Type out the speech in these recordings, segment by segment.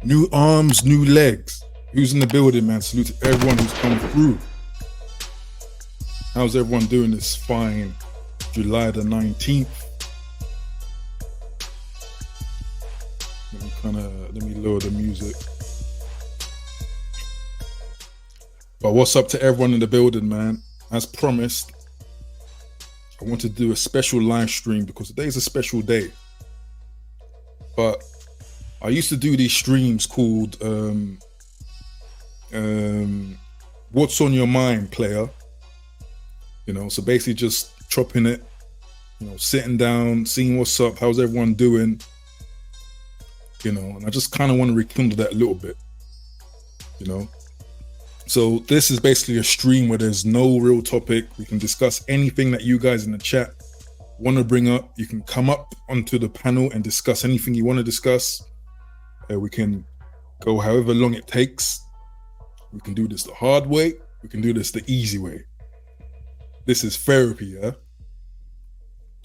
New arms, new legs. Who's in the building, man? Salute to everyone who's come through. How's everyone doing this fine July the 19th? Let me lower the music. But what's up to everyone in the building, man? As promised, I want to do a special live stream because today is a special day. But I used to do these streams called What's on Your Mind, player? You know, so basically just chopping it, you know, sitting down, seeing what's up, how's everyone doing? You know, and I just kind of want to rekindle that a little bit, you know? So this is basically a stream where there's no real topic. We can discuss anything that you guys in the chat want to bring up. You can come up onto the panel and discuss anything you want to discuss. We can go however long it takes. We can do this the hard way. We can do this the easy way. This is therapy, yeah?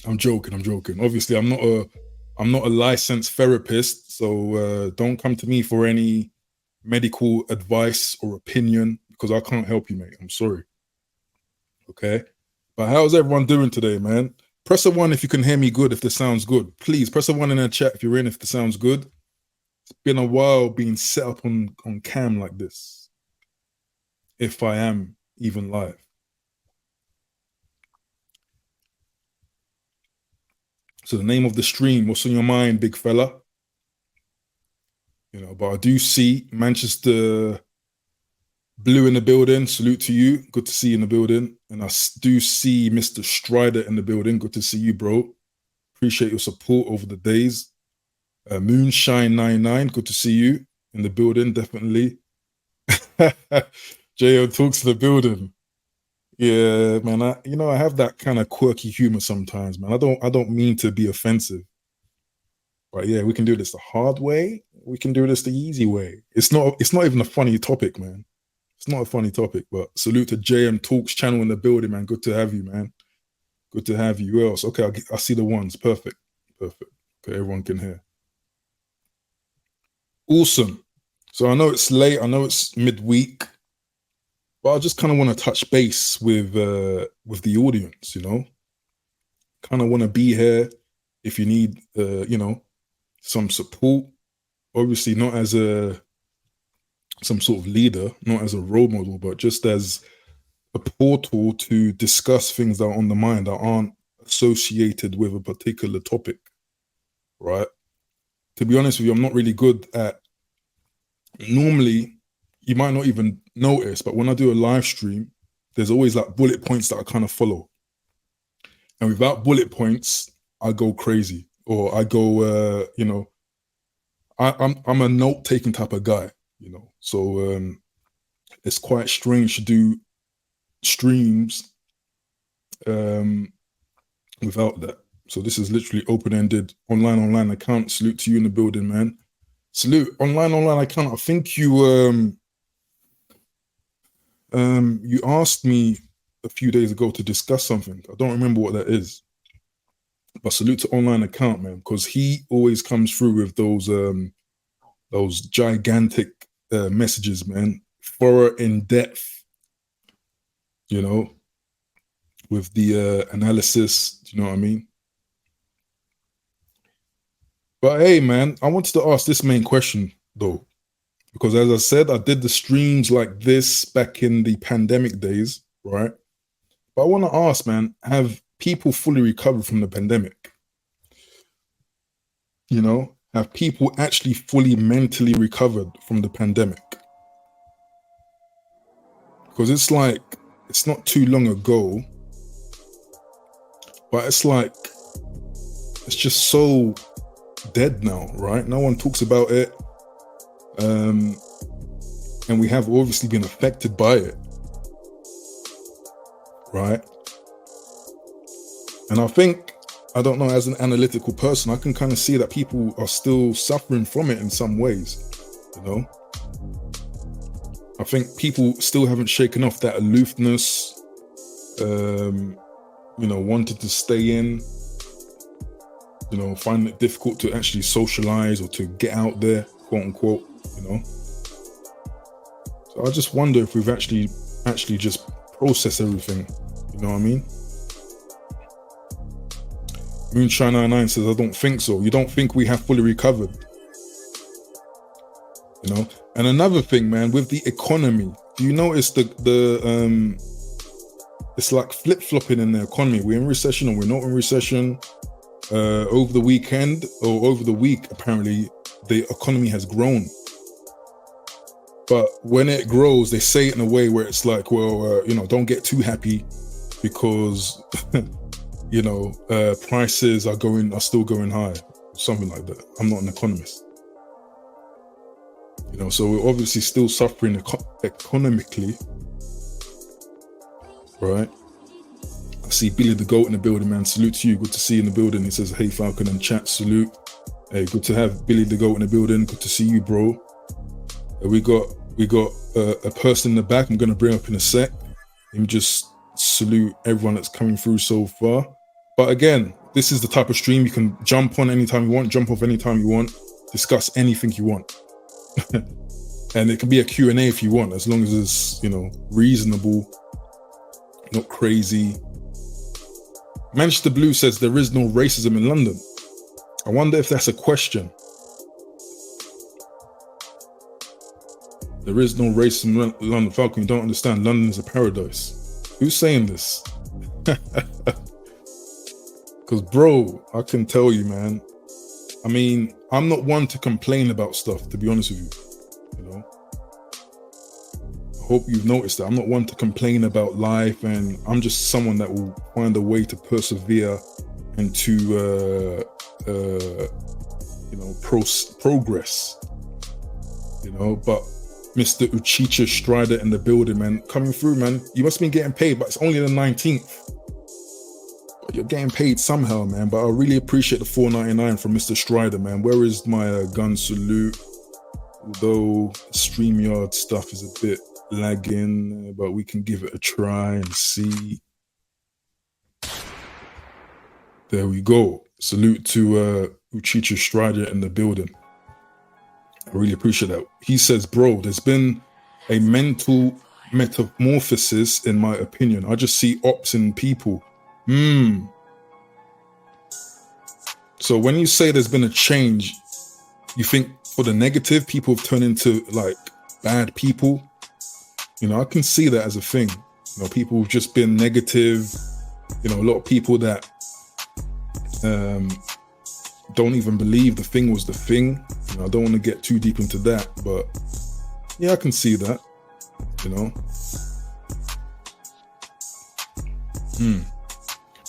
I'm joking. Obviously, I'm not a licensed therapist, so don't come to me for any medical advice or opinion because I can't help you, mate. I'm sorry. Okay? But how's everyone doing today, man? Press a 1 if you can hear me good, if this sounds good. Please, press a 1 in the chat if you're in, if this sounds good. It's been a while being set up on cam like this. If I am even live. So the name of the stream, what's on your mind, big fella? You know, but I do see Manchester Blue in the building. Salute to you. Good to see you in the building. And I do see Mr. Strider in the building. Good to see you, bro. Appreciate your support over the days. Moonshine99, good to see you in the building, definitely. J.O. talks to the building. Yeah, man, I have that kind of quirky humor sometimes, man. I don't mean to be offensive. But yeah, we can do this the hard way. We can do this the easy way. It's not even a funny topic, man. It's not a funny topic, but salute to JM Talks channel in the building, man. Good to have you, man. Good to have you. Who else? Okay, I see the ones. Perfect. Okay, everyone can hear. Awesome. So I know it's late. I know it's midweek. But I just kind of want to touch base with the audience, you know? Kind of want to be here if you need, you know, some support. Obviously not as some sort of leader, not as a role model, but just as a portal to discuss things that are on the mind that aren't associated with a particular topic, right? To be honest with you, I'm not really good at, normally, you might not even notice, but when I do a live stream, there's always like bullet points that I kind of follow. And without bullet points, I go crazy, or I go, you know, I'm a note-taking type of guy, you know. So it's quite strange to do streams without that. So this is literally open-ended, online account. Salute to you in the building, man. Salute, online account. I think you asked me a few days ago to discuss something. I don't remember what that is. But salute to online account, man, because he always comes through with those gigantic messages, man. Thorough, in depth, you know, with the analysis, do you know what I mean? But hey, man, I wanted to ask this main question, though, because as I said, I did the streams like this back in the pandemic days, right? But I want to ask, man, have people fully recovered from the pandemic? You know, have people actually fully mentally recovered from the pandemic? Because it's like, it's not too long ago, but it's like, it's just so dead now, right? No one talks about it. And we have obviously been affected by it, right? And I think, I don't know, as an analytical person, I can kind of see that people are still suffering from it in some ways, you know? I think people still haven't shaken off that aloofness, you know, wanted to stay in, you know, find it difficult to actually socialize or to get out there, quote unquote. know. So I just wonder if we've actually just processed everything. You know what I mean? Moonshine99 says, I don't think so. You don't think we have fully recovered? You know? And another thing, man, with the economy, do you notice it's like flip-flopping in the economy? We're in recession or we're not in recession. Over the weekend or over the week, apparently, the economy has grown. But when it grows, they say it in a way where it's like, well, you know, don't get too happy because, you know, prices are still going high, something like that. I'm not an economist. You know, so we're obviously still suffering economically, right? I see Billy the Goat in the building, man. Salute to you. Good to see you in the building. He says, hey, Falcon and chat, salute. Hey, good to have Billy the Goat in the building. Good to see you, bro. We got a person in the back I'm going to bring up in a sec. Let me just salute everyone that's coming through so far. But again, this is the type of stream you can jump on anytime you want, jump off anytime you want, discuss anything you want. And it can be a Q&A if you want, as long as it's, you know, reasonable, not crazy. Manchester Blue says there is no racism in London. I wonder if that's a question. There is no racism in London. Falcon, you don't understand. London is a paradise. Who's saying this? Because, bro, I can tell you, man. I mean, I'm not one to complain about stuff, to be honest with you. You know? I hope you've noticed that. I'm not one to complain about life, and I'm just someone that will find a way to persevere and to, you know, progress. You know, but Mr. Uchicha Strider in the building, man. Coming through, man. You must have been getting paid, but it's only the 19th. But you're getting paid somehow, man. But I really appreciate the $4.99 from Mr. Strider, man. Where is my gun salute? Although StreamYard stuff is a bit lagging, but we can give it a try and see. There we go. Salute to Uchicha Strider in the building. I really appreciate that. He says, bro, there's been a mental metamorphosis in my opinion. I just see ops in people. So when you say there's been a change, you think for the negative, people have turned into like bad people? You know, I can see that as a thing. You know, people have just been negative. You know, a lot of people that don't even believe the thing was the thing. You know, I don't want to get too deep into that, but yeah, I can see that, you know.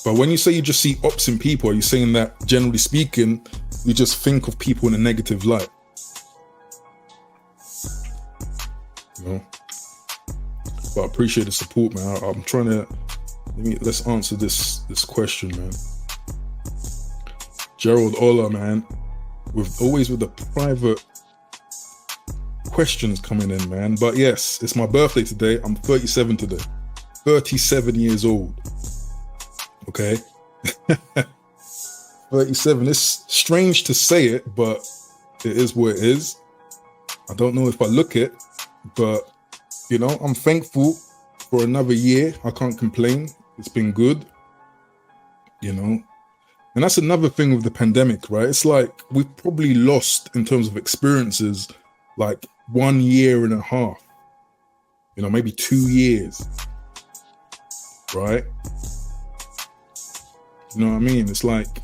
But when you say you just see ops in people, are you saying that generally speaking, you just think of people in a negative light? You know? But I appreciate the support, man. I'm trying to, let's answer this question, man. Gerald Ola, man, always with the private questions coming in, man. But yes, it's my birthday today. I'm 37 today. 37 years old. Okay? 37. It's strange to say it, but it is what it is. I don't know if I look it, but, you know, I'm thankful for another year. I can't complain. It's been good, you know. And that's another thing with the pandemic, right? It's like we've probably lost, in terms of experiences, like 1.5 years, you know, maybe 2 years, right? You know what I mean? It's like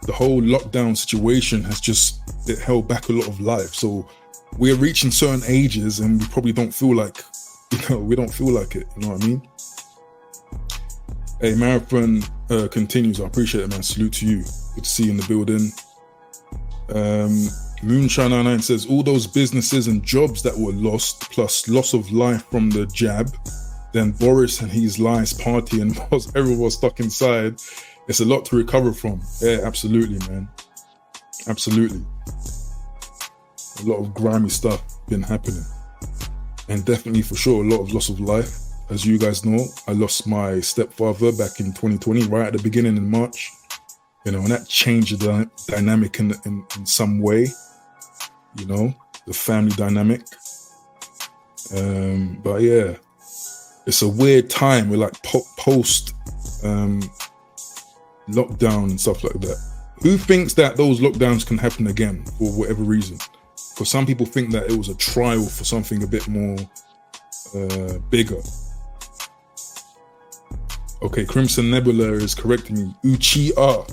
the whole lockdown situation has just, it held back a lot of life. So we're reaching certain ages and we probably don't feel like, you know, we don't feel like it, you know what I mean? Hey, Marathon continues. I appreciate it, man. Salute to you. Good to see you in the building. Moonshine99 says, all those businesses and jobs that were lost, plus loss of life from the jab, then Boris and his lies party and everyone was stuck inside. It's a lot to recover from. Yeah, absolutely, man. Absolutely. A lot of grimy stuff been happening. And definitely, for sure, a lot of loss of life. As you guys know, I lost my stepfather back in 2020, right at the beginning in March. You know, and that changed the dynamic in some way. You know, the family dynamic. But yeah, it's a weird time. We're like post lockdown and stuff like that. Who thinks that those lockdowns can happen again for whatever reason? Because some people think that it was a trial for something a bit more bigger. Okay, Crimson Nebula is correcting me. Uchiha.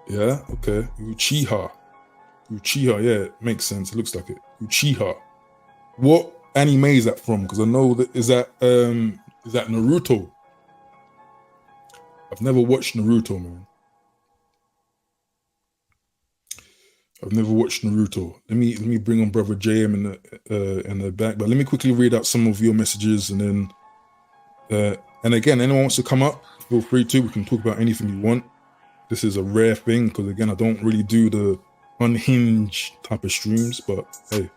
Yeah, okay. Uchiha, yeah, it makes sense. It looks like it. Uchiha. What anime is that from? Because I know that is that Naruto? I've never watched Naruto, man. I've never watched Naruto. Let me bring on Brother JM in the back, but let me quickly read out some of your messages, and then and again, anyone wants to come up, feel free to. We can talk about anything you want. This is a rare thing because again, I don't really do the unhinged type of streams, but hey,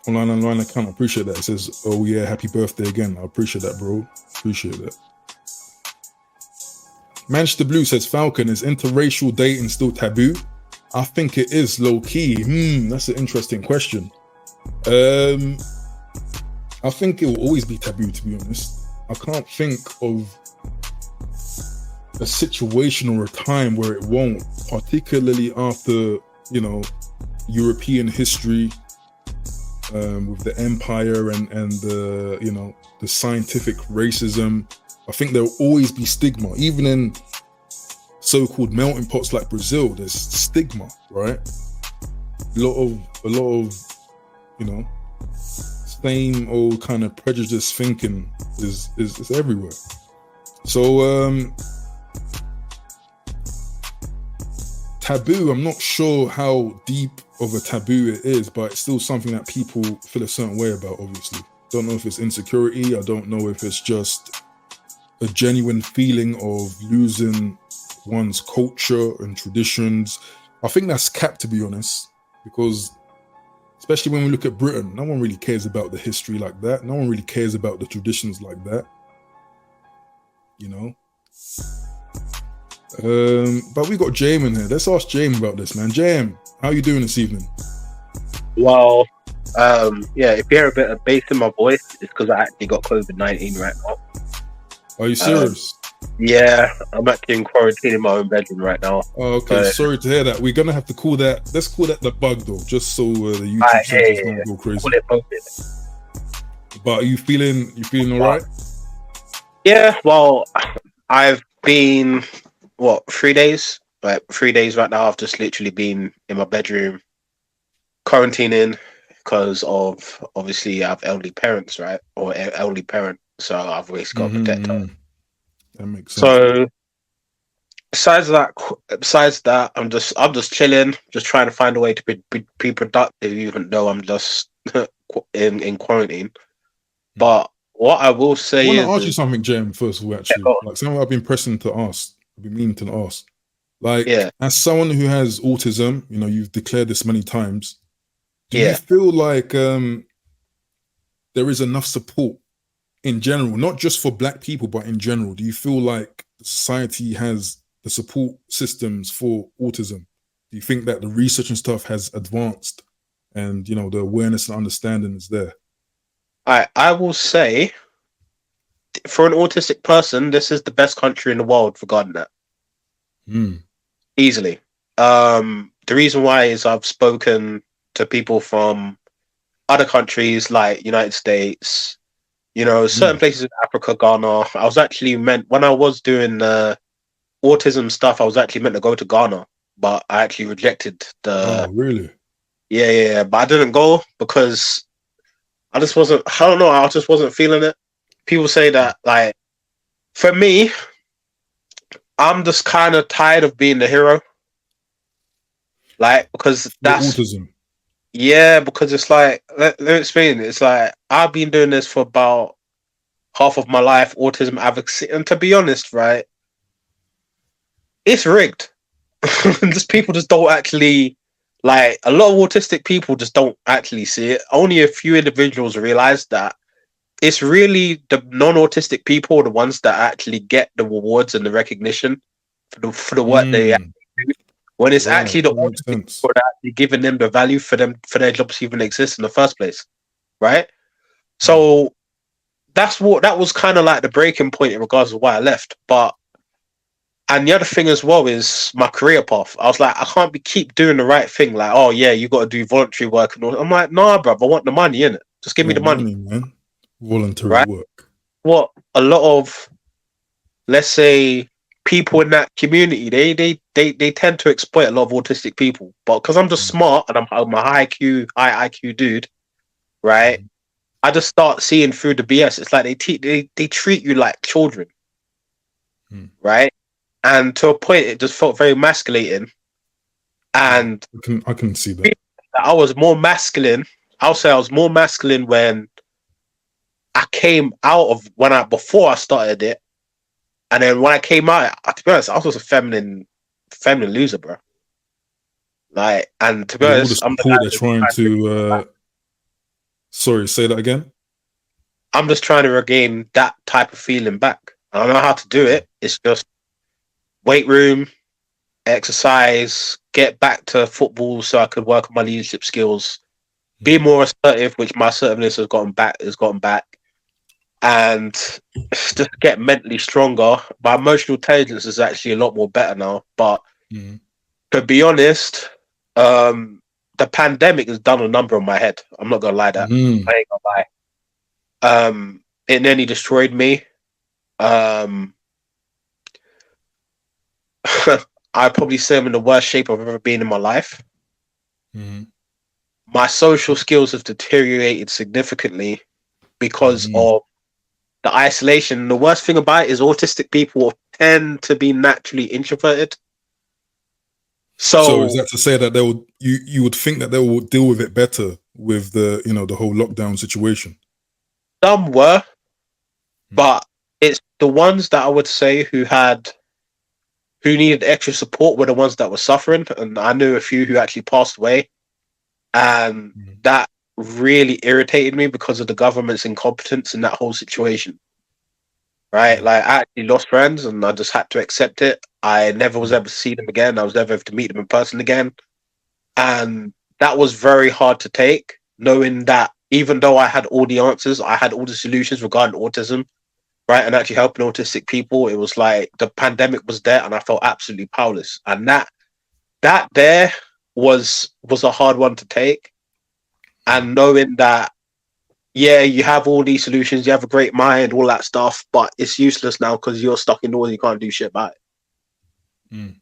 online account, I appreciate that. It says, "Oh yeah, happy birthday again." I appreciate that, bro. Appreciate that. Manchester Blue says, Falcon, is interracial dating still taboo? I think it is low key. That's an interesting question. I think it will always be taboo, to be honest. I can't think of a situation or a time where it won't, particularly after, European history, with the empire and the, the scientific racism. I think there'll always be stigma, even in so-called melting pots like Brazil. There's stigma, right? A lot of, same old kind of prejudice thinking is everywhere. So taboo, I'm not sure how deep of a taboo it is, but it's still something that people feel a certain way about, obviously. Don't know if it's insecurity. I don't know if it's just a genuine feeling of losing one's culture and traditions. I think that's capped, to be honest, because especially when we look at Britain, no one really cares about the history like that. No one really cares about the traditions like that, But we got Jame in here. Let's ask Jame about this, man. Jame, how are you doing this evening? Well, if you hear a bit of bass in my voice, it's because I actually got COVID-19 right now. Are you serious? Yeah, I'm actually in quarantine in my own bedroom right now. Oh, okay. Sorry to hear that. We're gonna have to call that. Let's call that the bug, though, just so the YouTube channels don't go crazy. But are you feeling all right? Yeah. Well, I've been 3 days? Like 3 days right now. I've just literally been in my bedroom quarantining because of obviously I have elderly parents, right, or elderly parent. So I've always got to protect her. That makes sense. So besides that, I'm just chilling, just trying to find a way to be productive, even though I'm just in quarantine. But what I will say I want to ask you something, Jem, first of all, actually. Like something I've been pressing to ask. I've been meaning to ask. Like, as someone who has autism, you've declared this many times. Do you feel like there is enough support in general, not just for Black people, but in general? Do you feel like society has the support systems for autism? Do you think that the research and stuff has advanced and, the awareness and understanding is there? I will say, for an autistic person, this is the best country in the world regarding that. Easily. The reason why is I've spoken to people from other countries like United States, certain places in Africa, Ghana. I was actually when I was doing autism stuff, I was actually meant to go to Ghana, but I actually rejected the... Oh, really? Yeah. But I didn't go because I just wasn't feeling it. People say that, like, for me, I'm just kind of tired of being the hero. Like, because that's... autism. Yeah, because it's like, let me explain. It's like, I've been doing this for about half of my life, autism advocacy. And to be honest, right, it's rigged. People just don't actually, like, a lot of autistic people just don't actually see it. Only a few individuals realize that it's really the non-autistic people, the ones that actually get the rewards and the recognition for the work they actually do. when it's Right, actually the that makes autistic sense. people that are actually giving them the value for their jobs to even exist in the first place, right? So that was kind of like the breaking point in regards to why I left. But and the other thing as well is my career path. I was like, I can't be keep doing the right thing. Like, oh yeah, you got to do voluntary work and all. I'm like, nah, bro, I want the money in it. Just give me More the money, money, man. Voluntary right? work. What a lot of, let's say, people in that community, they tend to exploit a lot of autistic people. But because I'm just Mm. smart and I'm a high IQ dude, right? Mm. I just start seeing through the BS. It's like they treat you like children, Mm. right? And to a point, it just felt very masculating. Yeah, And I can see that. I was more masculine. I'll say I was more masculine when I came out of before I started it, and then when I came out, to be honest, I was just a feminine loser, bro. Like, and to be With all the honest, support they're trying to sorry, say that again. I'm just trying to regain that type of feeling back. I don't know how to do it. It's just weight room, exercise, get back to football so I could work on my leadership skills, be more assertive, which my assertiveness has gotten back, and just get mentally stronger. My emotional intelligence is actually a lot more better now. But Mm. to be honest, the pandemic has done a number on my head. I'm not gonna lie that. Mm. I ain't gonna lie. It nearly destroyed me. Um, I'd probably say I'm in the worst shape I've ever been in my life. Mm. My social skills have deteriorated significantly because Mm. of the isolation. The worst thing about it is autistic people tend to be naturally introverted. So is So that to say that they would you would think that they will deal with it better with the whole lockdown situation? some were, Mm. but it's the ones that I would say who needed extra support were the ones that were suffering. And I knew a few who actually passed away. And Mm. that really irritated me because of the government's incompetence in that whole situation. Right? Mm. Like I actually lost friends and I just had to accept it. I never was able to see them again. I was never able to meet them in person again. And that was very hard to take, knowing that even though I had all the answers, I had all the solutions regarding autism, right? And actually helping autistic people, it was like the pandemic was there and I felt absolutely powerless. And that there was a hard one to take. And knowing that, yeah, you have all these solutions, you have a great mind, all that stuff, but it's useless now because you're stuck indoors, you can't do shit about it. Mm.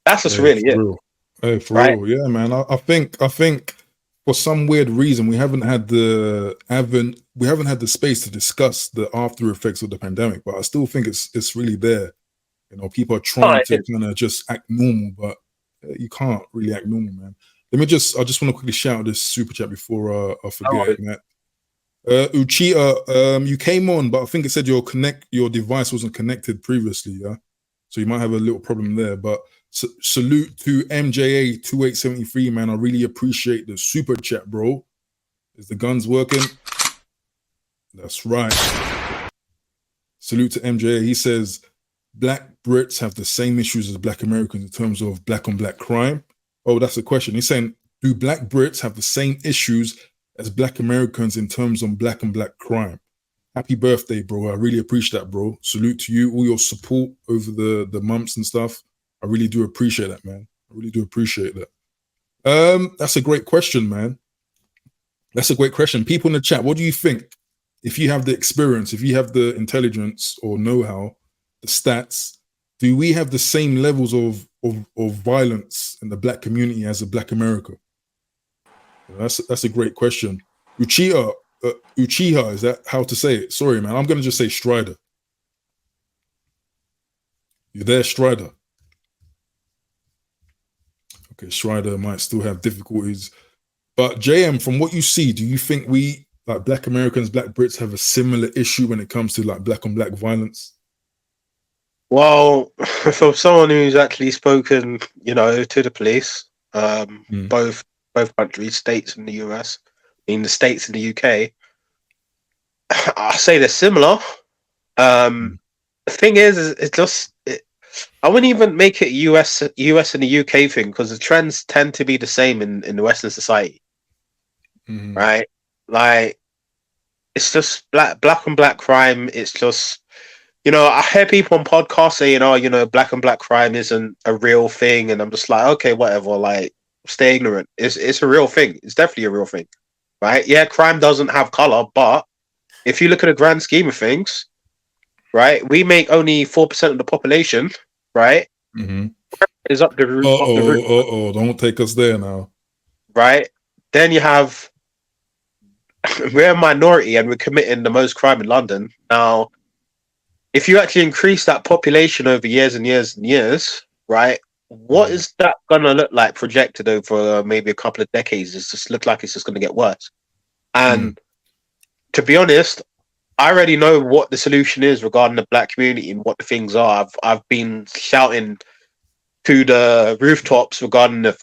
That's just Hey, really for it, real. Hey, for right? real. Yeah, man. I think for some weird reason we haven't had the space to discuss the after effects of the pandemic, but I still think it's really there. People are trying to kind of just act normal, but you can't really act normal, man. I just want to quickly shout out this super chat before I forget, man. Uchita, you came on, but I think it said your device wasn't connected previously, yeah. So you might have a little problem there. But salute to MJA 2873, man. I really appreciate the super chat, bro. Is the guns working? That's right. Salute to MJA. He says Black Brits have the same issues as Black Americans in terms of black on black crime. Oh, that's the question. He's saying, do Black Brits have the same issues as Black Americans in terms of black on black crime? Happy birthday, bro. I really appreciate that, bro. Salute to you, all your support over the months and stuff. I really do appreciate that, man. I really do appreciate that. That's a great question, man. That's a great question. People in the chat, what do you think? If you have the experience, if you have the intelligence or know-how, the stats, do we have the same levels of violence in the Black community as a Black America? That's a great question. Uchiha, is that how to say it? Sorry, man. I'm going to just say Strider. You there, Strider? Okay, Strider might still have difficulties. But JM, from what you see, do you think we, like Black Americans, Black Brits, have a similar issue when it comes to like black on black violence? Well, for someone who's actually spoken, to the police, both countries, states and the US, in the States and the UK, I say they're similar. The thing is it's just I wouldn't even make it US and the UK thing because the trends tend to be the same in the Western society, Mhm. right? Like it's just black on black crime. It's just I hear people on podcasts saying, "Oh, black on black crime isn't a real thing," and I'm just like, okay, whatever. Like, stay ignorant. It's a real thing. It's definitely a real thing, right? Yeah, crime doesn't have color, but if you look at the grand scheme of things, right, we make only 4% of the population, right? Mhm. Is up the roof, Don't take us there now. right? Then you have we're a minority and we're committing the most crime in London. Now, if you actually increase that population over years and years and years, right? What is that gonna look like projected over maybe a couple of decades? It's just look like it's just gonna get worse. And to be honest, I already know what the solution is regarding the black community and what the things are. I've been shouting to the rooftops regarding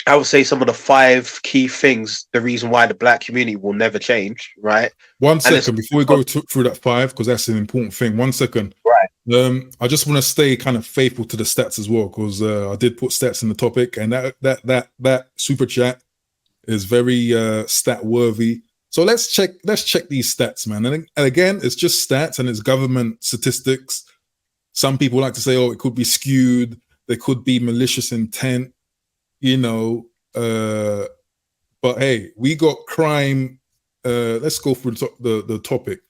I would say some of the 5 key things, the reason why the black community will never change, right? One And it's second before we go through that 5, because that's an important thing. 1 second. right. I just want to stay kind of faithful to the stats as well, because I did put stats in the topic, and that super chat is very stat worthy. So let's check these stats, man. And again, it's just stats and it's government statistics. Some people like to say, oh, it could be skewed, there could be malicious intent, but hey, we got crime. Let's go through the topic.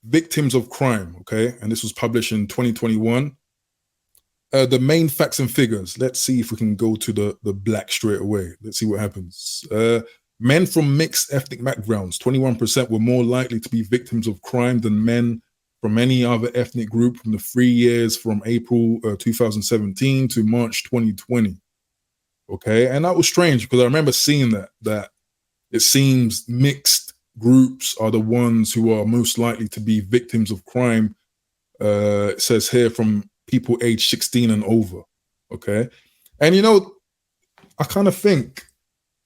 Victims of crime, okay? And this was published in 2021. The main facts and figures. Let's see if we can go to the black straight away. Let's see what happens. Men from mixed ethnic backgrounds, 21% were more likely to be victims of crime than men from any other ethnic group from the 3 years from April 2017 to March 2020. Okay, and that was strange because I remember seeing that it seems mixed groups are the ones who are most likely to be victims of crime. It says here from people aged 16 and over. Okay, and I kind of think,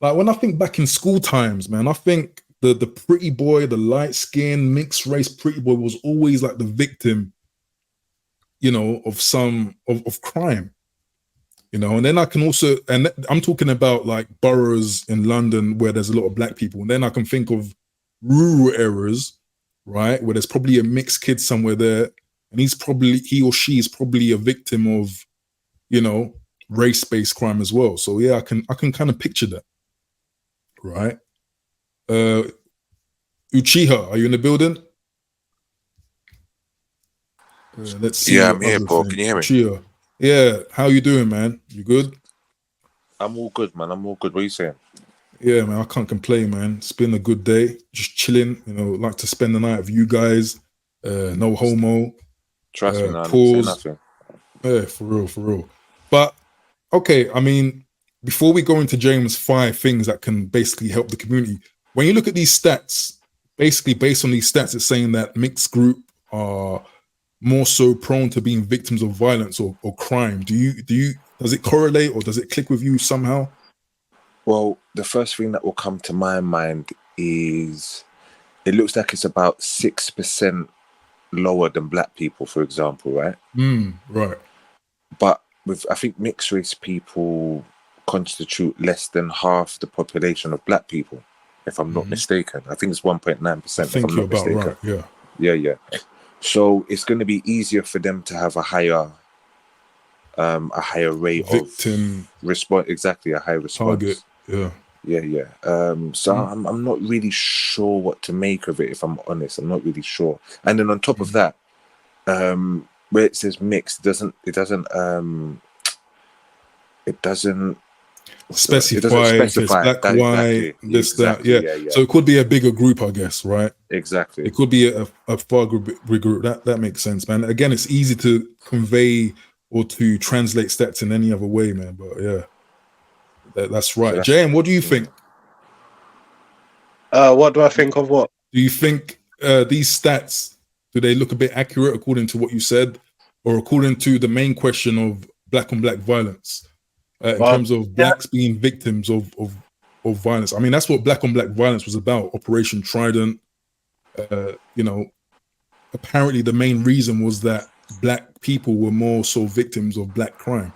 like, when I think back in school times, man, I think the pretty boy, the light skinned mixed race pretty boy was always like the victim, of some of crime. And then I can also, and I'm talking about like boroughs in London where there's a lot of black people. And then I can think of rural areas, right, where there's probably a mixed kid somewhere there. And he or she is probably a victim of, race-based crime as well. So yeah, I can kind of picture that. Right. Uchiha, are you in the building? Let's see. Yeah, I'm here, Paul. Can you hear me? Uchiha. Yeah, how you doing, man? You good? I'm all good, man. I'm all good. What are you saying? Yeah, man, I can't complain, man. It's been a good day. Just chilling, like to spend the night with you guys. No homo. Trust me, I didn't say nothing. Yeah, for real. But, okay, I mean, before we go into James' 5 things that can basically help the community, when you look at these stats, basically based on these stats, it's saying that mixed group are more so prone to being victims of violence or crime. Does it correlate or does it click with you somehow? Well, the first thing that will come to my mind is it looks like it's about 6% lower than black people, for example, right? Right. But I think mixed race people constitute less than half the population of black people, if I'm not mistaken. I think it's 1.9%. I think you're about right, yeah. Yeah. So it's going to be easier for them to have a higher rate victim of response. Exactly, a high response. Target. Yeah. So I'm not really sure what to make of it. If I'm honest, I'm not really sure. And then on top of that, where it says mixed, it doesn't specify if it's black, white, this, that. Yeah. So it could be a bigger group, I guess, right? Exactly. It could be a far bigger group. That makes sense, man. Again, it's easy to convey or to translate stats in any other way, man. But yeah, that's right. Jan, what do you think? What do I think of what? Do you think these stats, do they look a bit accurate according to what you said, or according to the main question of black on black violence? In terms of blacks being victims of violence. I mean, that's what black on black violence was about. Operation Trident. Apparently the main reason was that black people were more so victims of black crime,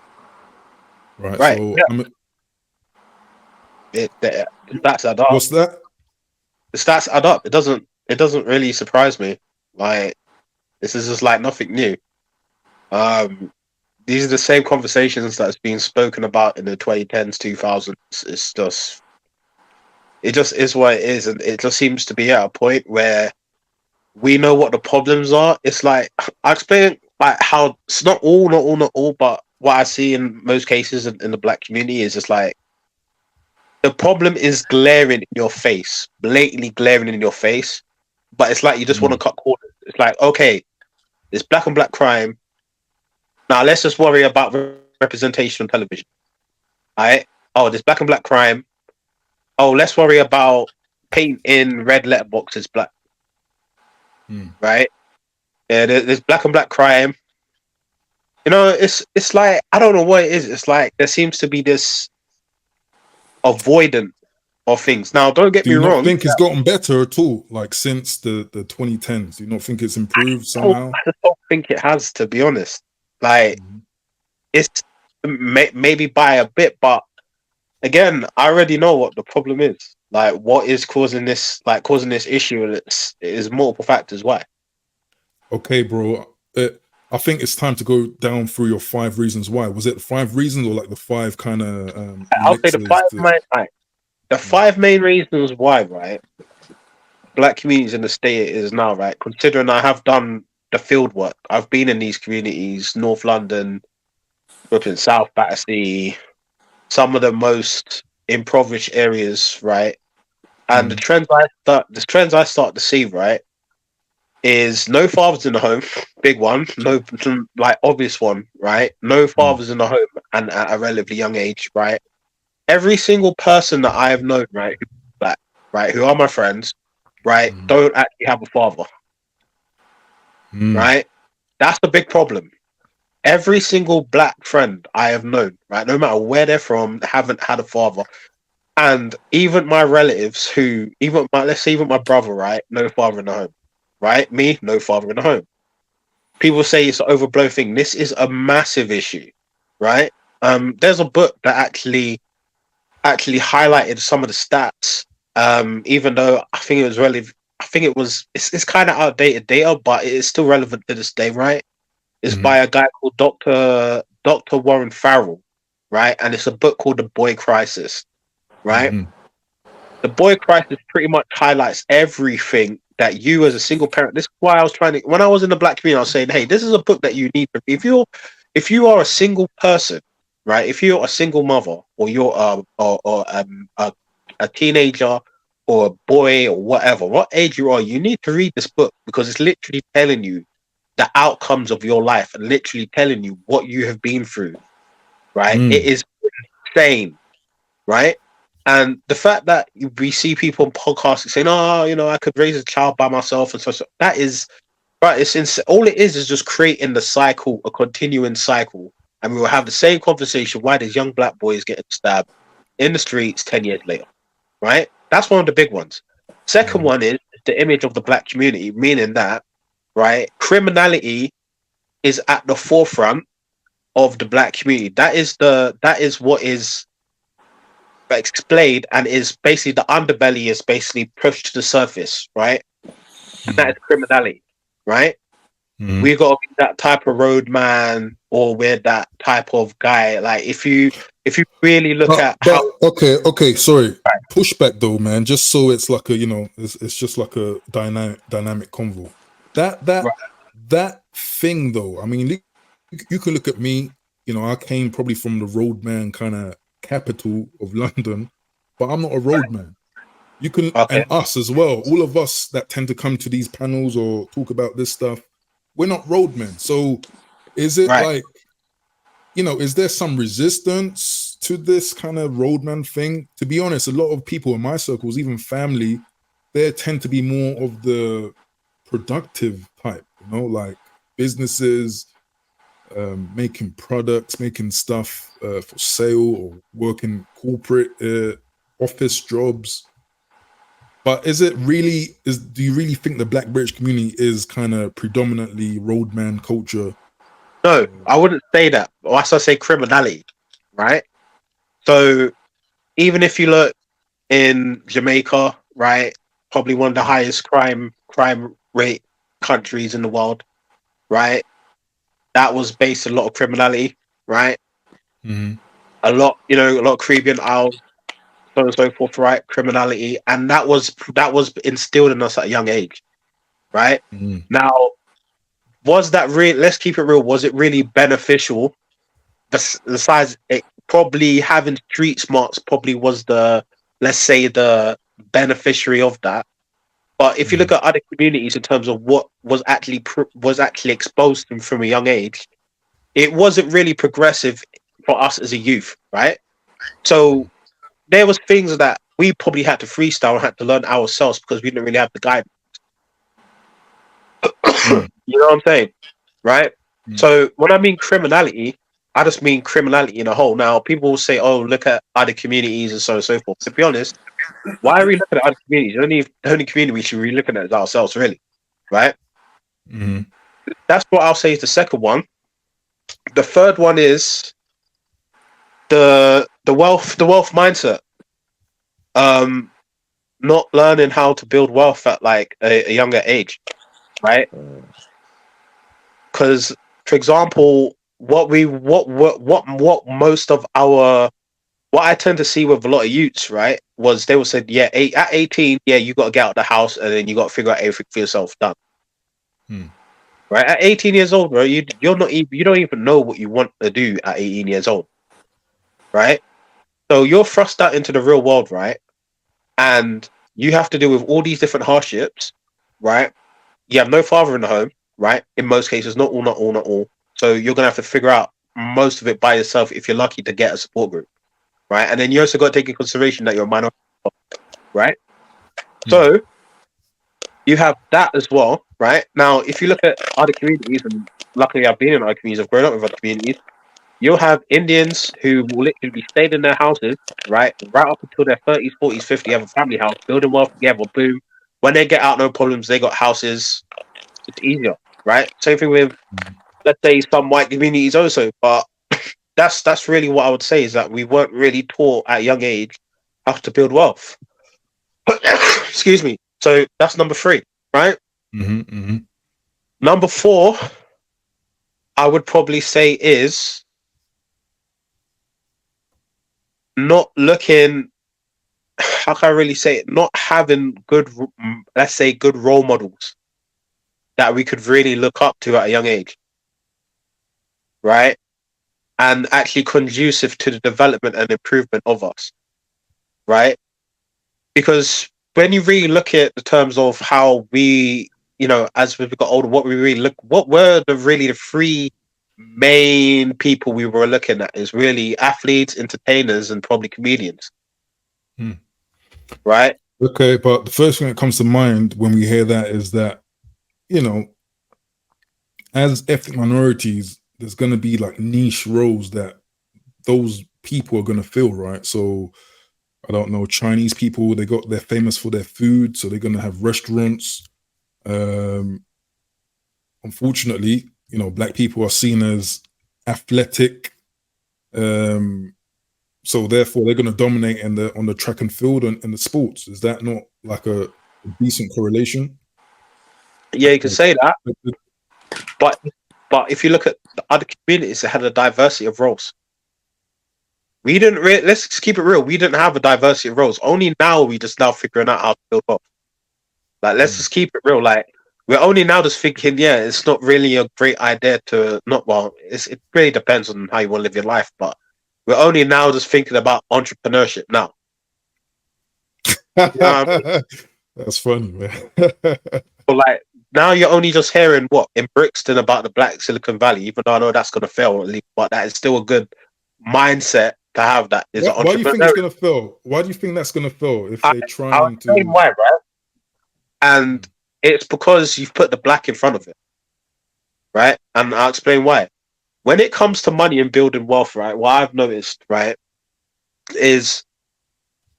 right? Right. So Yeah. I mean, The stats add up. what's that? The stats add up. It doesn't really surprise me. Like, this is just like nothing new. These are the same conversations that's being spoken about in the 2010s, 2000s. It just is what it is, and it just seems to be at a point where we know what the problems are. It's like I explain like how it's not all, but what I see in most cases in the black community is just like the problem is glaring in your face, blatantly glaring in your face. But it's like you just want to cut corners. It's like, okay, it's black on black crime. Now let's just worry about representation on television. All right. Oh, there's black and black crime. Oh, let's worry about painting red letterboxes black. Right? Yeah, there's black and black crime. You know, it's like I don't know what it is. It's like there seems to be this avoidance of things. Now, don't get Do me you not wrong. think it's gotten better at all? Like since the 2010s, do you not think it's improved somehow? I just don't think it has, to be honest. Like it's maybe by a bit, but again, I already know what the problem is. Like, what is causing this? Like causing this issue, and it is multiple factors. Why? Okay, bro. I think it's time to go down through your 5 reasons why. Was it the 5 reasons or like the 5 kind of? I'll say the 5 main reasons why. Right, black communities in the state it is now. Right, considering I have done the field work, I've been in these communities, North London, up in South Battersea, some of the most impoverished areas. Right, and the trends I start to see. Right. Is no fathers in the home, big one, no like obvious one, right? No fathers in the home and at a relatively young age, right? Every single person that I have known, right, black, right, who are my friends, right, don't actually have a father, right? That's a big problem. Every single black friend I have known, right, no matter where they're from, haven't had a father. And even my relatives who, let's say even my brother, right, no father in the home. Right? Me, no father in the home. People say it's an overblown thing. This is a massive issue, right? There's a book that actually highlighted some of the stats. Even though I think it was relative, it's kind of outdated data, but it is still relevant to this day, right? It's by a guy called Dr. Warren Farrell, right? And it's a book called The Boy Crisis, right? The Boy Crisis pretty much highlights everything that you as a single parent. This is why I was when I was in the black community, I was saying, hey, this is a book that you need to read. If you are a single person, right? If you're a single mother or you're a teenager or a boy or whatever, what age you are, you need to read this book because it's literally telling you the outcomes of your life and literally telling you what you have been through, right? It is insane, right? And the fact that we see people on podcasts saying, "Oh, you know, I could raise a child by myself," and so that is, right? It's all it is just creating the cycle, a continuing cycle, and we will have the same conversation. Why does young black boys getting stabbed in the streets 10 years later? Right? That's one of the big ones. Second one is the image of the black community, meaning that, right, criminality is at the forefront of the black community. That is what is explained and is basically the underbelly is basically pushed to the surface, right? And that is criminality, right? We got to be that type of roadman, or we're that type of guy. Like if you really look at how okay, sorry, pushback though, man. Just so it's like a, you know, it's just like a dynamic convo. That thing though. I mean, you can look at me. You know, I came probably from the roadman kind of capital of London, but I'm not a roadman. You can, and us as well, all of us that tend to come to these panels or talk about this stuff, we're not roadmen. So is it like, you know, is there some resistance to this kind of roadman thing? To be honest, a lot of people in my circles, even family, they tend to be more of the productive type, you know, like businesses, making products, making stuff for sale, or working corporate office jobs. But is it really? Do you really think the Black British community is kind of predominantly roadman culture? No, I wouldn't say that. That's why I say criminality, right? So even if you look in Jamaica, right, probably one of the highest crime rate countries in the world, right? That was based on a lot of criminality, right? Mm-hmm. A lot of Caribbean Isles, so on and so forth, right? Criminality, and that was instilled in us at a young age, right? Mm-hmm. Now, was that real? Let's keep it real. Was it really beneficial? Besides, it probably having street smarts probably was let's say the beneficiary of that. But if you look at other communities in terms of what was actually exposed to them from a young age, it wasn't really progressive for us as a youth, right? So there was things that we probably had to freestyle and had to learn ourselves because we didn't really have the guidance. You know what I'm saying, right? So when I mean criminality, I just mean criminality in a whole. Now people will say, "Oh, look at other communities and so on and so forth." To be honest, why are we looking at other communities? The only community we should be looking at is ourselves, really, right? Mm-hmm. That's what I'll say is the second one. The third one is the wealth mindset. Not learning how to build wealth at like a younger age, right? Because, for example, what I tend to see with a lot of youths, right, was they will say, yeah, at 18, yeah, you got to get out of the house and then you got to figure out everything for yourself. Done. Right, at 18 years old, bro, you don't even know what you want to do at 18 years old, right? So you're thrust out into the real world, right? And you have to deal with all these different hardships, right? You have no father in the home, right? In most cases, not all. So you're gonna have to figure out most of it by yourself if you're lucky to get a support group, right? And then you also got to take in consideration that you're a minority, right? So you have that as well, right? Now, if you look at other communities, and luckily I've been in other communities, I've grown up with other communities, you'll have Indians who will literally be staying in their houses, right up until their 30s, 40s, 50s, have a family house, building wealth together, boom. When they get out, no problems, they got houses. It's easier, right? Same thing with, let's say, some white communities also, but that's really what I would say is that we weren't really taught at a young age how to build wealth. Excuse me. So that's number 3, right? Number 4, I would probably say is not looking, how can I really say it? Not having good, let's say, good role models that we could really look up to at a young age, right? And actually conducive to the development and improvement of us, right? Because when you really look at the terms of how we, as we got older, what were the 3 main people we were looking at is really athletes, entertainers, and probably comedians. Right? Okay, but the first thing that comes to mind when we hear that is that, as ethnic minorities, there's going to be like niche roles that those people are going to fill, right? So I don't know, Chinese people, they're famous for their food, so they're going to have restaurants. Unfortunately, Black people are seen as athletic, so therefore they're going to dominate on the track and field and the sports. Is that not like a decent correlation? Yeah, you can say that, but if you look at the other communities, they had a diversity of roles. We didn't. Let's keep it real. We didn't have a diversity of roles. Only now we just now figuring out how to build up. Like, let's just keep it real. Like, we're only now just thinking, yeah, it's not really a great idea to not. Well, it really depends on how you want to live your life, but we're only now just thinking about entrepreneurship now. That's funny, man. But like, now you're only just hearing what in Brixton about the Black Silicon Valley, even though I know that's going to fail, but that is still a good mindset to have. That is why do you think it's going to fail? Why do you think that's going to fail if they're trying to? Why, right? And it's because you've put the black in front of it, right? And I'll explain why. When it comes to money and building wealth, right, what I've noticed, right, is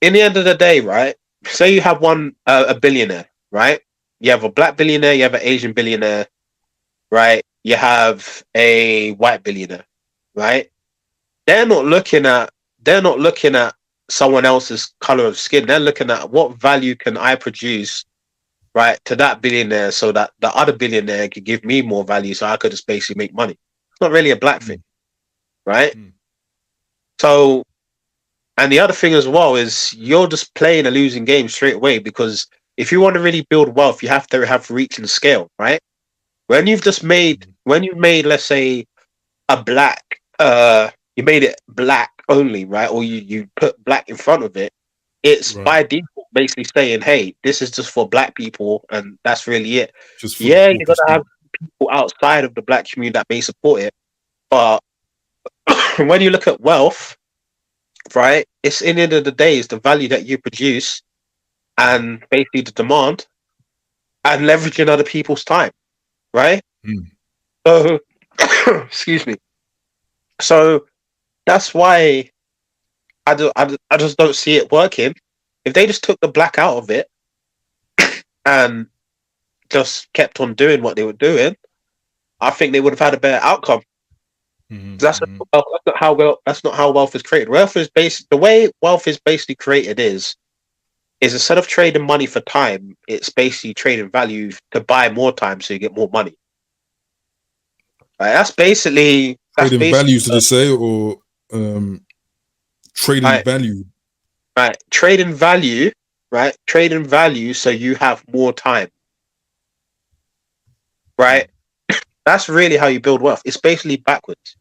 in the end of the day, right, say you have a billionaire, right? You have a black billionaire, you have an Asian billionaire, right? You have a white billionaire, right? They're not looking at they're not looking at someone else's color of skin. They're looking at what value can I produce, right, to that billionaire, so that the other billionaire could give me more value, so I could just basically make money. It's not really a black thing, right? Mm. So, and the other thing as well is you're just playing a losing game straight away, because if you want to really build wealth, you have to have reach and scale, right? When you've made, let's say, a black, you made it black only, right? Or you put black in front of it, it's Right. by default basically saying, hey, this is just for black people, and that's really it. Just for Yeah, the you're gonna have percent. people outside of the black community that may support it, but when you look at wealth, right, it's in the end of the day, it's the value that you produce and basically the demand and leveraging other people's time, right? Mm. So, excuse me. So that's why I just don't see it working. If they just took the black out of it and just kept on doing what they were doing, I think they would have had a better outcome. Mhm, That's mhm. that's not how wealth is created. The way wealth is basically created is instead of trading money for time, it's basically trading value to buy more time so you get more money. Right? That's Trading basically values, did it say, or um, trading right, value? right. Trading value, right? Trading value so you have more time. Right? That's really how you build wealth. It's basically backwards.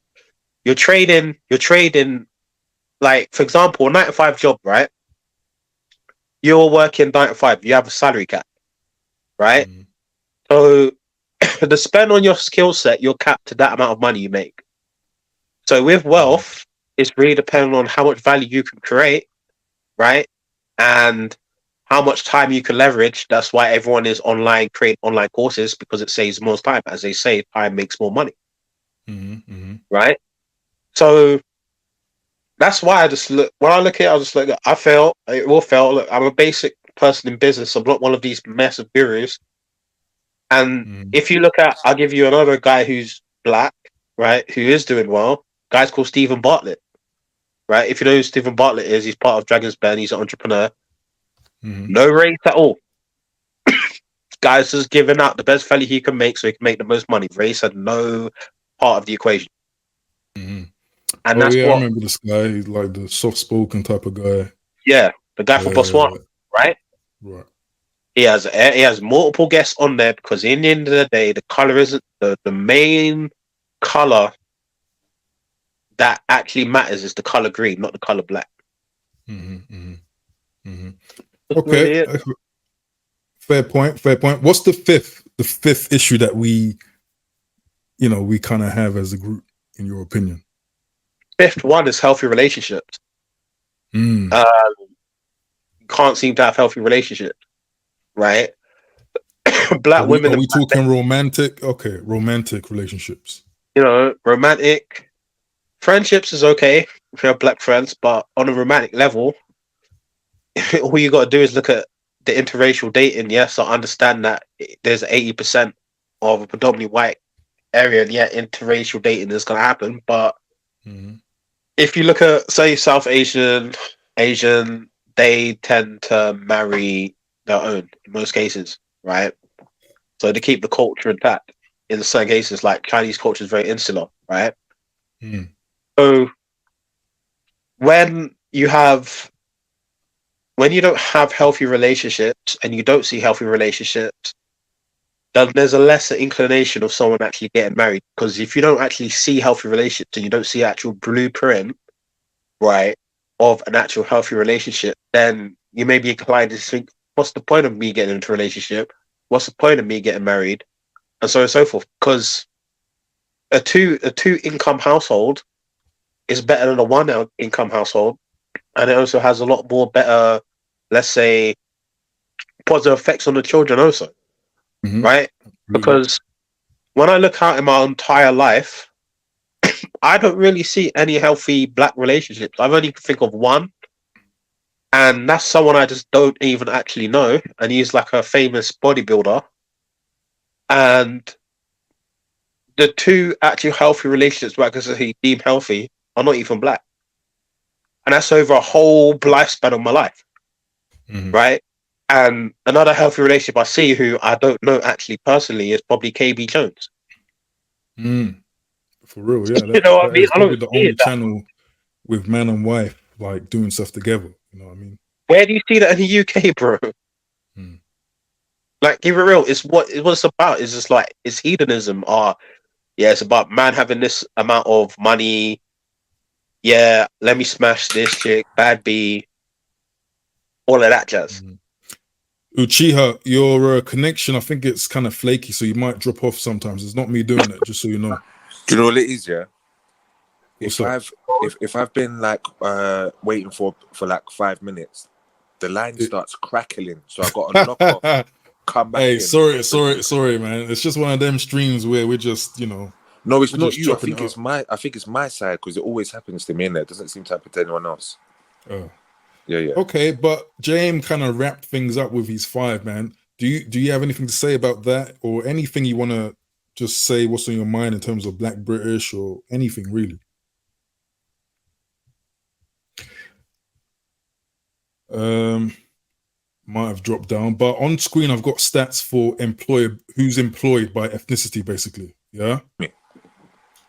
You're trading like, for example, a 9 to 5 job, right? You're working 9 to 5, you have a salary cap, right? Mhm, So the spend on your skill set, you're capped to that amount of money you make. So with mhm, wealth, it's really dependent on how much value you can create, right? And how much time you can leverage. That's why everyone is online, creating online courses, because it saves more time. As they say, time makes more money, mhm, mhm. right? So that's why I just look, when I look at it, I just look, I fail, it will fail. Look, I'm a basic person in business. I'm not one of these massive gurus. And Mhm. if you look at, I'll give you another guy who's black, right, who is doing well. Guy's called Stephen Bartlett, right? If you know who Stephen Bartlett is, he's part of Dragon's Den. He's an entrepreneur. Mhm. No race at all. Guy's just giving out the best value he can make so he can make the most money. Race had no part of the equation. Mhm. And Oh that's yeah, I what, remember this guy. He's like the soft-spoken type of guy. yeah, the guy from Botswana, Uh, right? right. He has multiple guests on there because in the end of the day, the color isn't the main color that actually matters is the color green, not the color black. Mhm, mhm, mhm. That's Okay, really it. fair point. Fair point. What's the fifth? The fifth issue that we kind of have as a group, in your opinion? Fifth one is healthy relationships. Mm. Uh, can't seem to have healthy relationships, right? Are Black we women are and we black men, talking romantic? Okay, romantic relationships. romantic friendships is okay if you have black friends, but on a romantic level, all you got to do is look at the interracial dating. Yes, I understand that there's 80% of a predominantly white area, and yeah, interracial dating is going to happen. But Mhm, if you look at, say, South Asian, they tend to marry their own in most cases, right? So to keep the culture intact. In certain cases, like Chinese culture is very insular, right? mhm, So when you have when you don't have healthy relationships and you don't see healthy relationships, then there's a lesser inclination of someone actually getting married. Because if you don't actually see healthy relationships and you don't see actual blueprint, right, of an actual healthy relationship, then you may be inclined to think, what's the point of me getting into a relationship? What's the point of me getting married? And so on and so forth. Because a two income household is better than a one income household, and it also has a lot more better, let's say, positive effects on the children also, mhm. right? Absolutely. Because when I look out in my entire life, I don't really see any healthy black relationships. I've only think of one, and that's someone I just don't even actually know, and he's like a famous bodybuilder, and the two actual healthy relationships, right, because he deemed healthy, are not even black, and that's over a whole lifespan of my life, Mhm. right? And another healthy relationship I see, who I don't know actually personally, is probably KB Jones. Mm. For real, yeah. You know what I That mean? is I don't probably the see only it that. channel with man and wife like doing stuff together. You know what I mean? Where do you see that in the UK, bro? Mm. Like, give it real. It's what it's about. It's just like it's hedonism. Yeah, it's about man having this amount of money. Yeah, let me smash this chick, bad B, all of that jazz. Mm. Uchiha, your connection, I think it's kind of flaky, so you might drop off sometimes. It's not me doing that, just so you know. Do you know what it is? Yeah. What's If up? I've been like waiting for like 5 minutes, the line It- starts crackling, so I got to lock off, come back Hey, in. sorry, man. It's just one of them streams where we're just, No, it's we're not just you. chopping it up. I think it's my side because it always happens to me, and it doesn't seem to happen to anyone else. Oh. Yeah. Okay, but JM kind of wrapped things up with his 5, man. Do you have anything to say about that, or anything you want to just say? What's on your mind in terms of Black British or anything really? Might have dropped down, but on screen I've got stats for who's employed by ethnicity, basically. Yeah, Me.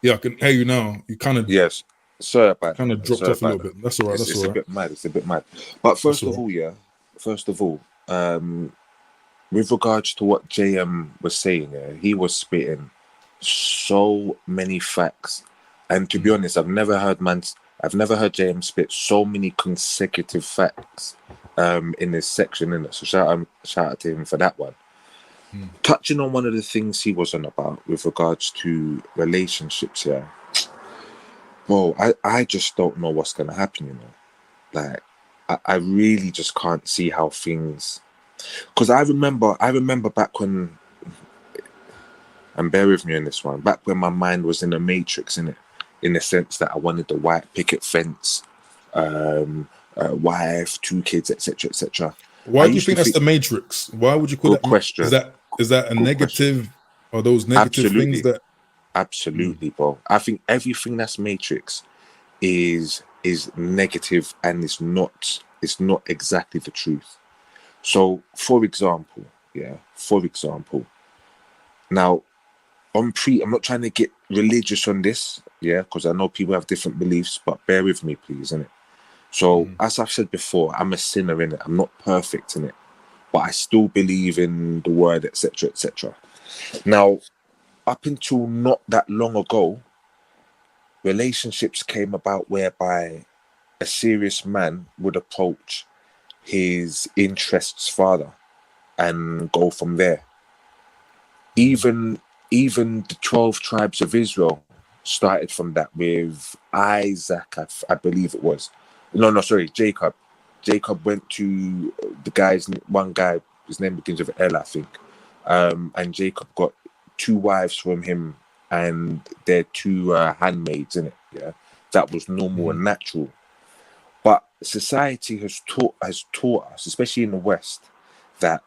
yeah, I can hear you now. You kind of Yes. Sorry about dropped off a little that. bit. That's all right. That's It's all a right. bit mad. It's a bit mad. But That's first all of right. all, with regards to what JM was saying, he was spitting so many facts. And to be honest, I've never heard JM spit so many consecutive facts in this section, in it. So shout out to him for that one. Touching on one of the things he was on about with regards to relationships, yeah. Bro, I just don't know what's gonna happen, you know. Like I really just can't see how things, because I remember back when, and bear with me on this one, back when my mind was in the matrix, in the sense that I wanted the white picket fence, wife, 2 kids, etc., etc. Why do you think that's the Matrix? Why would you call Good that? question. Is that a Good question. negative? Are those negative things Absolutely. that? Absolutely, bro. I think everything that's matrix is negative, and it's not exactly the truth. So for example, now I'm not trying to get religious on this, yeah, because I know people have different beliefs, but bear with me, please, innit? So as I've said before, I'm a sinner in it. I'm not perfect in it, but I still believe in the word, etc., etc. Now, up until not that long ago, relationships came about whereby a serious man would approach his interests father and go from there. Even the 12 tribes of Israel started from that with Isaac, I believe it was. No, sorry, Jacob. Jacob went to one guy, his name begins with L, I think. And Jacob got 2 wives from him and their 2 handmaids, in it. Yeah, that was normal and natural. But society has taught us, especially in the West, that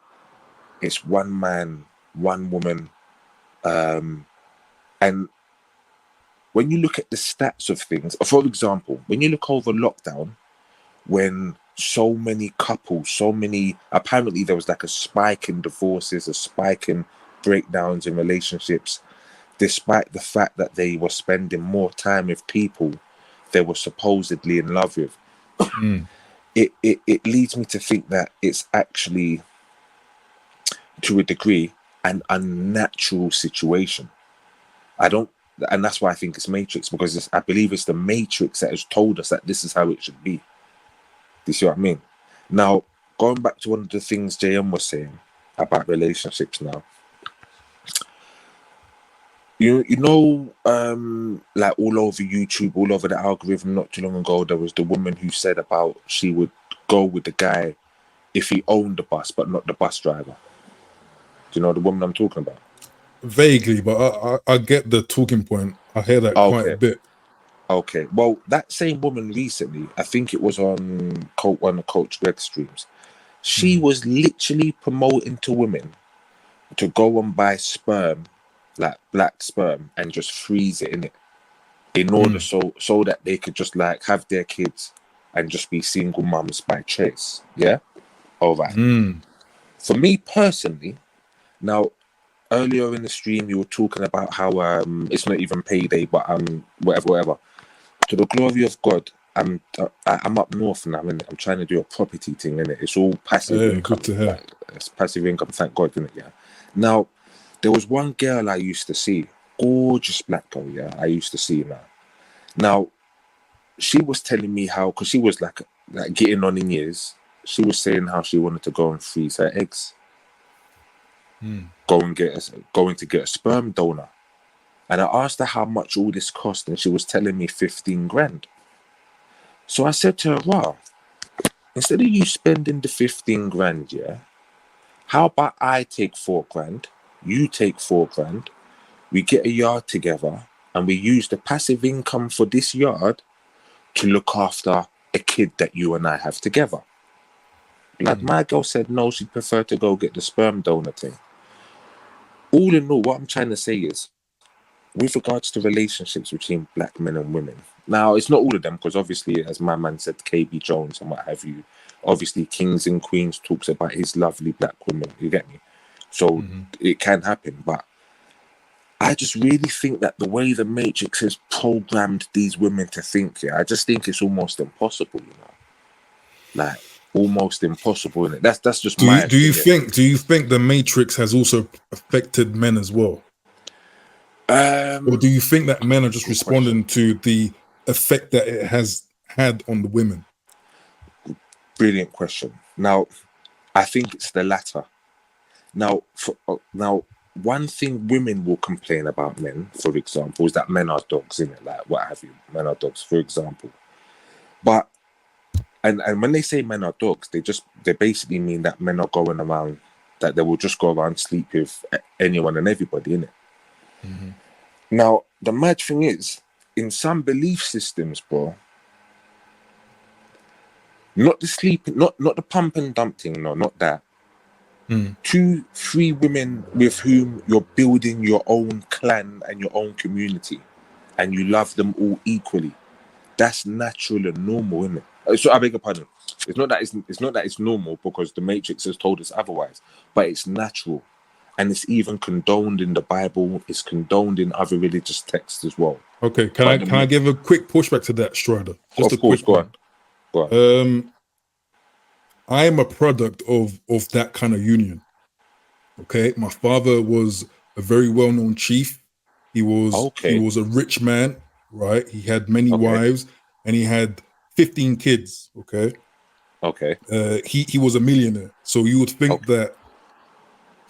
it's one man, one woman. And when you look at the stats of things, for example, when you look over lockdown, when apparently there was like a spike in divorces, a spike in breakdowns in relationships, despite the fact that they were spending more time with people they were supposedly in love with. It leads me to think that it's actually, to a degree, an unnatural situation. And that's why I think it's Matrix, because I believe it's the Matrix that has told us that this is how it should be. Do you see what I mean? Now, going back to one of the things JM was saying about relationships now, you know, like all over YouTube, all over the algorithm, not too long ago, there was the woman who said about she would go with the guy if he owned the bus, but not the bus driver. Do you know the woman I'm talking about? Vaguely, but I get the talking point. I hear that quite a Okay. bit. Okay. Well, that same woman recently, I think it was on one of Coach Greg's streams. She was literally promoting to women to go and buy sperm, like black sperm, and just freeze it in it, in order so that they could just like have their kids and just be single mums by choice. Yeah. All right. For me personally, now earlier in the stream you were talking about how it's not even payday, but whatever. To the glory of God, I'm up north now, innit? I'm trying to do a property thing, innit? It's all passive income. Good to hear. Like, it's passive income, thank God, innit? Yeah. Now, there was one girl I used to see, gorgeous black girl, yeah, I used to see now. Now, she was telling me how, because she was like getting on in years, she was saying how she wanted to go and freeze her eggs. Going to get a sperm donor. And I asked her how much all this cost, and she was telling me 15 grand. So I said to her, wow, instead of you spending the 15 grand, yeah, how about I take 4 grand, you take 4 grand, we get a yard together, and we use the passive income for this yard to look after a kid that you and I have together. Like my girl said, no, she'd prefer to go get the sperm donor thing. All in all, what I'm trying to say is, with regards to relationships between black men and women, now it's not all of them, because obviously, as my man said, KB Jones and what have you, obviously Kings and Queens talks about his lovely black women, you get me? So it can happen, but I just really think that the way the Matrix has programmed these women to think, yeah, I just think it's almost impossible, you know, like almost impossible. And that's just do you think the Matrix has also affected men as well? Or do you think that men are just responding to the effect that it has had on the women? Brilliant question. Now, I think it's the latter. Now, one thing women will complain about men, for example, is that men are dogs, innit? Like, what have you? Men are dogs, for example. But, and when they say men are dogs, they basically mean that men are going around, that they will just go around sleep with anyone and everybody, innit? Now, the mad thing is, in some belief systems, bro, not the sleep, not the pump and dump thing, no, not that. 2, 3 women with whom you're building your own clan and your own community, and you love them all equally. That's natural and normal, isn't it? So I beg your pardon. It's not that it's normal, because the Matrix has told us otherwise, but it's natural. And it's even condoned in the Bible. It's condoned in other religious texts as well. Okay, can I give a quick pushback to that, Strider? Just of course, go on. I am a product of that kind of union. Okay, my father was a very well-known chief. He was a rich man, right? He had many wives, and he had 15 kids. Okay. He was a millionaire, so you would think that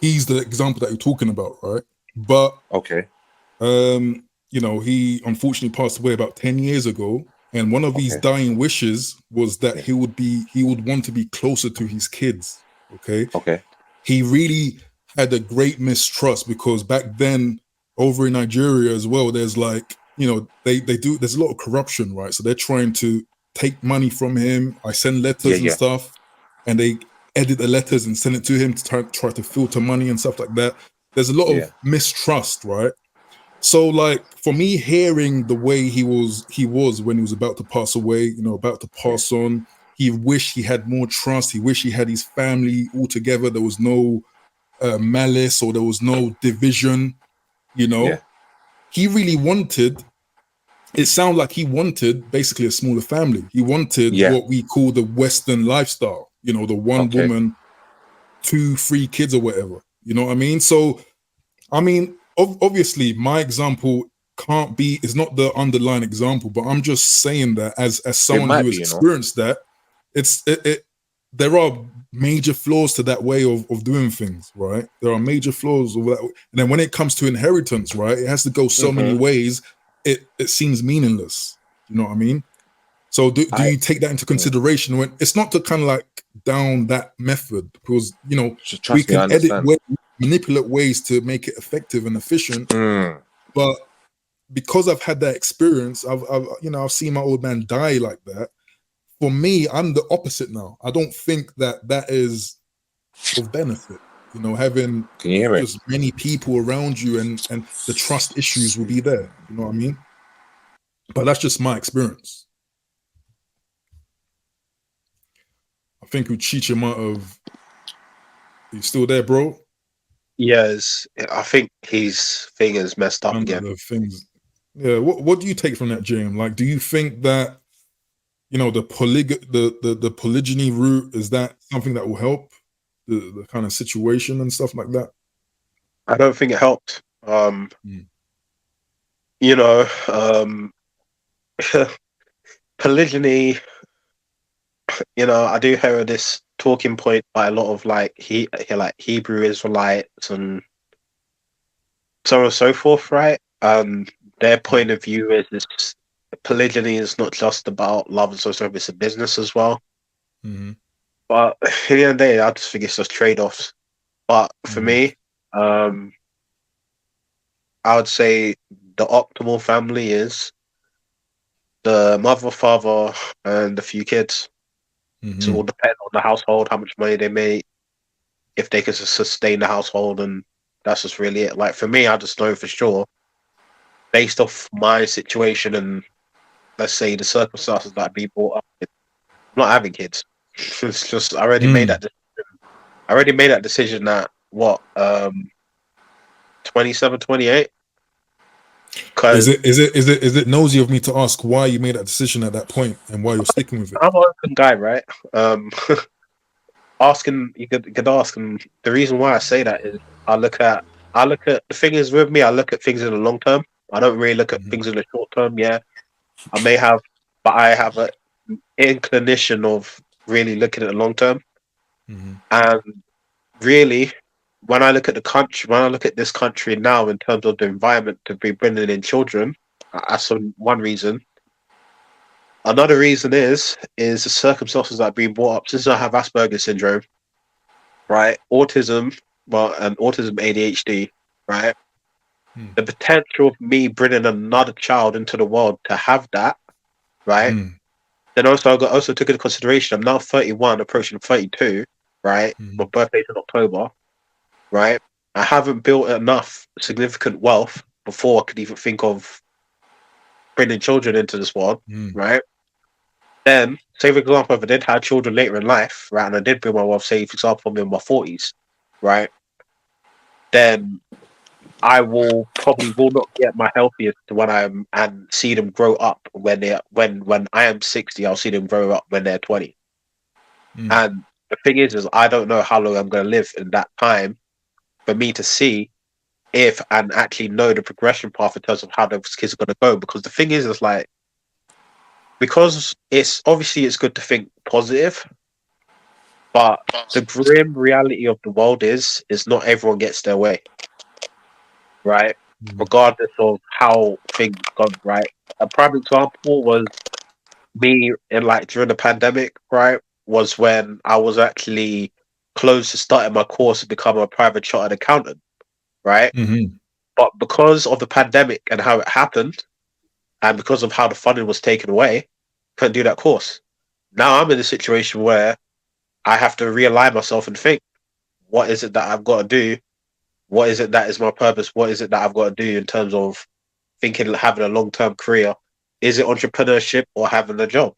he's the example that you're talking about, right? But you know, he unfortunately passed away about 10 years ago, and one of his dying wishes was that he would want to be closer to his kids. Okay. He really had a great mistrust, because back then over in Nigeria as well, there's like, you know, there's a lot of corruption, right? So they're trying to take money from him. I send letters and stuff, and they edit the letters and send it to him to try to filter money and stuff like that. There's a lot of mistrust, right? So like, for me, hearing the way he was when he was about to pass away, you know, about to pass on, he wished he had more trust. He wished he had his family all together. There was no malice, or there was no division, you know. He really wanted, it sounded like he wanted basically a smaller family. He wanted what we call the Western lifestyle, you know, the one woman, 2, 3 kids or whatever, you know what I mean? So, I mean, obviously my example is not the underlying example, but I'm just saying that as someone who has experienced that, there are major flaws to that way of doing things, right? There are major flaws of that. And then when it comes to inheritance, right, it has to go so many ways, it seems meaningless. You know what I mean? So do you take that into consideration when it's not to kind of like down that method, because, you know, we can edit ways, manipulate ways to make it effective and efficient, but because I've had that experience, I've seen my old man die like that. For me, I'm the opposite now. I don't think that is of benefit. Having Can you hear me? just many people around you and the trust issues will be there. You know what I mean? But that's just my experience. I think Uchicha might have. You still there, bro? Yes, I think his thing is messed up Under again. the things. Yeah. What do you take from that, James? Like, do you think that the polygyny route, is that something that will help the kind of situation and stuff like that? I don't think it helped. Mm. Polygyny. I do hear this talking point by a lot of like Hebrew Israelites and so on and so forth, right? Their point of view is this: polygyny is not just about love and social; it's a business as well. Mm-hmm. But at the end of the day, I just think it's just trade-offs. But for me, I would say the optimal family is the mother, father, and a few kids. Mm-hmm. So it will depend on the household, how much money they make, if they can sustain the household, and that's just really it. Like for me, I just know for sure, based off my situation and let's say the circumstances that I've been brought up with, I'm not having kids. It's just I already made that decision. I already made that decision at 27, 28. Is it nosy of me to ask why you made that decision at that point and why you're sticking with it? I'm an open guy, right? You could ask, and the reason why I say that is I look at the thing is with me. I look at things in the long term. I don't really look at things in the short term. Yeah, I may have, but I have an inclination of really looking at the long term. And really, when I look at this country now in terms of the environment to be bringing in children, that's one reason. Another reason is the circumstances that have been brought up. Since I have Asperger's syndrome, right? Autism, and autism ADHD, right? The potential of me bringing another child into the world to have that, right? Then also I also took into consideration I'm now 31, approaching 32, right? My birthday's in October, right? I haven't built enough significant wealth before I could even think of bringing children into this world, right? Then, say for example, if I did have children later in life, right, and I did bring my wealth, say for example, I'm in my 40s, right, then I will not get my healthiest when I'm and see them grow up when I am 60, I'll see them grow up when they're 20. And the thing is I don't know how long I'm going to live in that time for me to see if and actually know the progression path in terms of how those kids are going to go. Because the thing is like, because it's good to think positive, but the grim reality of the world is not everyone gets their way, right? Regardless of how things go, right? A prime example was me during the pandemic, right? Was when I was actually close to starting my course to become a private chartered accountant, right? But because of the pandemic and how it happened, and because of how the funding was taken away, couldn't do that course. Now I'm in a situation where I have to realign myself and think, what is it that I've got to do? What is it that is my purpose? What is it that I've got to do in terms of thinking, having a long-term career? Is it entrepreneurship or having a job?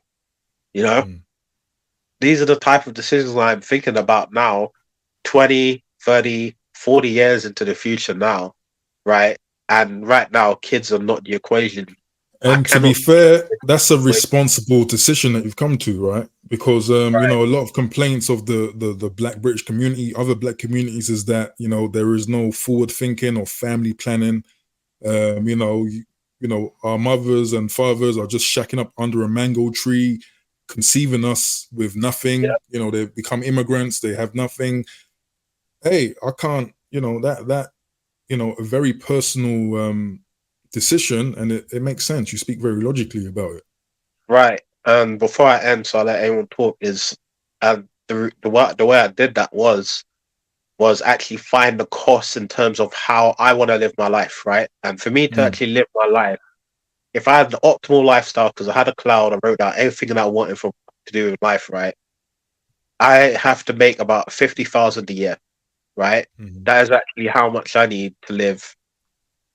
These are the type of decisions I'm thinking about now, 20, 30, 40 years into the future now, right? And right now, kids are not the equation. And to be fair, that's a responsible decision that you've come to, right? Because a lot of complaints of the Black British community, other Black communities, is that there is no forward thinking or family planning. Our mothers and fathers are just shacking up under a mango tree, conceiving us with nothing. Yeah. They become immigrants, they have nothing. Hey, I can't. That a very personal decision, and it makes sense. You speak very logically about it, right? And before I end, so I let anyone talk, is the way I did that was was actually find the costs in terms of how I want to live my life, right? And for me to actually live my life, if I had the optimal lifestyle, because I had a cloud, I wrote down everything that I wanted to do in life, right? I have to make about 50,000 a year, right? That is actually how much I need to live.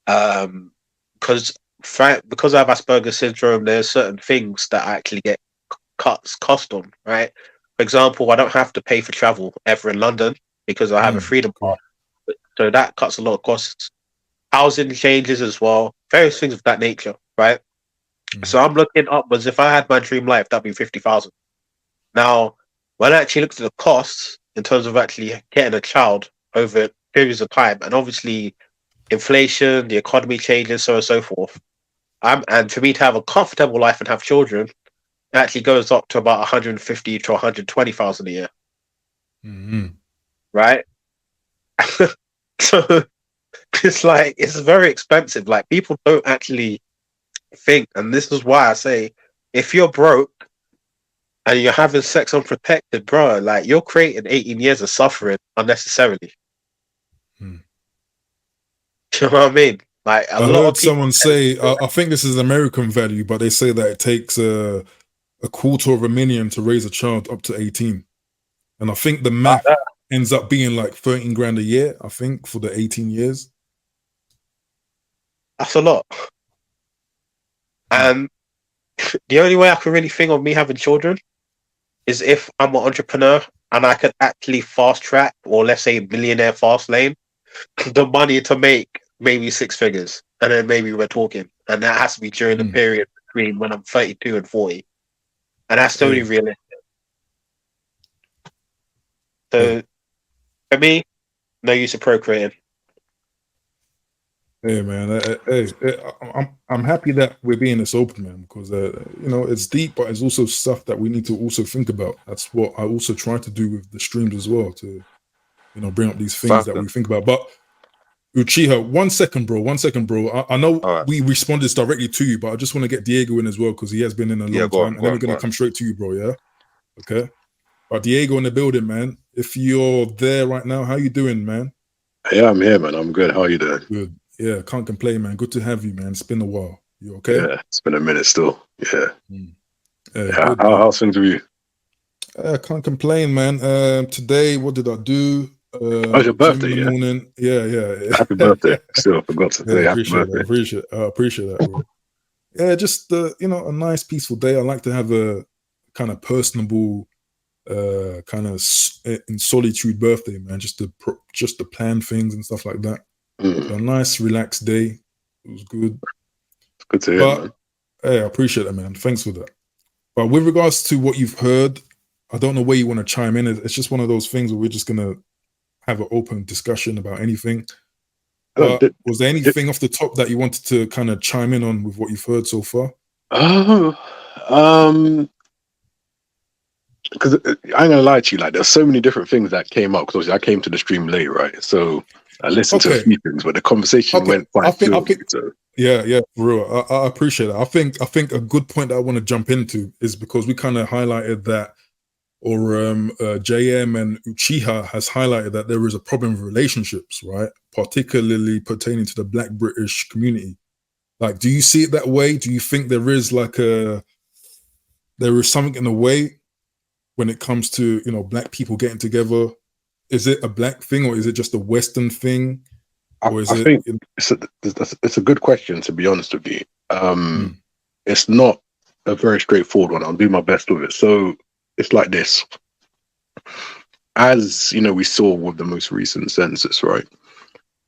Because because I have Asperger's syndrome, there's certain things that I actually get cost on, right? For example, I don't have to pay for travel ever in London because I have a freedom pass, so that cuts a lot of costs. Housing changes as well, various things of that nature, right? So I'm looking upwards. If I had my dream life, that'd be 50,000. Now, when I actually looked at the costs in terms of actually getting a child over periods of time, and obviously inflation, the economy changes, so on and so forth. And for me to have a comfortable life and have children, it actually goes up to about 150 to 120,000 a year. Right? So it's like, it's very expensive. Like, people don't actually think, and this is why I say, if you're broke and you're having sex unprotected, bro, like, you're creating 18 years of suffering unnecessarily. You know what I mean? Like, I heard someone say, I think this is American value, but they say that it takes a $250,000 to raise a child up to 18. And I think the math ends up being like 13 grand a year, I think, for the 18 years. That's a lot. And the only way I can really think of me having children is if I'm an entrepreneur and I could actually fast track, or let's say millionaire fast lane, the money to make maybe 6 figures. And then maybe we're talking. And that has to be during the period between when I'm 32 and 40. And that's the only realistic. So for me, no use of procreating. Hey man, I'm happy that we're being this open, man, because you know, it's deep, but it's also stuff that we need to also think about. That's what I also try to do with the streams as well, to, you know, bring up these things that we think about. But Uchiha, 1 second, bro. I know we responded directly to you, but I just want to get Diego in as well, because he has been in a long time, and then we're gonna come straight to you, bro. Yeah, okay. But Diego in the building, man. If you're there right now, how you doing, man? Yeah, I'm here, man. I'm good. How are you doing? Good. Yeah, can't complain, man. Good to have you, man. It's been a while. You okay? Yeah, it's been a minute still. Yeah. Good, how's things with you? I can't complain, man. Today, what did I do? How's your birthday? In the morning. Yeah. Happy birthday. Still, I forgot to say happy birthday. Appreciate that, bro. Yeah, just you know, a nice peaceful day. I like to have a kind of personable, kind of in solitude birthday, man. Just to plan things and stuff like that. A nice relaxed day. It was good. It's good to hear, man. Hey, I appreciate that, man. Thanks for that. But with regards to what you've heard, I don't know where you want to chime in. It's just one of those things where we're just gonna have an open discussion about anything. Was there anything off the top that you wanted to kind of chime in on with what you've heard so far? Because I ain't gonna lie to you, like, there's so many different things that came up, because I came to the stream late, right? So I listened to a few things, but the conversation went quite fluid. Yeah, for real. I appreciate it. I think a good point that I want to jump into is because we kind of highlighted that, or JM and Uchiha has highlighted that there is a problem with relationships, right? Particularly pertaining to the Black British community. Like, do you see it that way? Do you think there is something in the way when it comes to, you know, Black people getting together? Is it a Black thing, or is it just a Western thing? Or is I think it's a good question, to be honest with you. It's not a very straightforward one. I'll do my best with it. So it's like this. As you know, we saw with the most recent census, right?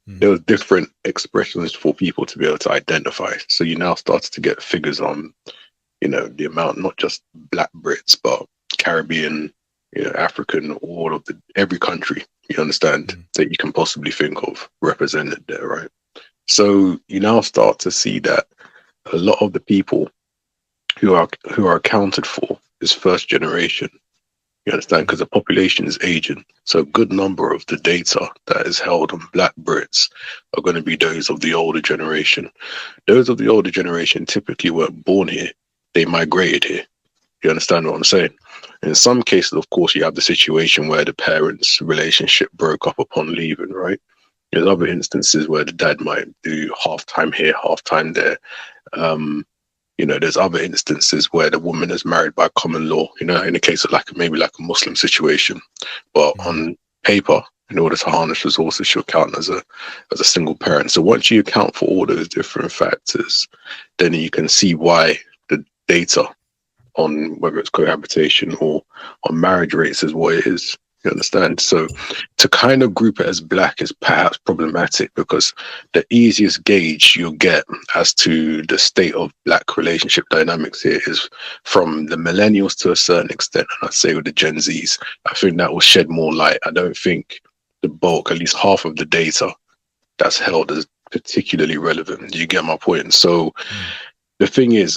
There was different expressions for people to be able to identify. So you now started to get figures on, you know, the amount, not just Black Brits, but Caribbean, you know, African, every country, you understand, that you can possibly think of represented there, right? So you now start to see that a lot of the people who are accounted for is first generation. You understand? Because the population is aging. So a good number of the data that is held on Black Brits are going to be those of the older generation. Those of the older generation typically weren't born here. They migrated here. You understand what I'm saying? In some cases, of course, you have the situation where the parents' relationship broke up upon leaving, right? There's other instances where the dad might do half time here, half time there. There's other instances where the woman is married by common law, in the case of maybe a Muslim situation. But on paper, in order to harness resources, she'll count as a single parent. So once you account for all those different factors, then you can see why the data on whether it's cohabitation or on marriage rates is what it is. You understand? So to kind of group it as black is perhaps problematic, because the easiest gauge you'll get as to the state of black relationship dynamics here is from the millennials to a certain extent, and I'd say with the Gen Zs. I think that will shed more light. I don't think the bulk, at least half of the data that's held as particularly relevant. Do you get my point? So the thing is,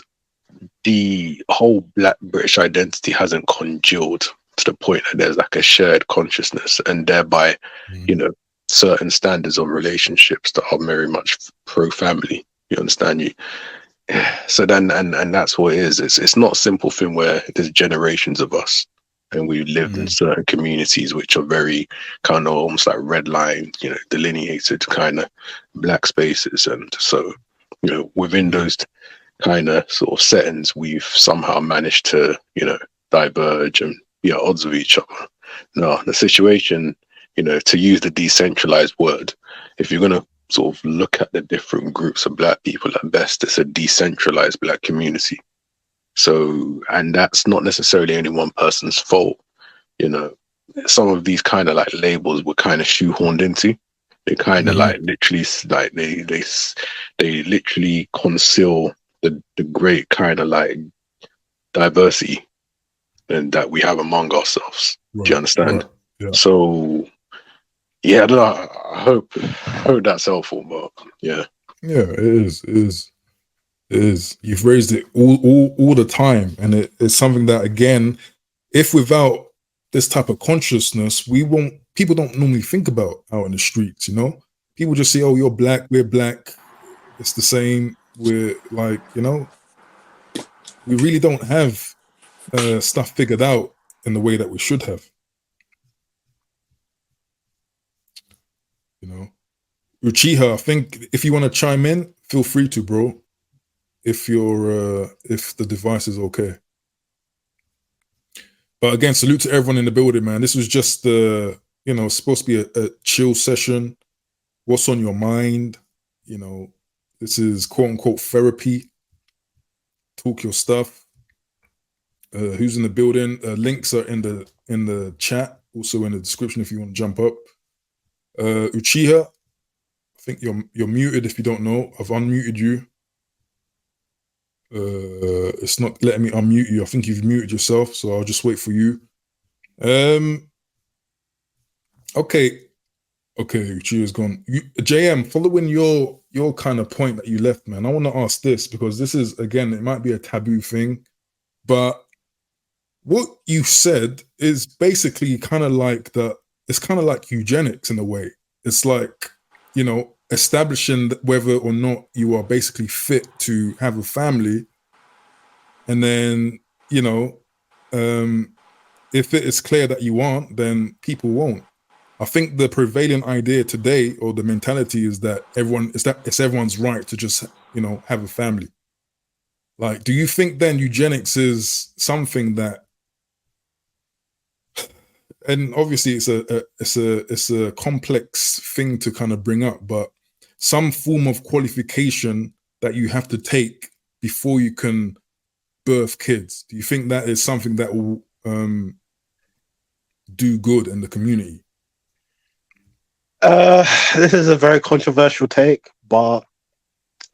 the whole black British identity hasn't congealed to the point that there's a shared consciousness, and thereby, certain standards of relationships that are very much pro-family. You understand? So then, and that's what it is. It's not a simple thing where there's generations of us, and we lived in certain communities which are very kind of almost like red line, delineated kind of black spaces, and so within those kind of sort of settings, we've somehow managed to diverge and be at odds with each other. No, the situation, to use the decentralized word, if you're going to sort of look at the different groups of black people, at best it's a decentralized black community. So, and that's not necessarily any one person's fault. Some of these kind of like labels were kind of shoehorned into. They kind of like literally like they literally conceal the great kind of like diversity and that we have among ourselves. Right. Do you understand? Right. Yeah. So yeah, I don't know. I hope that's helpful, but yeah. Yeah, it is. It is. You've raised it all the time, and it's something that, again, if without this type of consciousness, people don't normally think about out in the streets. People just say, "Oh, you're black, we're black. It's the same." We're like, we really don't have stuff figured out in the way that we should have. Uchiha, I think if you want to chime in, feel free to, bro. If the device is okay. But again, salute to everyone in the building, man. This was just supposed to be a chill session. What's on your mind? This is quote unquote therapy. Talk your stuff. Who's in the building? Links are in the chat, also in the description if you want to jump up. Uchiha, I think you're muted if you don't know. I've unmuted you. It's not letting me unmute you. I think you've muted yourself, so I'll just wait for you. Okay, Uchiha's gone. JM, following your kind of point that you left, man, I want to ask this, because this is, again, it might be a taboo thing, but what you said is basically kind of like it's kind of like eugenics in a way. It's like, establishing whether or not you are basically fit to have a family. And then, if it is clear that you aren't, then people won't. I think the prevailing idea today, or the mentality, is that it's everyone's right to just, have a family. Like, do you think then eugenics is something that, and obviously it's a complex thing to kind of bring up, but some form of qualification that you have to take before you can birth kids? Do you think that is something that will do good in the community? This is a very controversial take, but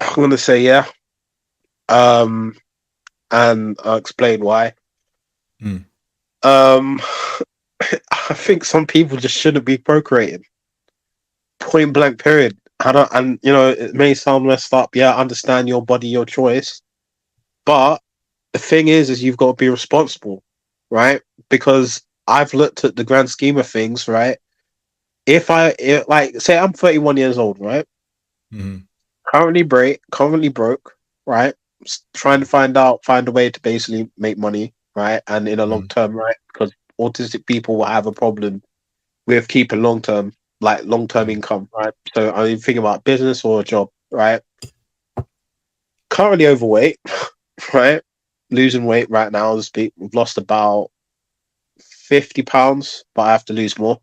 I'm going to say yeah. And I'll explain why. I think some people just shouldn't be procreating. Point blank, period. It may sound messed up. Yeah, I understand your body, your choice. But the thing is you've got to be responsible, right? Because I've looked at the grand scheme of things, right? If say I'm 31 years old, right? Currently broke, right? Trying to find a way to basically make money, right? And in a long term, right? Because autistic people will have a problem with keeping long term income, right? So I mean, think about business or a job, right? Currently overweight, right? Losing weight right now. We've lost about 50 pounds, but I have to lose more,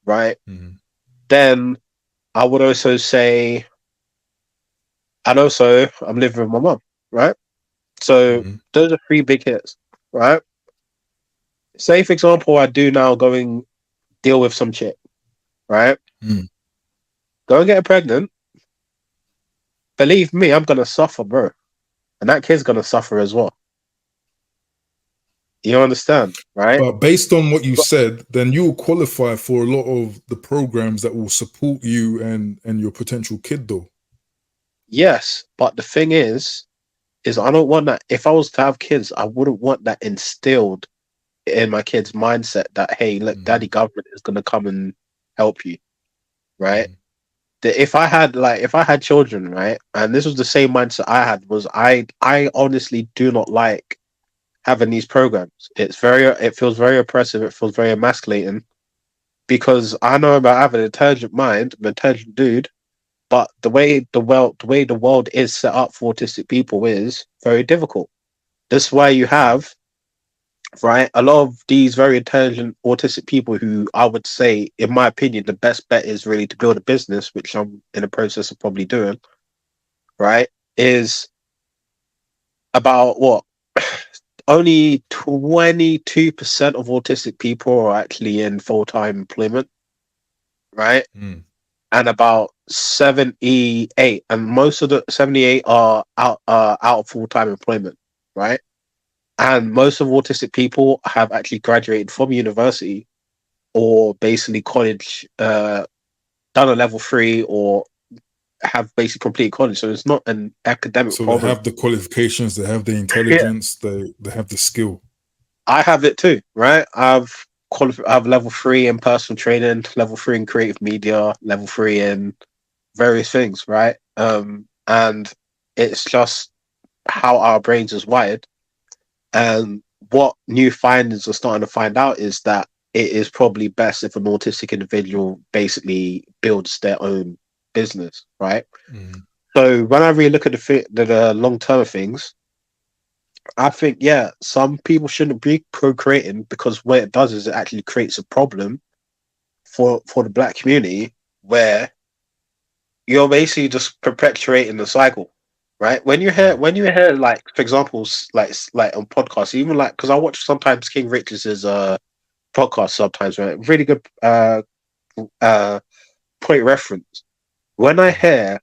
right? Then I would also say, and also I'm living with my mum, right? So those are three big hits, right? Say, for example, I do now going deal with some chick, right? Go and get her pregnant. Believe me, I'm gonna suffer, bro, and that kid's gonna suffer as well. You understand, right? But based on what you said, then you'll qualify for a lot of the programs that will support you and your potential kid, though. Yes, but the thing is I don't want that. If I was to have kids, I wouldn't want that instilled in my kids' mindset that, hey, look, daddy government is gonna come and help you, right? That if I had children, right, and this was the same mindset I had, was I honestly do not like having these programs. It feels very oppressive. It feels very emasculating, because I know about having an intelligent mind, an intelligent dude, but the way the world is set up for autistic people is very difficult. That's why you have, right, a lot of these very intelligent autistic people who I would say, in my opinion, the best bet is really to build a business, which I'm in the process of probably doing, right, is about what? Only 22% of autistic people are actually in full-time employment, right? And about 78, and most of the 78 are out of full-time employment, right? And most of autistic people have actually graduated from university or basically college, done a level 3, or have basically completed college. So it's not an academic So problem. they have the qualifications, they have the intelligence, they have the skill. I have it too, right? I have level 3 in personal training, level 3 in creative media, level 3 in various things, right? And it's just how our brains is wired. And what new findings are starting to find out is that it is probably best if an autistic individual basically builds their own business, right? So when I really look at the long term of things, I think, yeah, some people shouldn't be procreating, because what it does is it actually creates a problem for the black community, where you're basically just perpetuating the cycle, right? When you hear like, for example, like on podcasts, even like, because I watch sometimes King Richards's podcast sometimes, right? Really good point reference. When I hear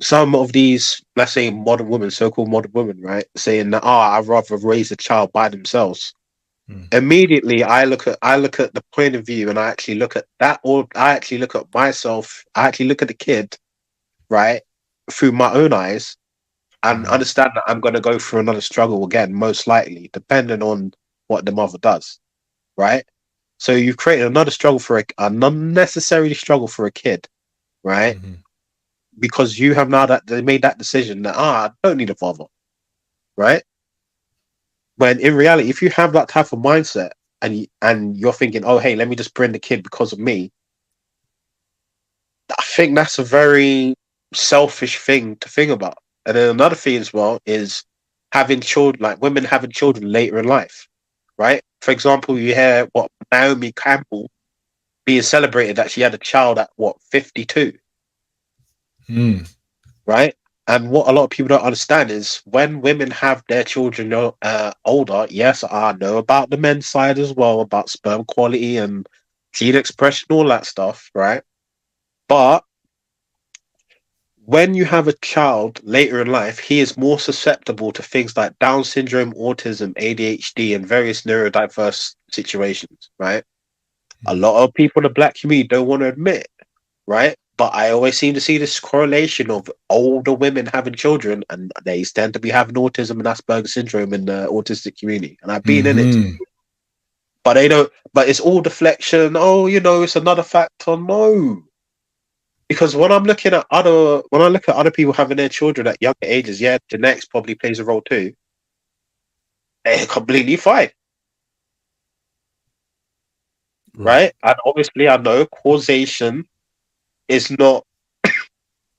some of these, let's say, modern women, so-called modern women, right, saying that, I'd rather raise a child by themselves. Immediately, I look at the point of view, and I actually look at that, or I actually look at myself. I actually look at the kid, right, through my own eyes, and understand that I'm going to go through another struggle again, most likely, depending on what the mother does, right? So you've created another struggle for an unnecessary struggle for a kid, right? Because you have now they made that decision that, I don't need a father, right? When in reality, if you have that type of mindset, and you're thinking, oh, hey, let me just bring the kid because of me, I think that's a very selfish thing to think about. And then another thing as well is having children, like women having children later in life, right? For example, you hear what Naomi Campbell being celebrated that she had a child at 52, right? And what a lot of people don't understand is when women have their children older, yes, I know about the men's side as well, about sperm quality and gene expression, all that stuff, right? But when you have a child later in life, he is more susceptible to things like Down syndrome, autism, ADHD, and various neurodiverse situations, right? A lot of people in the black community don't want to admit, right? But I always seem to see this correlation of older women having children, and they tend to be having autism and Asperger's syndrome in the autistic community. And I've been in it too. But they don't, but it's all deflection. Oh, it's another factor. No. Because when I look at other people having their children at younger ages, yeah, genetics probably plays a role too. they're completely fine, right? And obviously, I know causation is not,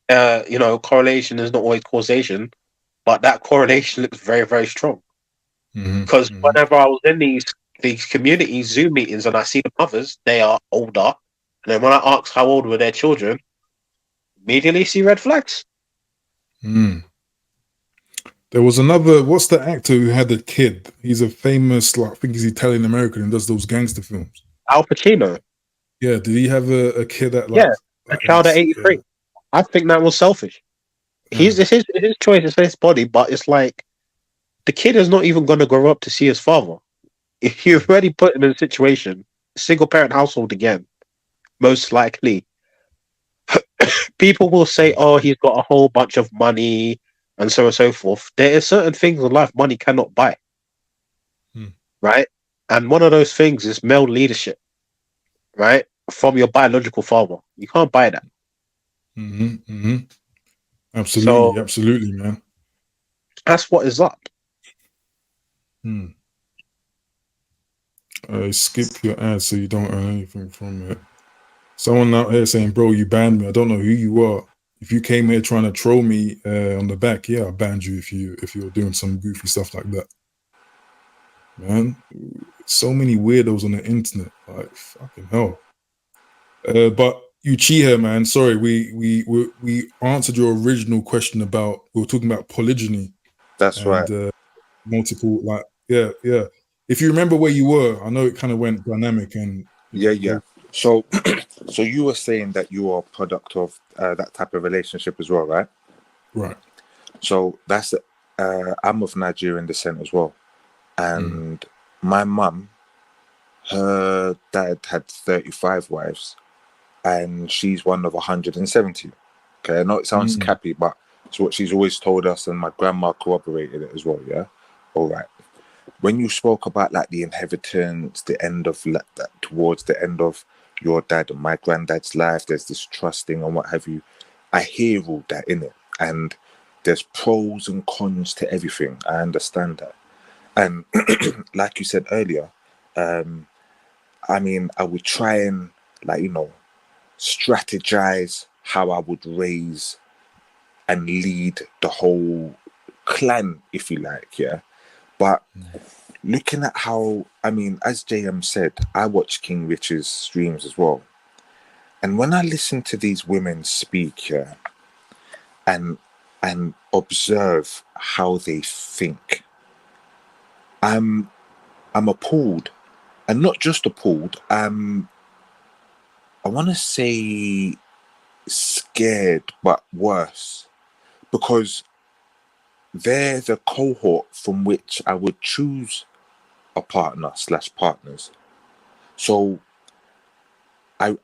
correlation is not always causation, but that correlation looks very, very strong. Mhm, Because mhm. whenever I was in these community Zoom meetings and I see the mothers, they are older, and then when I ask how old were their children, immediately see red flags. Mm. There was another. What's the actor who had a kid? He's a famous, like, I think he's Italian American and does those gangster films. Al Pacino, Yeah, did he have a kid at yeah, a like child at age? 83. I think that was selfish. Yeah. It's his choice, it's his body, but it's like the kid is not even going to grow up to see his father. If you've already put him in a situation, single parent household again, most likely, people will say, "Oh, he's got a whole bunch of money," and so on and so forth. There are certain things in life money cannot buy, Hmm. right? And one of those things is male leadership, right? From your biological father, you can't buy that. Hmm. Hmm. Absolutely, So absolutely, man. that's what is up. Hmm. Skip your ads so you don't earn anything from it. Someone out here saying, "Bro, you banned me. I don't know who you are. If you came here trying to troll me on the back, yeah, I banned you if you're doing some goofy stuff like that." Man, so many weirdos on the internet. Like, fucking hell. But Uchiha, man, sorry, we answered your original question about, we were talking about polygyny That's right. and multiple, like, yeah. If you remember where you were, I know it kind of went dynamic and Yeah. So, so you were saying that you are a product of that type of relationship as well, right? right. So that's I'm of Nigerian descent as well, and my mum, her dad had 35 wives, and she's one of 170. Okay, I know it sounds Mm. cappy, but it's what she's always told us, and my grandma corroborated it as well. Yeah, all right. When you spoke about like the inheritance, the end of like, that towards the end of your dad and my granddad's life, there's this trusting and what have you. I hear all that in it, and there's pros and cons to everything. I understand that, and like you said earlier, I mean, I would try and like strategize how I would raise and lead the whole clan, if you like, yeah. But looking at how, I mean, as JM said, I watch King Rich's streams as well. And when I listen to these women speak here and observe how they think, I'm appalled. And not just appalled, I want to say scared, but worse. Because they're the cohort from which I would choose a partner / partners. So I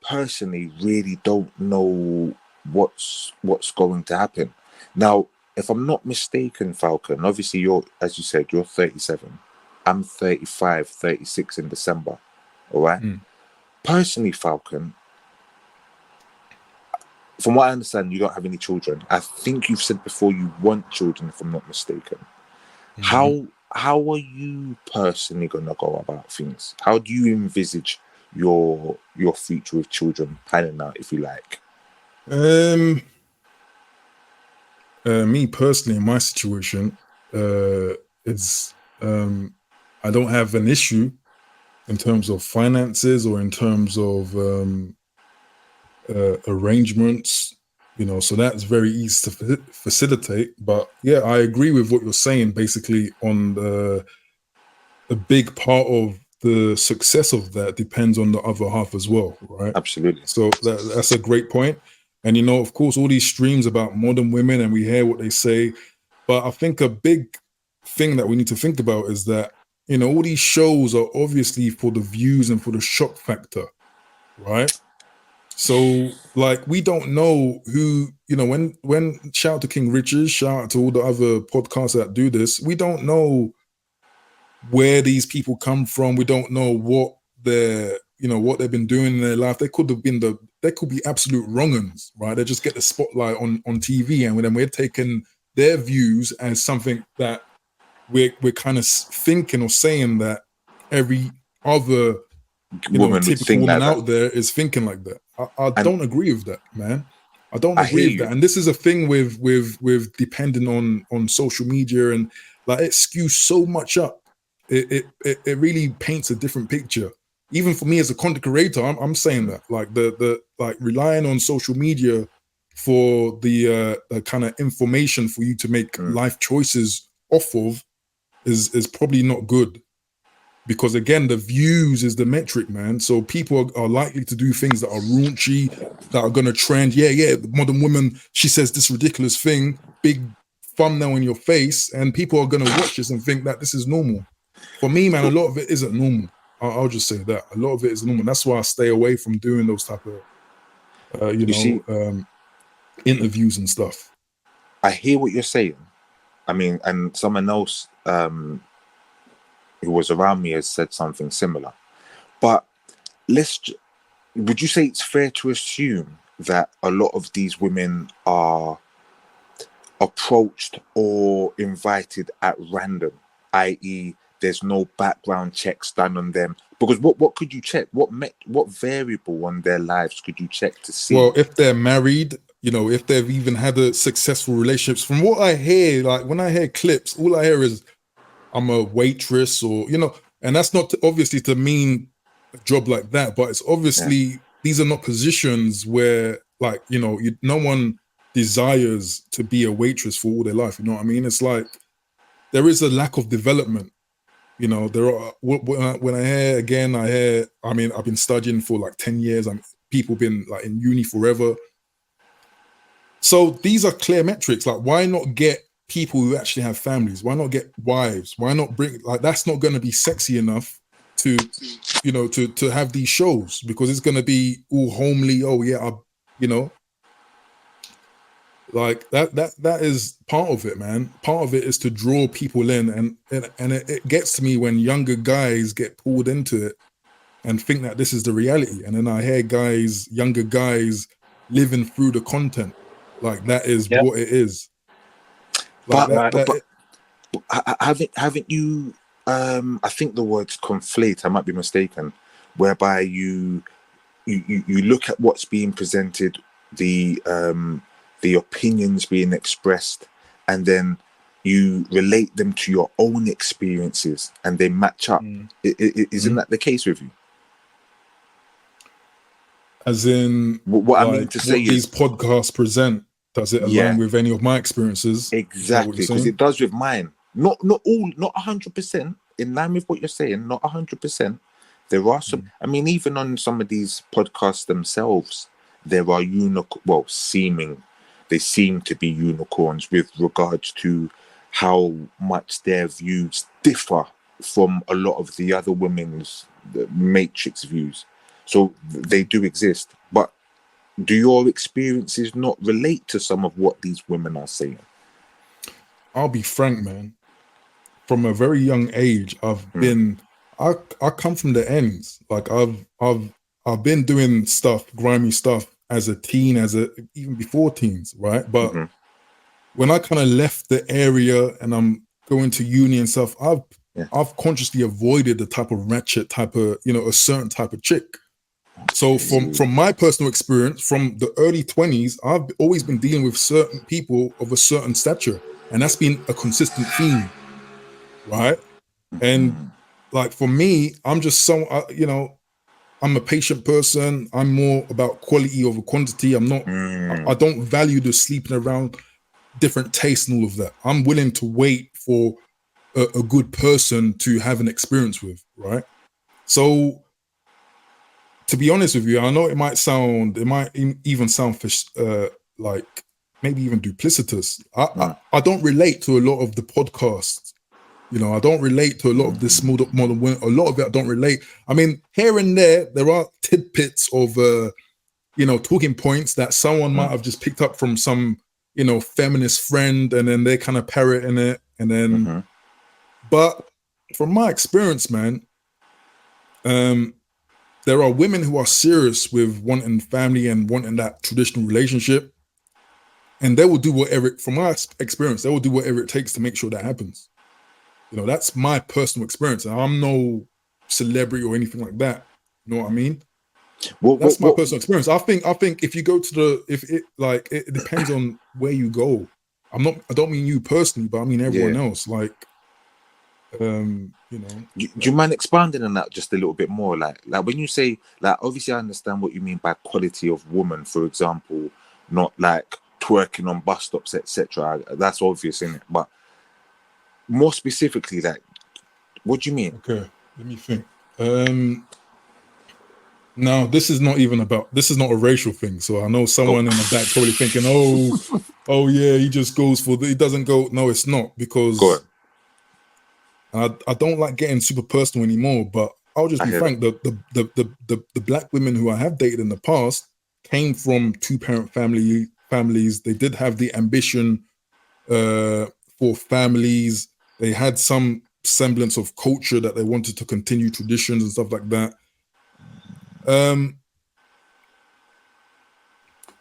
personally really don't know what's going to happen. Now, if I'm not mistaken, Falcon, obviously you're, as you said, you're 37. I'm 35, 36 in December. All right. Personally, Falcon, from what I understand, you don't have any children. I think you've said before you want children, if I'm not mistaken. How are you personally gonna go about things? How do you envisage your future with children panning out, if you like? Me personally, in my situation, it's I don't have an issue in terms of finances or in terms of arrangements, so that's very easy to facilitate. But yeah, I agree with what you're saying. Basically, on a big part of the success of that depends on the other half as well, right? Absolutely. So that's a great point. And of course, all these streams about modern women, and we hear what they say. But I think a big thing that we need to think about is that all these shows are obviously for the views and for the shock factor, right? So like we don't know who, when shout out to King Richard, shout out to all the other podcasts that do this, we don't know where these people come from. We don't know what what they've been doing in their life. They could be absolute wrong-uns, right? They just get the spotlight on TV, and then we're taking their views as something that we're kind of thinking or saying that every other Woman would typical think woman like out that. there is thinking like that. I And don't agree with that, man. I don't I agree hear with that. you. And this is a thing with depending on social media, and like it skews so much up. It really paints a different picture. Even for me as a content creator, I'm saying that like the like relying on social media for the kind of information for you to make life choices off of is probably not good. Because again, the views is the metric, man. So people are likely to do things that are raunchy, that are gonna trend. Yeah, the modern woman, she says this ridiculous thing, big thumbnail in your face, and people are gonna watch this and think that this is normal. For me, man, a lot of it isn't normal. I'll just say that a lot of it is normal. That's why I stay away from doing those type of, You see, interviews and stuff. I hear what you're saying. I mean, and someone else who was around me has said something similar. But would you say it's fair to assume that a lot of these women are approached or invited at random, i.e., there's no background checks done on them? Because what could you check? What variable on their lives could you check to see? Well, if they're married, if they've even had a successful relationships. From what I hear, like when I hear clips, all I hear is I'm a waitress, or and that's not obviously to mean a job like that, but it's obviously these are not positions where like no one desires to be a waitress for all their life. You know what I mean? It's like there is a lack of development. There are when I hear again, I mean, I've been studying for like 10 years. People been like in uni forever. So these are clear metrics. Like, why not get people who actually have families? Why not get wives? Why not bring, like, that's not going to be sexy enough to have these shows, because it's going to be all homely. Oh yeah, like that is part of it, man. Part of it is to draw people in, and it gets to me when younger guys get pulled into it and think that this is the reality, and then I hear younger guys living through the content like that is what it is. Like but haven't you? I think the words conflate. I might be mistaken. Whereby you look at what's being presented, the opinions being expressed, and then you relate them to your own experiences, and they match up. Isn't that the case with you? As in, what I mean to say these podcasts present, does it align with any of my experiences? Exactly, because it does with mine. Not all, not 100% in line with what you're saying. Not 100%. There are some. I mean, even on some of these podcasts themselves, there are they seem to be unicorns with regards to how much their views differ from a lot of the other women's matrix views. So they do exist. But do your experiences not relate to some of what these women are saying? I'll be frank, man. From a very young age, I've been. I come from the ends. Like I've been doing stuff, grimy stuff, as a teen, even before teens, right? But when I kind of left the area and I'm going to uni and stuff, I've consciously avoided the type of ratchet type of, a certain type of chick. So from my personal experience, from the early 20s, I've always been dealing with certain people of a certain stature, and that's been a consistent theme, right? And like for me, I'm just I'm a patient person. I'm more about quality over quantity. I'm not. I don't value the sleeping around, different tastes and all of that. I'm willing to wait for a good person to have an experience with, right? So, to be honest with you, I know it might even sound like maybe even duplicitous. I don't relate to a lot of the podcasts. I don't relate to a lot of this modern women. A lot of it I don't relate. I mean, here and there are tidbits of, talking points that someone might have just picked up from some, feminist friend, and then they kind of parroting it. And then, but from my experience, man, there are women who are serious with wanting family and wanting that traditional relationship. And they will do whatever, from my experience, they will do whatever it takes to make sure that happens. You know, that's my personal experience. And I'm no celebrity or anything like that. You know what I mean? That's my personal experience. I think if you go to it depends on where you go. I don't mean you personally, but I mean everyone else. Like, you know. Do you mind expanding on that just a little bit more? Like when you say, like, obviously I understand what you mean by quality of woman, for example, not like twerking on bus stops, etc. That's obvious, isn't it? But more specifically, like, what do you mean? Okay, let me think. No, this is not a racial thing. So I know someone in the back probably thinking, oh yeah, he just goes he doesn't go. No, it's not, because I don't like getting super personal anymore, but I'll just be frank. The black women who I have dated in the past came from two-parent families. They did have the ambition for families. They had some semblance of culture that they wanted to continue, traditions and stuff like that.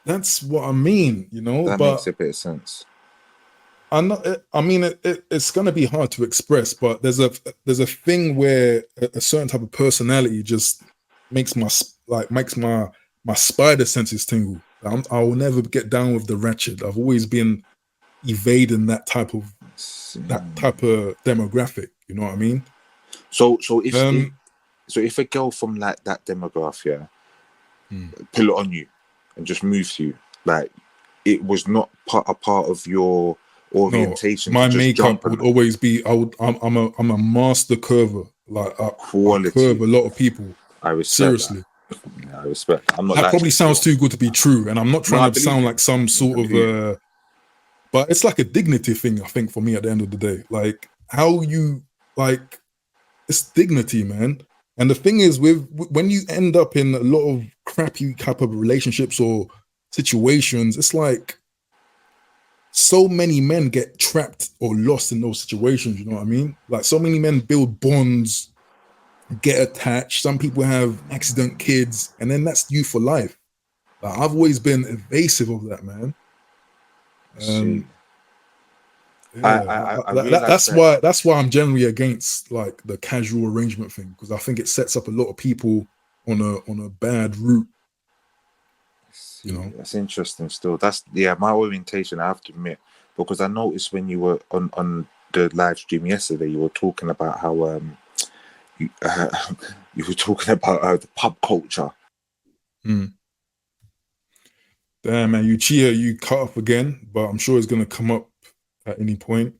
That's what I mean, you know. That makes a bit of sense. It's gonna be hard to express, but there's a thing where a certain type of personality just makes my spider senses tingle. I will never get down with the ratchet. I've always been evading that type of demographic. You know what I mean? So if a girl from like that demographic pull it on you and just move to you, like, it was not a part of your orientation. No, my makeup would always be. I'm a master curver. Like, I curve a lot of people. I respect. Seriously. I respect. I'm not. That probably sounds too good to be true, and I'm not trying to sound like some sort of. But it's like a dignity thing, I think, for me. At the end of the day, like, how you like, it's dignity, man. And the thing is, when you end up in a lot of crappy type of relationships or situations, it's like so many men get trapped or lost in those situations. You know what I mean? Like, so many men build bonds, get attached. Some people have accident kids, and then that's you for life. Like, I've always been evasive of that, man. That's why I'm generally against like the casual arrangement thing, because I think it sets up a lot of people on a bad route. You know, that's interesting. Still, that's my orientation, I have to admit, because I noticed when you were on the live stream yesterday, you were talking about how you were talking about the pub culture. Damn, man, you cut off again, but I'm sure it's gonna come up at any point.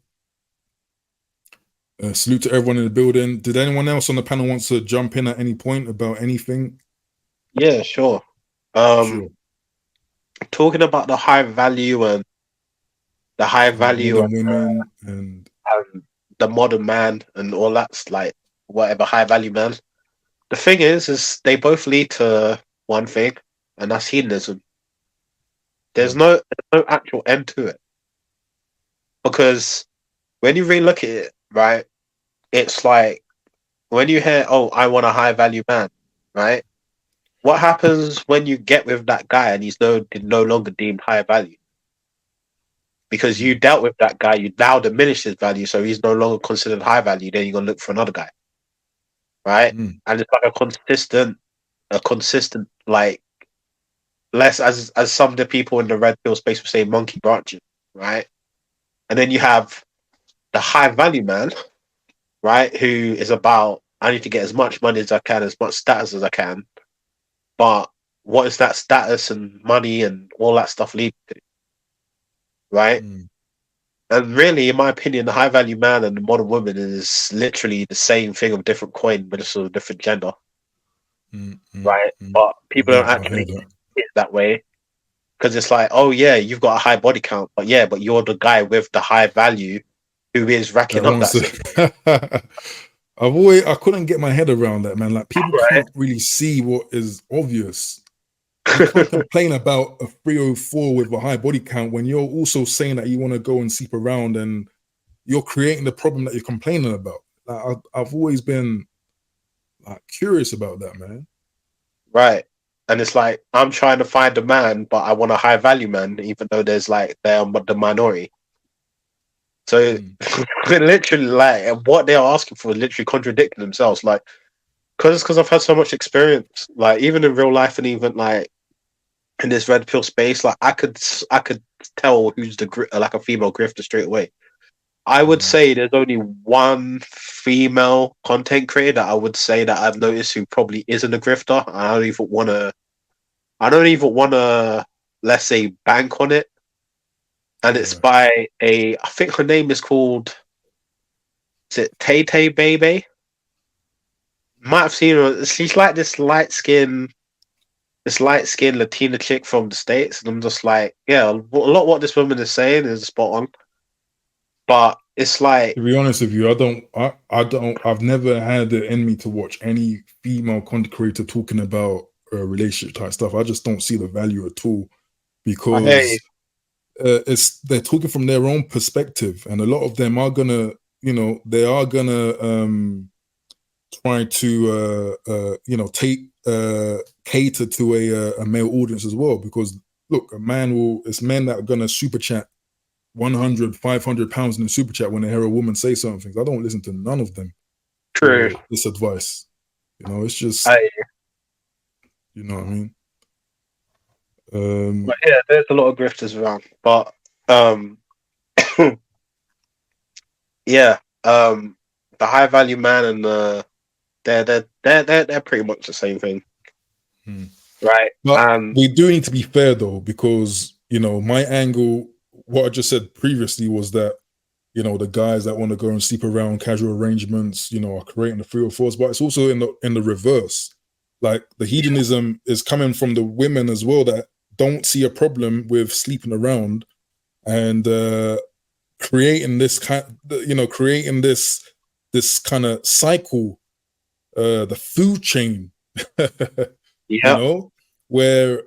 Salute to everyone in the building. Did anyone else on the panel wants to jump in at any point about anything? Yeah, sure. Sure. Talking about the high value and the high value and women and the modern man and all that's like whatever high value man. The thing is they both lead to one thing, and that's hedonism. There's no actual end to it. Because when you really look at it, right, it's like when you hear, oh, I want a high value man, right? What happens when you get with that guy and he's no longer deemed high value? Because you dealt with that guy, you now diminish his value, so he's no longer considered high value, then you're going to look for another guy, right? And it's like a consistent, like, less, as some of the people in the red pill space would say, monkey branching, right? And then you have the high value man, right, who is about, I need to get as much money as I can, as much status as I can. But what is that status and money and all that stuff lead to? Right? And really, in my opinion, the high value man and the modern woman is literally the same thing of a different coin, but it's a different gender. Right? But people don't actually see it that way. Because it's like, oh yeah, you've got a high body count, but you're the guy with the high value who is racking up that. I couldn't get my head around that, man. Like, people can't really see what is obvious. You can't complain about a 304 with a high body count when you're also saying that you want to go and sleep around, and you're creating the problem that you're complaining about. Like, I've always been like curious about that, man. Right. And it's like, I'm trying to find a man, but I want a high value man, even though there's like, they're the minority. So they're literally like what they are asking for, is literally contradicting themselves. Like, because I've had so much experience, like even in real life and even like in this red pill space, like I could tell who's like a female grifter straight away. I would say there's only one female content creator that I would say that I've noticed who probably isn't a grifter. I don't even want to, let's say, bank on it. And it's by I think her name is called, is it Tay Tay Baby? Might have seen her. She's like this light skin Latina chick from the States. And I'm just like, yeah, a lot of what this woman is saying is spot on. But it's like, to be honest with you, I've never had it in me to watch any female content creator talking about relationship type stuff. I just don't see the value at all, because they're talking from their own perspective, and a lot of them are gonna, they are gonna try to cater to a male audience as well. Because look, it's men that are gonna super chat 100, 500 pounds in the super chat when they hear a woman say certain things. I don't listen to none of them. True. This advice, it's just, you know what I mean? But yeah, there's a lot of grifters around, but yeah, the high value man and they're pretty much the same thing, right? But we do need to be fair though, because my angle, what I just said previously, was that the guys that want to go and sleep around casual arrangements, are creating the 3 or 4s, but it's also in the reverse. Like the hedonism is coming from the women as well, that don't see a problem with sleeping around and creating this kind, creating this kind of cycle, the food chain, where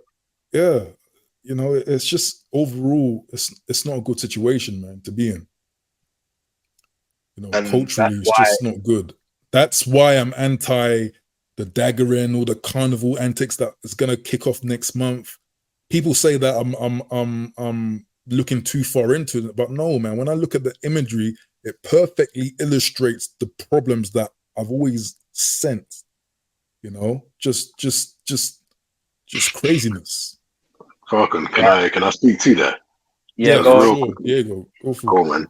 it's just overall, it's not a good situation, man, to be in. Culturally, it's just not good. That's why I'm anti the daggering or the carnival antics that is going to kick off next month. People say that I'm looking too far into it, but no, man. When I look at the imagery, it perfectly illustrates the problems that I've always sensed. Just craziness. Falcon, can I speak to that? Yeah, go for cool, man.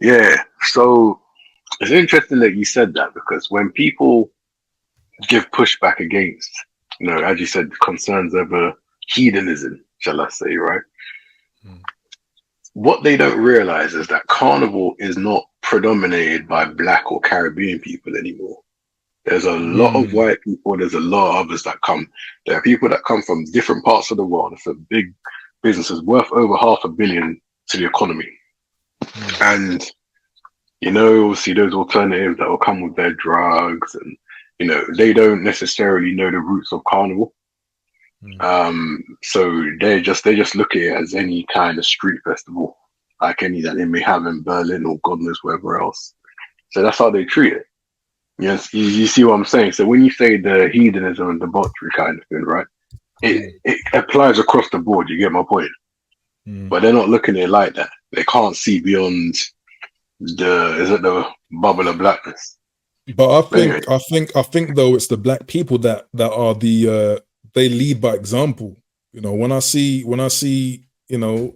Yeah, so it's interesting that you said that, because when people give pushback against, as you said, concerns over hedonism, shall I say, right? What they don't realize is that carnival is not predominated by Black or Caribbean people anymore. There's a lot of white people. There's a lot of others that come. There are people that come from different parts of the world. It's a big business, worth over $500 million to the economy. And, see those alternatives that will come with their drugs, and, they don't necessarily know the roots of carnival. So they just look at it as any kind of street festival, like any that they may have in Berlin or God knows wherever else. So that's how they treat it. Yes, you see what I'm saying? So when you say the hedonism and debauchery kind of thing, right? It applies across the board. You get my point? But they're not looking at it like that. They can't see beyond the bubble of blackness. But I think though, it's the Black people that are the they lead by example. When I see when I see I don't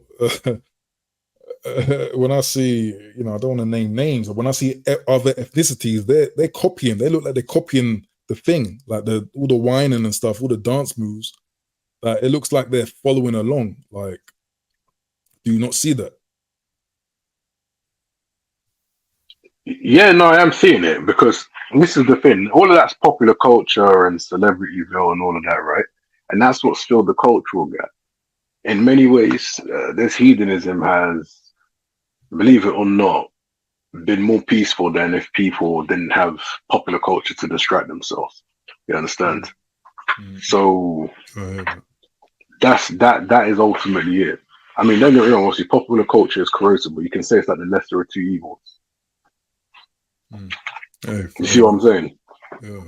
want to name names, but when I see other ethnicities, they're copying. They look like they're copying the thing, like all the whining and stuff, all the dance moves. It looks like they're following along. Like, do you not see that? Yeah, no, I am seeing it, because this is the thing. All of that's popular culture and Celebrityville and all of that, right? And that's what's filled the cultural gap. In many ways, this hedonism has, believe it or not, been more peaceful than if people didn't have popular culture to distract themselves. You understand? So that is ultimately it. I mean, don't get me wrong, obviously popular culture is corrosive, but you can say it's like the lesser of two evils. You see what I'm saying? Yeah.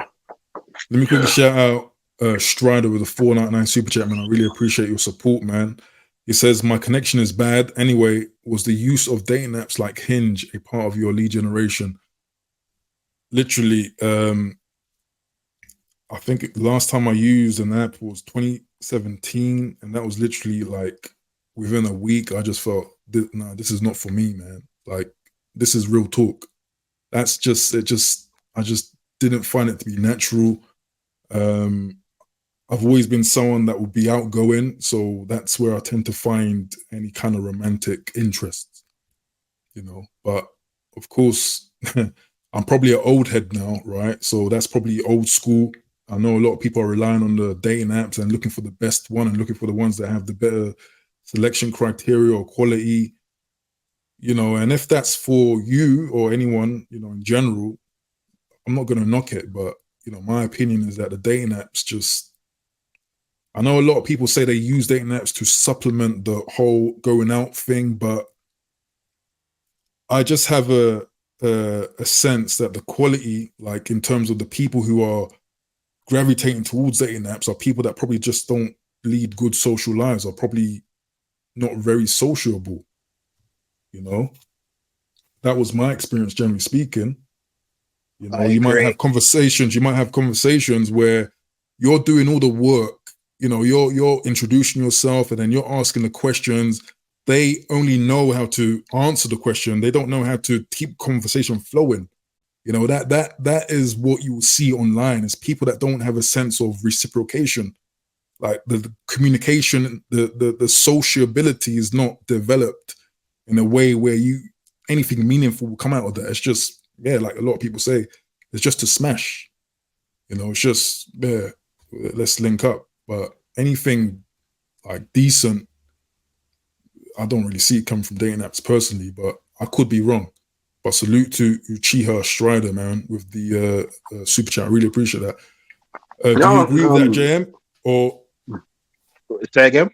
Let me quickly shout out Strider with a $4.99 super chat, man. I really appreciate your support, man. He says, my connection is bad. Anyway, was the use of dating apps like Hinge a part of your lead generation? Literally, I think the last time I used an app was 2017, and that was literally like within a week. I just felt, nah, this is not for me, man. Like, this is real talk. That's just it. I just didn't find it to be natural. I've always been someone that will be outgoing, so that's where I tend to find any kind of romantic interest, you know. But of course, I'm probably an old head now, right? So that's probably old school. I know a lot of people are relying on the dating apps and looking for the best one and looking for the ones that have the better selection criteria or quality, you know. And if that's for you or anyone, you know, in general, I'm not going to knock it. But, you know, my opinion is that the dating apps just, I know a lot of people say they use dating apps to supplement the whole going out thing, but I just have a sense that the quality, like in terms of the people who are gravitating towards dating apps, are people that probably just don't lead good social lives, are probably not very sociable. You know, that was my experience, generally speaking. You know, you might have conversations. You might have conversations where you're doing all the work. You know, you're introducing yourself, and then you're asking the questions. They only know how to answer the question. They don't know how to keep conversation flowing. You know, that is what you will see online, is people that don't have a sense of reciprocation. Like the communication, the sociability is not developed in a way where anything meaningful will come out of that. It's just, yeah, like a lot of people say, it's just to smash. You know, it's just, yeah, let's link up. But anything like decent, I don't really see it coming from dating apps personally, but I could be wrong. But salute to Uchiha Strider, man, with the super chat. I really appreciate that. Do you agree with that, JM? Or say again?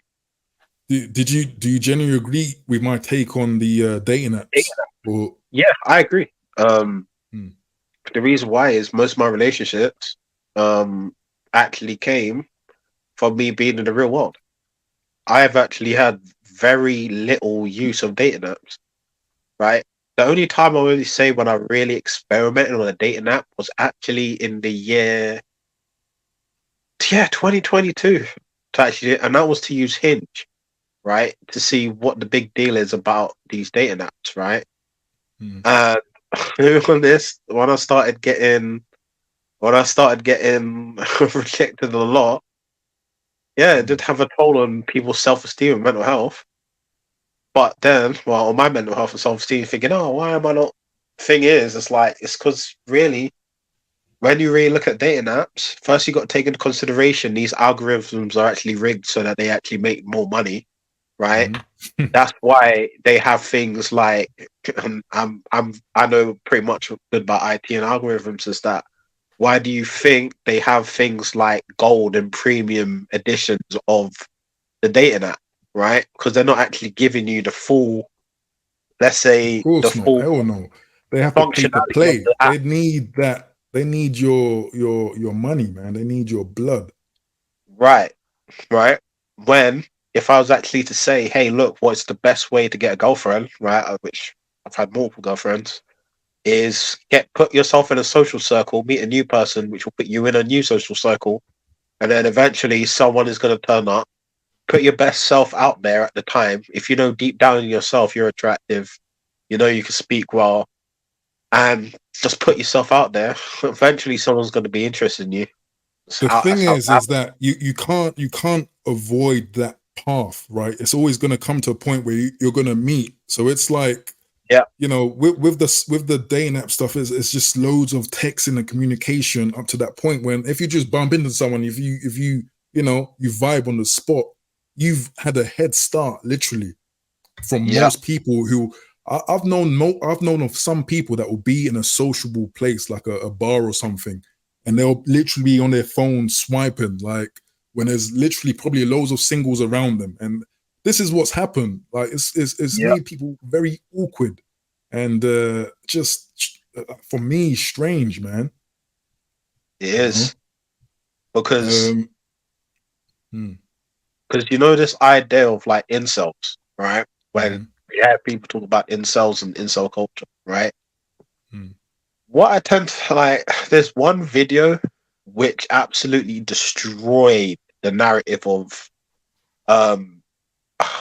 Do you genuinely agree with my take on the dating apps? Or... Yeah, I agree. The reason why is most of my relationships actually came from me being in the real world. I have actually had very little use of dating apps, right? The only time I really say when I really experimented on a dating app was actually in the year 2022 to actually, and that was to use Hinge, right? To see what the big deal is about these dating apps, right? And on this, when I started getting rejected a lot, yeah, it did have a toll on people's self-esteem and mental health. But then, well, on my mental health and self-esteem, thinking, oh, why am I not? Thing is, it's because really, when you really look at dating apps, first you got to take into consideration these algorithms are actually rigged so that they actually make more money, right? That's why they have things like, I know pretty much good about IT and algorithms. Is that why do you think they have things like gold and premium editions of the dating app? Right, because they're not actually giving you the full, let's say, the full. Hell no, they have to pay to play. They need that. They need your money, man. They need your blood. Right. When if I was actually to say, hey, look, what's the best way to get a girlfriend? Right, which I've had multiple girlfriends, is put yourself in a social circle, meet a new person, which will put you in a new social circle, and then eventually someone is going to turn up. Put your best self out there at the time. If you know deep down in yourself you're attractive, you know you can speak well, and just put yourself out there. Eventually, someone's going to be interested in you. The thing is that you can't avoid that path, right? It's always going to come to a point where you're going to meet. So it's like, yeah, you know, with the dating app stuff, it's just loads of texting and communication up to that point. When if you just bump into someone, if you vibe on the spot, you've had a head start literally from most people who I've known of some people that will be in a sociable place like a bar or something, and they'll literally be on their phone swiping, like when there's literally probably loads of singles around them, and this is what's happened. Like it's made people very awkward and just for me strange, man. It is because because you know this idea of like incels, right? When Mhm. we have people talk about incels and incel culture, right? Mm. What I tend to like, there's one video which absolutely destroyed the narrative of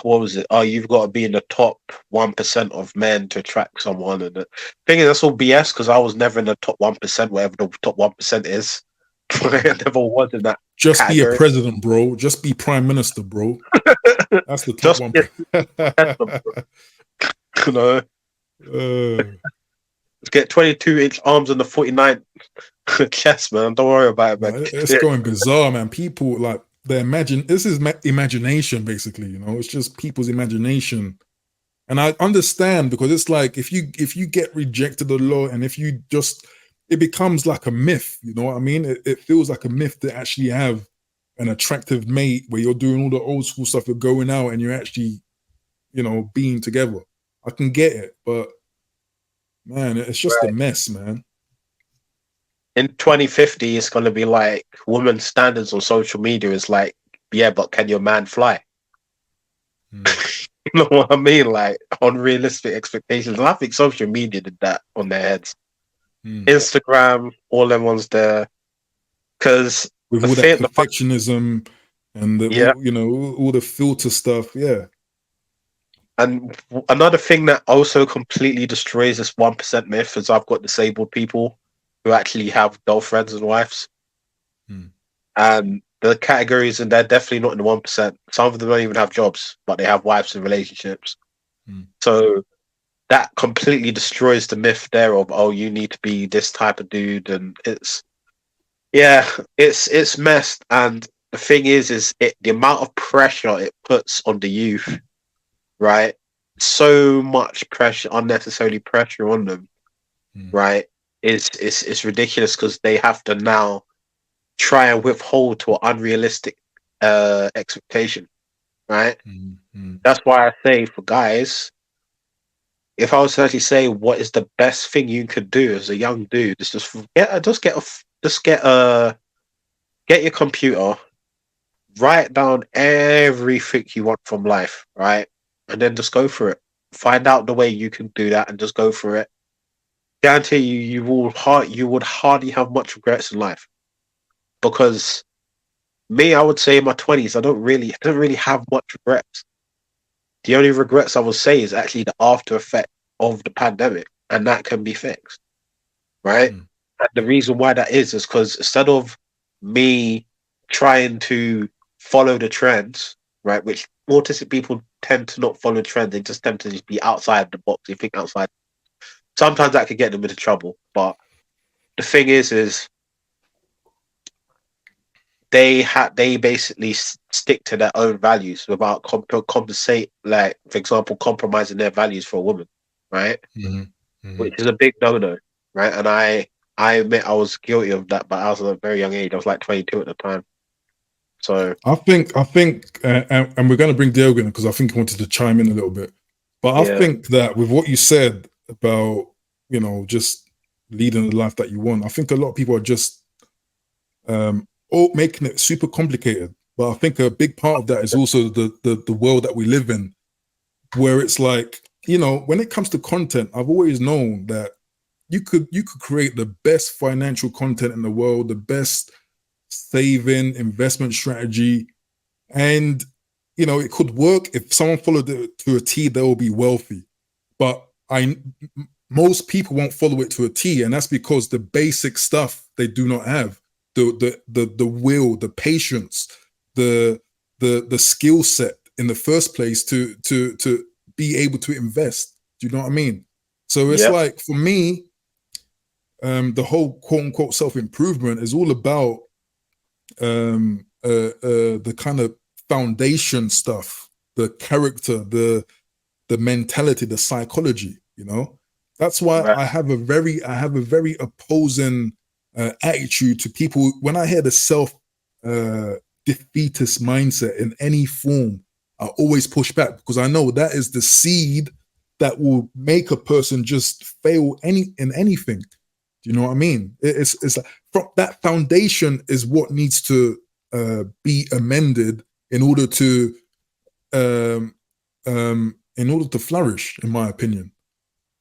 what was it? Oh, you've got to be in the top 1% of men to attract someone. And the thing is, that's all BS because I was never in the top 1%, whatever the top 1% is. I never was in that Just be a category. president, bro. Just be prime minister, bro. That's the top Just one. get, you know, get 22-inch arms and the 49 chest, man. Don't worry about it, no, man. it's going bizarre, man. People like they imagine this is imagination, basically. You know, it's just people's imagination, and I understand because it's like if you get rejected a lot, and if you just it becomes like a myth. You know what I mean? It feels like a myth to actually have an attractive mate where you're doing all the old school stuff. You're going out and you're actually, you know, being together. I can get it, but man, it's just a Right. mess, man. In 2050, it's going to be like women's standards on social media is like, yeah, but can your man fly? You know what I mean? Like unrealistic expectations. And I think social media did that on their heads. Instagram, all them ones there. Because With the all that thing, perfectionism and the yeah. you know all the filter stuff, yeah. And another thing that also completely destroys this 1% myth is I've got disabled people who actually have girlfriends and wives. And the categories, and they're definitely not in the 1%. Some of them don't even have jobs, but they have wives and relationships. So that completely destroys the myth there of, oh, you need to be this type of dude. And it's messed. And the thing is the amount of pressure it puts on the youth, right? So much pressure, unnecessarily pressure on them, right? It's ridiculous because they have to now try and withhold to an unrealistic expectation, right? That's why I say for guys, if I was to actually say what is the best thing you could do as a young dude, is get your computer, write down everything you want from life, right? And then just go for it. Find out the way you can do that and just go for it. Guarantee you would hardly have much regrets in life. Because me, I would say in my 20s, I don't really have much regrets. The only regrets I would say is actually the after effect of the pandemic, and that can be fixed, right? And the reason why that is because instead of me trying to follow the trends, right, which autistic people tend to not follow trends, they just tend to just be outside the box. They think outside. Sometimes that could get them into trouble, but the thing is they basically stick to their own values without compensate, like for example, compromising their values for a woman, right? Which is a big no-no, right? And I admit I was guilty of that, but I was at a very young age. I was like 22 at the time. So I think, and we're going to bring Diogo in because I think he wanted to chime in a little bit. But I think that with what you said about, you know, just leading the life that you want, I think a lot of people are just making it super complicated. But I think a big part of that is also the world that we live in, where it's like, you know, when it comes to content, I've always known that you could create the best financial content in the world, the best saving investment strategy, and you know it could work if someone followed it to a T. They will be wealthy, but most people won't follow it to a T, and that's because the basic stuff they do not have: the will, the patience, the skill set in the first place to be able to invest. Do you know what I mean? So it's like for me, the whole quote unquote self-improvement is all about the kind of foundation stuff, the character, the mentality, the psychology. You know, that's why I have a very opposing attitude to people when I hear the self defeatist mindset in any form. I always push back because I know that is the seed that will make a person just fail in anything. Do you know what I mean? It's like from that foundation is what needs to be amended in order to um, in order to flourish, in my opinion.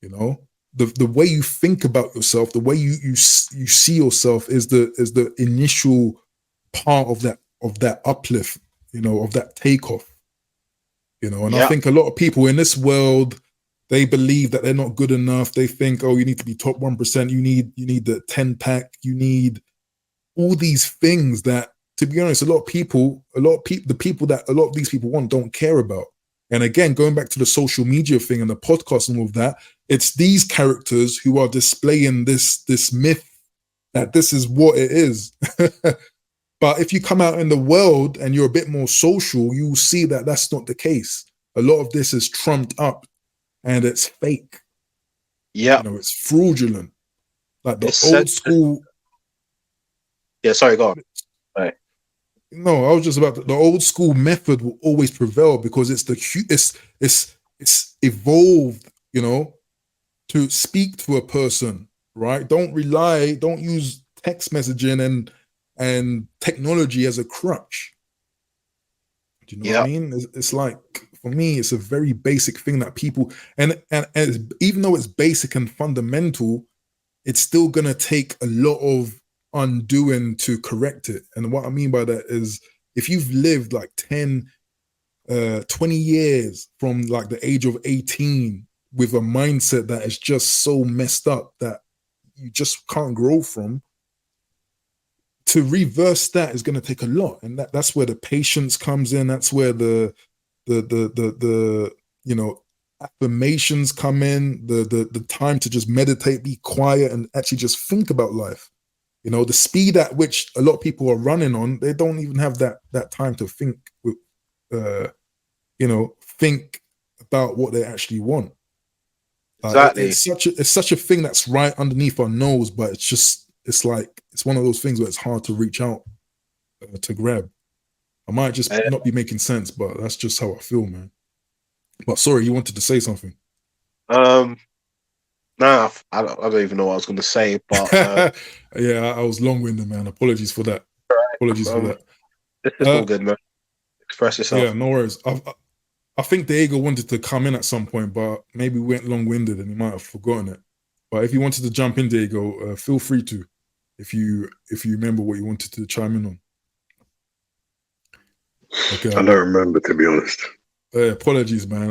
You know, the way you think about yourself, the way you see yourself is the initial part of that uplift, you know, of that takeoff. You know, and I think a lot of people in this world, they believe that they're not good enough. They think, oh, you need to be top 1%. You need the 10 pack. You need all these things that, to be honest, the people that a lot of these people want don't care about. And again, going back to the social media thing and the podcast and all of that, it's these characters who are displaying this myth that this is what it is. But if you come out in the world and you're a bit more social, you will see that that's not the case. A lot of this is trumped up and it's fake. Yeah. You know, it's fraudulent. Like the old school. Yeah, sorry, go on. Right. No, I was just about the old school method will always prevail because it's evolved, you know, to speak to a person, right? Don't use text messaging and technology as a crutch. Do you know what I mean? It's like, for me, it's a very basic thing that people, and even though it's basic and fundamental, it's still gonna take a lot of undoing to correct it. And what I mean by that is, if you've lived like 10, 20 years from like the age of 18 with a mindset that is just so messed up that you just can't grow from, to reverse that is going to take a lot. And that's where the patience comes in. That's where the you know, affirmations come in, the time to just meditate, be quiet, and actually just think about life. You know, the speed at which a lot of people are running on, they don't even have that time to think with, you know, think about what they actually want. Exactly. It's such a thing that's right underneath our nose, but it's like, it's one of those things where it's hard to reach out to grab. I might just not be making sense, but that's just how I feel, man. But sorry, you wanted to say something. Nah, I don't even know what I was going to say, but yeah, I was long-winded, man. Apologies for that. Apologies for that. This is all good, man. Express yourself. Yeah, no worries. I think Diego wanted to come in at some point, but maybe we went long-winded and he might have forgotten it. But if you wanted to jump in, Diego, feel free to, if you remember what you wanted to chime in on. Okay. I don't remember, to be honest. Apologies, man.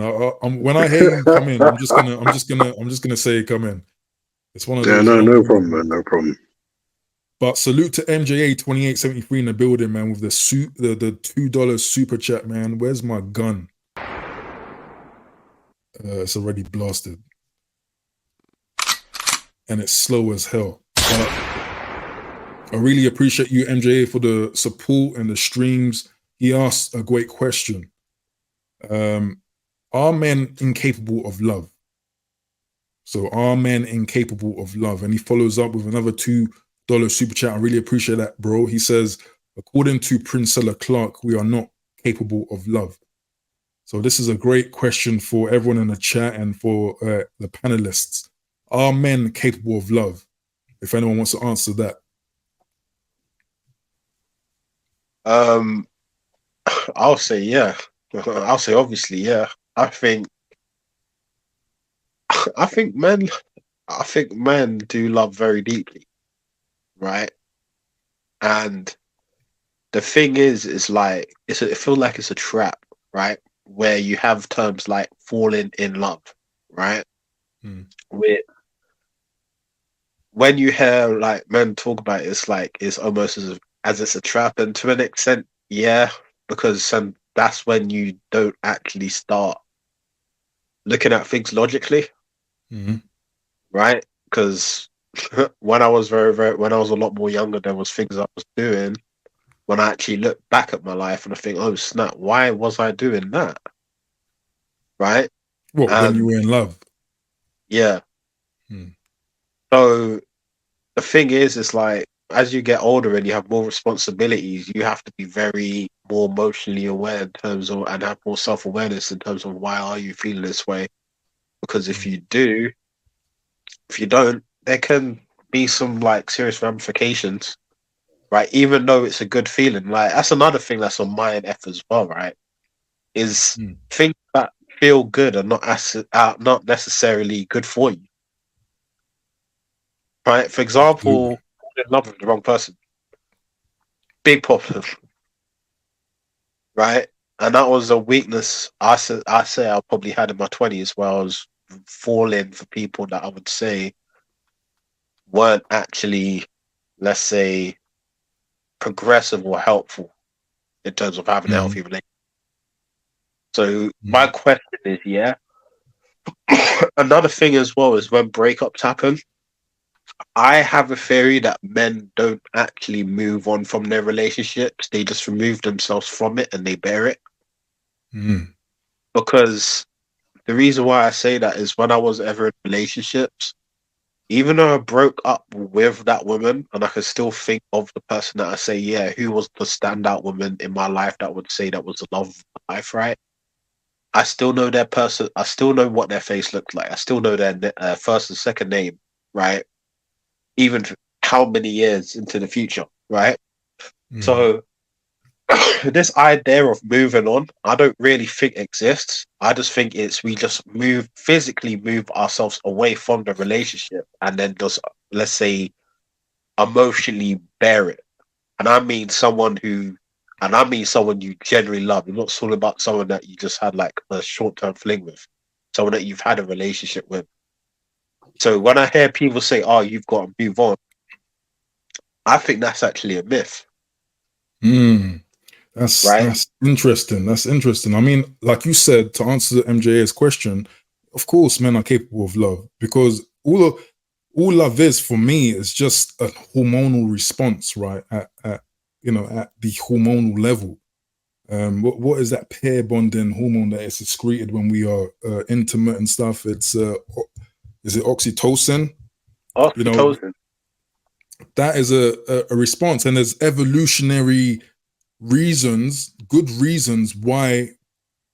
When I hear you come in, I'm just gonna say come in. It's one of those. Yeah, no problem, man. No problem. But salute to MJA 2873 in the building, man, with the $2 super chat, man. Where's my gun? It's already blasted, and it's slow as hell. But I really appreciate you, MJA, for the support and the streams. He asked a great question. Are men incapable of love? So are men incapable of love? And he follows up with another $2 super chat. I really appreciate that, bro. He says, according to Princella Clark, we are not capable of love. So this is a great question for everyone in the chat and for the panelists. Are men capable of love? If anyone wants to answer that. I'll say yeah. I'll say obviously yeah. I think men do love very deeply, right? And the thing is like it feels like it's a trap, right? Where you have terms like falling in love, right? With when you hear like men talk about it, it's like it's almost as it's a trap, and to an extent, yeah, because that's when you don't actually start looking at things logically, right? Because when I was when I was a lot more younger, there was things I was doing when I actually look back at my life and I think, oh snap, why was I doing that? Right? What, when you were in love? Yeah. So the thing is, it's like as you get older and you have more responsibilities, you have to be very more emotionally aware in terms of, and have more self-awareness in terms of why are you feeling this way? Because if you don't, there can be some like serious ramifications. right? Even though it's a good feeling. Like that's another thing that's on my F as well, right? Is Mm. things that feel good are not necessarily good for you, right? For example, Absolutely. falling in love with the wrong person, big problem, right? And that was a weakness I say I probably had in my 20s, where I was falling for people that I would say weren't actually, let's say, progressive or helpful in terms of having a Mm. healthy relationship. So my Mm. question is, yeah. Another thing as well is when breakups happen, I have a theory that men don't actually move on from their relationships. They just remove themselves from it and they bear it. Mm. Because the reason why I say that is when I was ever in relationships, even though I broke up with that woman and I can still think of the person that I say, yeah, who was the standout woman in my life that would say that was the love of my life, right? I still know their person. I still know what their face looked like. I still know their first and second name, right? Even how many years into the future, right? Mm. So this idea of moving on, I don't really think exists. I just think it's we just physically move ourselves away from the relationship and then just, let's say, emotionally bear it. And I mean someone you genuinely love. You're not talking about someone that you just had like a short-term fling with, someone that you've had a relationship with. So when I hear people say, "Oh, you've got to move on," I think that's actually a myth, Mm. right? That's interesting. That's interesting. I mean, like you said, to answer MJA's question, of course, men are capable of love because all love is for me is just a hormonal response, right? At the hormonal level. What is that pair bonding hormone that is secreted when we are intimate and stuff? Is it oxytocin? You know, Oxytocin. that is a response, and there's evolutionary reasons, good reasons why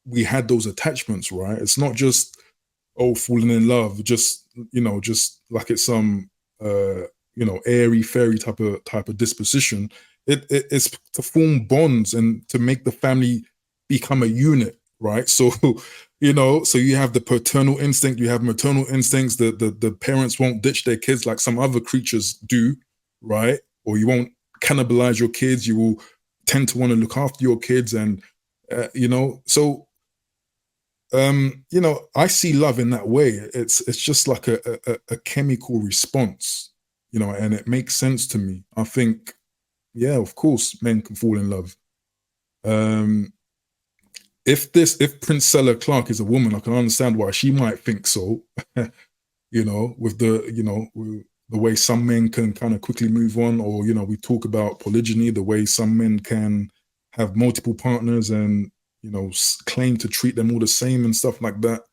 we had those attachments, right? It's not just falling in love, just just like it's some airy fairy type of disposition. It's to form bonds and to make the family become a unit, right? So so you have the paternal instinct, you have maternal instincts. The parents won't ditch their kids like some other creatures do, right? Or you won't cannibalize your kids. You will tend to want to look after your kids, and so I see love in that way. It's just like a chemical response, and it makes sense to me. I think, yeah, of course, men can fall in love. Um, if Princella Clark is a woman, I can understand why she might think so. With with the way some men can kind of quickly move on, or we talk about polygyny, the way some men can have multiple partners and claim to treat them all the same and stuff like that.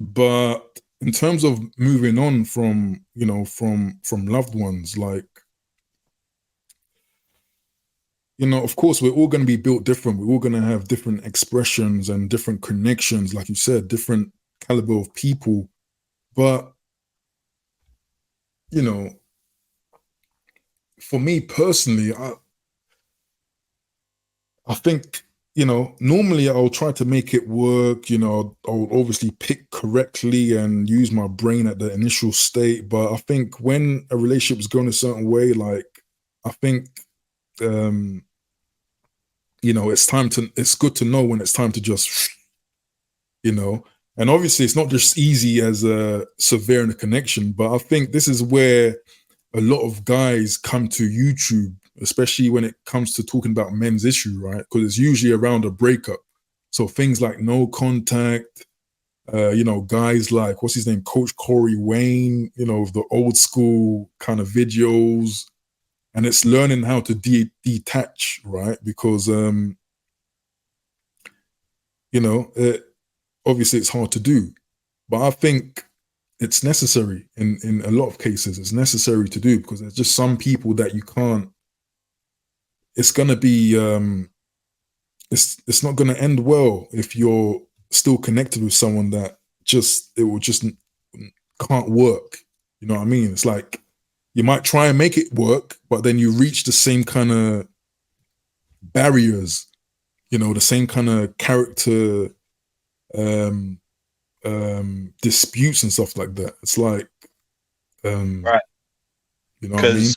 But in terms of moving on from from loved ones, like of course we're all going to be built different. We're all going to have different expressions and different connections, like you said, different caliber of people. But for me personally, I think, normally I'll try to make it work. I'll obviously pick correctly and use my brain at the initial state. But I think when a relationship is going a certain way, like, I think, it's good to know when it's time to just, and obviously it's not just easy as a severe in a connection, but I think this is where a lot of guys come to YouTube, especially when it comes to talking about men's issue, right? Because it's usually around a breakup. So things like No Contact, guys like, what's his name, Coach Corey Wayne, the old school kind of videos. And it's learning how to detach, right? Because, obviously it's hard to do. But I think it's necessary in a lot of cases. It's necessary to do because there's just some people that you can't. It's gonna be. It's not gonna end well if you're still connected with someone that it will just can't work. You know what I mean? It's like you might try and make it work, but then you reach the same kind of barriers, the same kind of character disputes and stuff like that. It's like, Right. You know what I mean? Because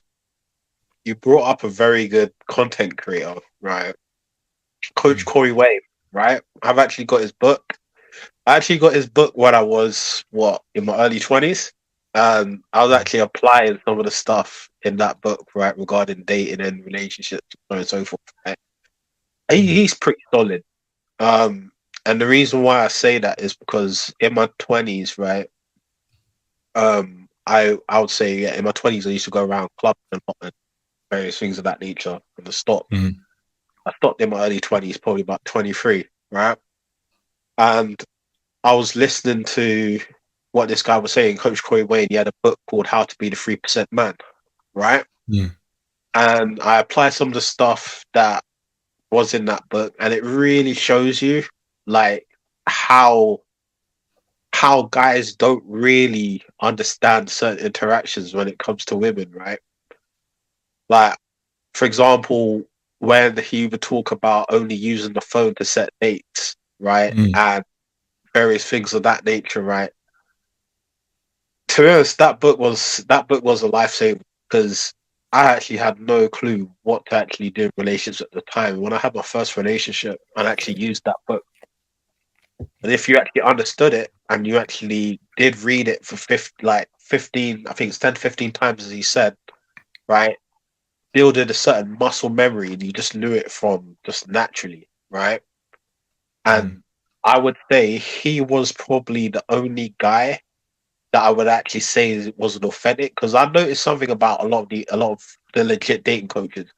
you brought up a very good content creator, right? Coach Corey Wayne, right? I've actually got his book. I actually got his book when I was in my early 20s. I was actually applying some of the stuff in that book, right, regarding dating and relationships, so on and so forth. Right? He's pretty solid. And the reason why I say that is because in my 20s, right, I would say in my 20s I used to go around clubs and various things of that nature. And I stopped in my early 20s, probably about 23, right? And I was listening to what this guy was saying, Coach Corey Wayne. He had a book called How to Be the 3% Man, right? And I applied some of the stuff that was in that book, and it really shows you like how guys don't really understand certain interactions when it comes to women, right? Like, for example, when he would talk about only using the phone to set dates, right? And various things of that nature, right? To be honest, that book was a lifesaver, because I actually had no clue what to actually do in relationships at the time. When I had my first relationship, I actually used that book. And if you actually understood it and you actually did read it for 15, I think it's 10 to 15 times, as he said, right? Building a certain muscle memory, and you just knew it from just naturally, right? And I would say he was probably the only guy that I would actually say wasn't authentic, because I noticed something about a lot of the legit dating coaches.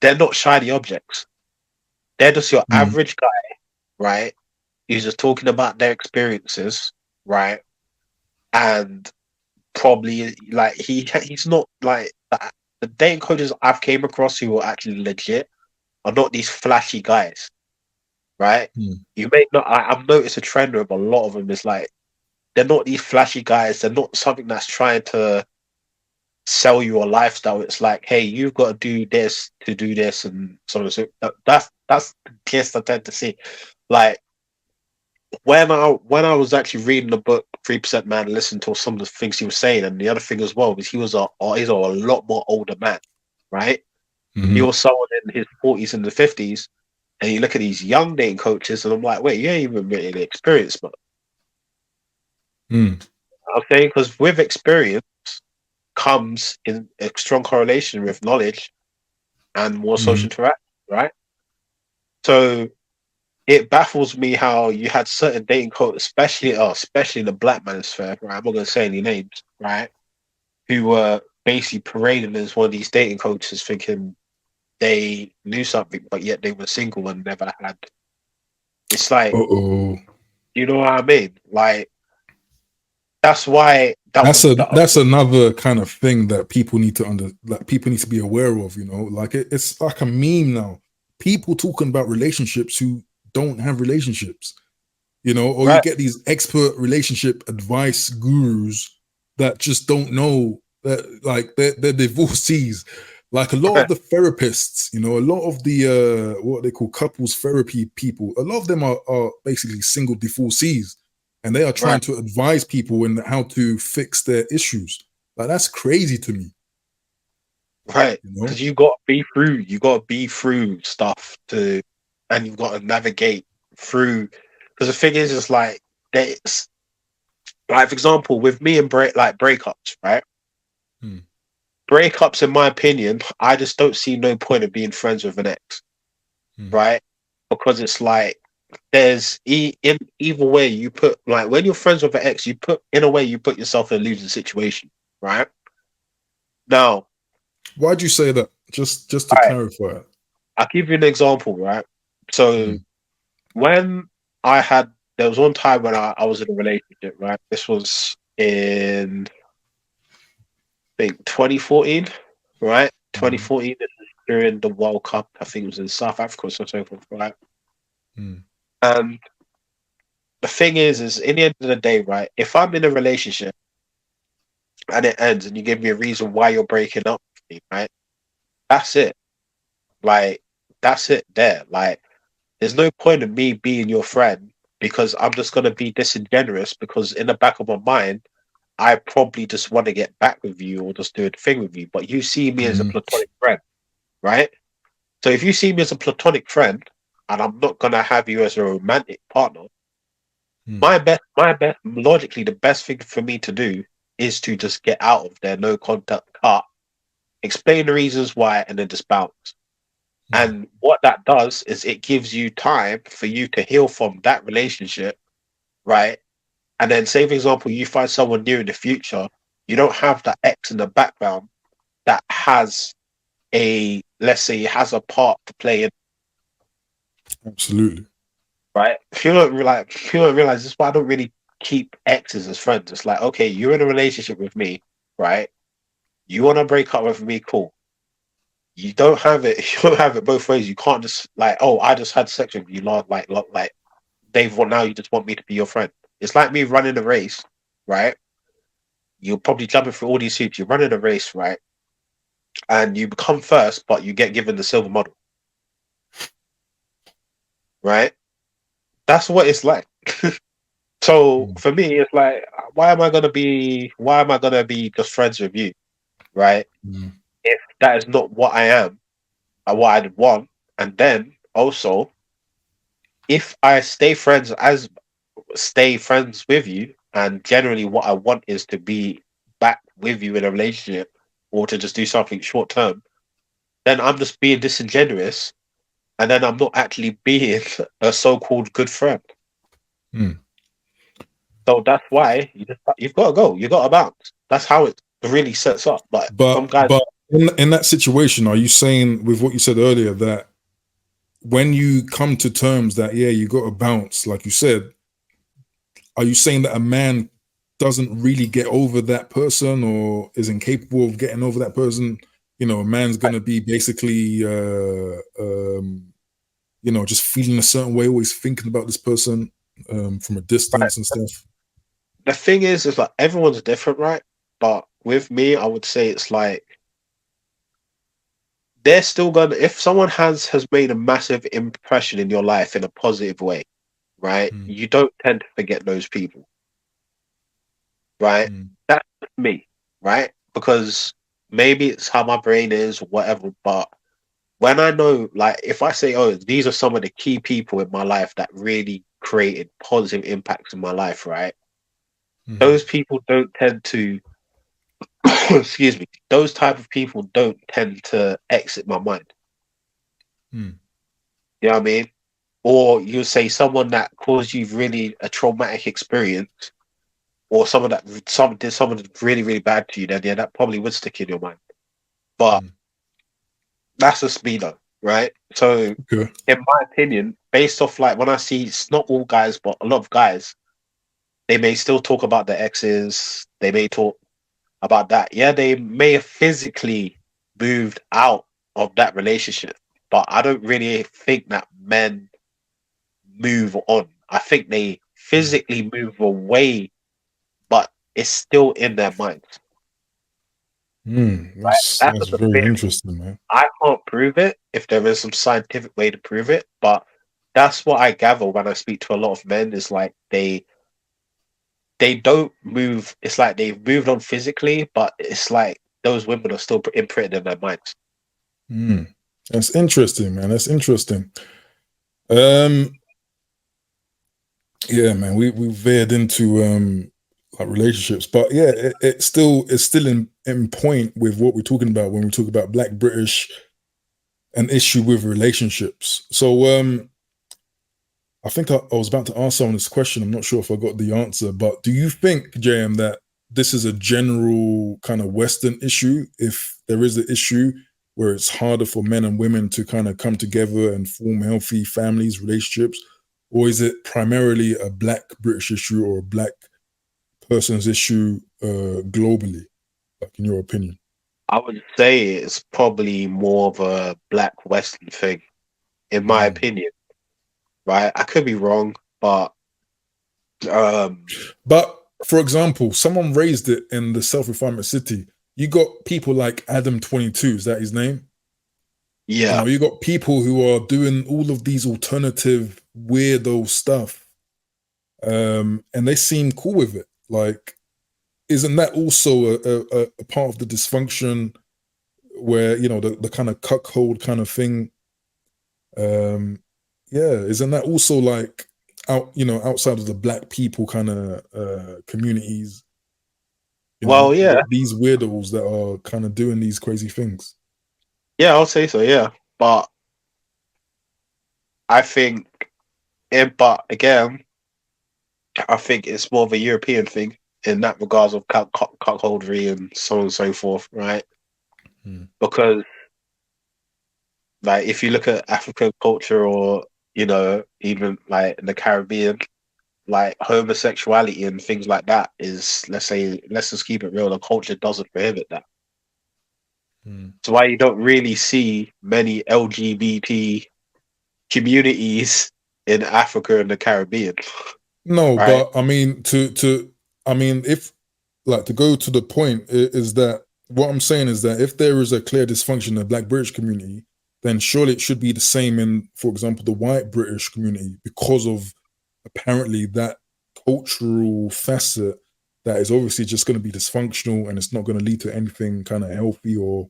They're not shiny objects. They're just your average guy, right? He's just talking about their experiences, right? And probably like he's not like that. The dating coaches I've came across who are actually legit are not these flashy guys, right? You may not. I've noticed a trend with a lot of them is like they're not these flashy guys. They're not something that's trying to sell you a lifestyle. It's like, hey, you've got to do this to do this, and so on. So that's the case I tend to see. Like when I was actually reading the book 3% Man, and listening to some of the things he was saying, and the other thing as well was he's a lot more older man, right? He was someone in his 40s and the 50s, and you look at these young dating coaches, and I'm like, wait, you ain't even really experienced, but I'm saying, because with experience comes in a strong correlation with knowledge and more social interaction, right? So it baffles me how you had certain dating coaches, especially the black manosphere, right? I'm not going to say any names, right? Who were basically paraded as one of these dating coaches, thinking they knew something, but yet they were single and never had. It's like, you know what I mean? Like, that's why that's another kind of thing that people need to be aware of. Like it's like a meme now. People talking about relationships who don't have relationships, or right. You get these expert relationship advice gurus that just don't know that, like they're divorcees. Like a lot of the therapists, a lot of the what they call couples therapy people, a lot of them are basically single divorcees, and they are trying to advise people in how to fix their issues. Like, that's crazy to me. Right, because you got to be through stuff and you've got to navigate through. Because the thing is like, it's like, for example, with me and breakups, right? Breakups, in my opinion, I just don't see no point of being friends with an ex, right? Because it's like there's in either way you put, like, when you're friends with an ex, you put yourself in a losing situation, right? Now, why'd you say that? Just to clarify. I'll give you an example, right? So when there was one time when I was in a relationship, right? This was in, I think, 2014, right? 2014, this was during the World Cup. I think it was in South Africa or so forth, right? And the thing is in the end of the day, right? If I'm in a relationship and it ends, and you give me a reason why you're breaking up with me, right? That's it. Like, that's it there. Like, there's no point in me being your friend because I'm just gonna be disingenuous because in the back of my mind, I probably just want to get back with you or just do a thing with you. But you see me as a Mhm. platonic friend, right? So if you see me as a platonic friend and I'm not gonna have you as a romantic partner, Mm. my best logically the best thing for me to do is to just get out of there, no contact cut, explain the reasons why, and then just bounce. And what that does is it gives you time for you to heal from that relationship, right? And then, say for example, you find someone new in the future, you don't have that ex in the background that has let's say, has a part to play in, Absolutely. right? If you don't realize this, is why I don't really keep exes as friends. It's like, okay, you're in a relationship with me, right? You want to break up with me, cool. You don't have it. You don't have it both ways. You can't just like, oh, I just had sex with you, Lord, like Dave. Well, now you just want me to be your friend. It's like me running a race, right? You're probably jumping through all these hoops. You're running a race, right? And you become first, but you get given the silver medal, right? That's what it's like. So Mm. for me, it's like, why am I gonna be just friends with you, right? Mm. If that is not what I am and what I'd want, and then also, if I stay friends with you, and generally what I want is to be back with you in a relationship or to just do something short term, then I'm just being disingenuous, and then I'm not actually being a so-called good friend. Mm. So that's why you've got to go. You got to bounce. That's how it really sets up. But some guys, But in that situation, are you saying with what you said earlier that when you come to terms that yeah, you got to bounce, like you said, are you saying that a man doesn't really get over that person or is incapable of getting over that person? You know, a man's gonna be basically just feeling a certain way, always thinking about this person from a right, distance and stuff. the thing is like everyone's different, right? But with me, I would say it's like they're still gonna. If someone has made a massive impression in your life in a positive way, right? Mm. You don't tend to forget those people, right? Mm. That's me, right? Because maybe it's how my brain is, or whatever. But when I know, like, if I say, oh, these are some of the key people in my life that really created positive impacts in my life, right? Mm. Those people don't tend to, excuse me, those type of people don't tend to exit my mind. Mm. You know what I mean? Or you say someone that caused you really a traumatic experience, or someone that did something really, really bad to you, then yeah, that probably would stick in your mind. But Mm. that's just me though, right? So Okay. in my opinion, based off like when I see it's not all guys, but a lot of guys, they may still talk about their exes. They may talk about that. Yeah, they may have physically moved out of that relationship, but I don't really think that men move on. I think they Mm. physically move away, but it's still in their minds. Mm. Right? That's That's just a very theory. interesting, man. I can't prove it if there is some scientific way to prove it, but that's what I gather when I speak to a lot of men. Is like they don't move. It's like they've moved on physically, but it's like those women are still imprinted in their minds. Mm. That's interesting, man. That's interesting. Um, yeah, man. We veered into like relationships, but yeah, it's still in point with what we're talking about when we talk about Black British, an issue with relationships. So I think I was about to ask someone this question. I'm not sure if I got the answer, but do you think, JM, that this is a general kind of Western issue? If there is an issue where it's harder for men and women to kind of come together and form healthy families, relationships, or is it primarily a Black British issue or a Black person's issue globally? Like, in your opinion? I would say it's probably more of a Black Western thing, in my Mm. opinion. Right? I could be wrong, but um, But for example, someone raised it in the self-refinement city. You got people like Adam 22, is that his name? Yeah. You got people who are doing all of these alternative weirdo stuff. And they seem cool with it. Like, isn't that also a part of the dysfunction where, the kind of cuckold kind of thing? Isn't that also like outside of the black people kind of communities? Well, you yeah. got these weirdos that are kind of doing these crazy things. Yeah, I'll say so, yeah. But I think, but again, I think it's more of a European thing in that regards of cuckoldry and so on and so forth, right? Because, like, if you look at African culture or, even like in the Caribbean, like homosexuality and things like that is, let's just keep it real, the culture doesn't prohibit that. So why you don't really see many LGBT communities in Africa and the Caribbean. No, right? but I mean if like to go to the point is that what I'm saying is that if there is a clear dysfunction in the Black British community, then surely it should be the same in, for example, the white British community, because of apparently that cultural facet that is obviously just going to be dysfunctional, and it's not going to lead to anything kind of healthy or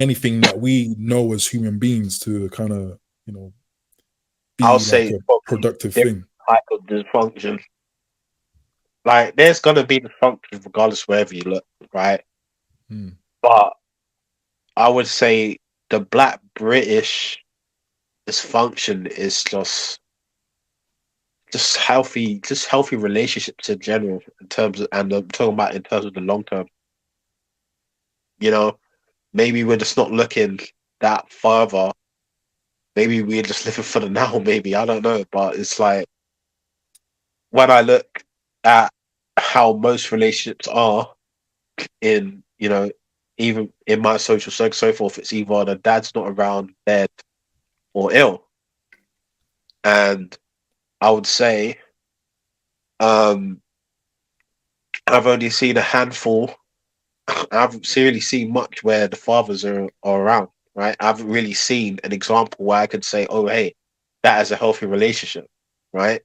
anything that we know as human beings to kind of, be I'll like say a productive thing. Type of dysfunction. Like, there's going to be dysfunction regardless wherever you look, right? But I would say the Black British dysfunction is just healthy relationships in general, in terms of, and I'm talking about in terms of the long term. Maybe we're just not looking that further. Maybe we're just living for the now. Maybe, I don't know, but it's like when I look at how most relationships are in, even in my social circle, so forth, it's either the dad's not around, dead, or ill. And I would say, I've only seen a handful. I haven't really seen much where the fathers are around, right? I haven't really seen an example where I could say, oh, hey, that is a healthy relationship, right?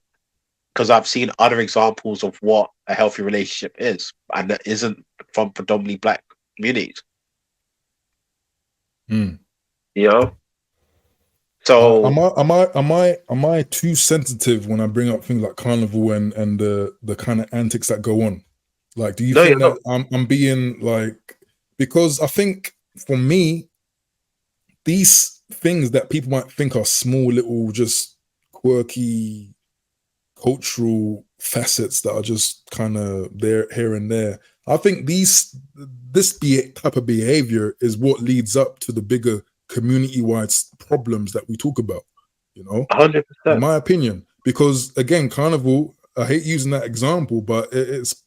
Because I've seen other examples of what a healthy relationship is, and that isn't from predominantly Black communities. So am I too sensitive when I bring up things like carnival and the kind of antics that go on? Like, do you think that I'm being like, because I think for me, these things that people might think are small little, just quirky cultural facets that are just kind of there here and there, I think this type of behavior is what leads up to the bigger community-wide problems that we talk about, 100%. in my opinion. Because again, carnival, I hate using that example, but it's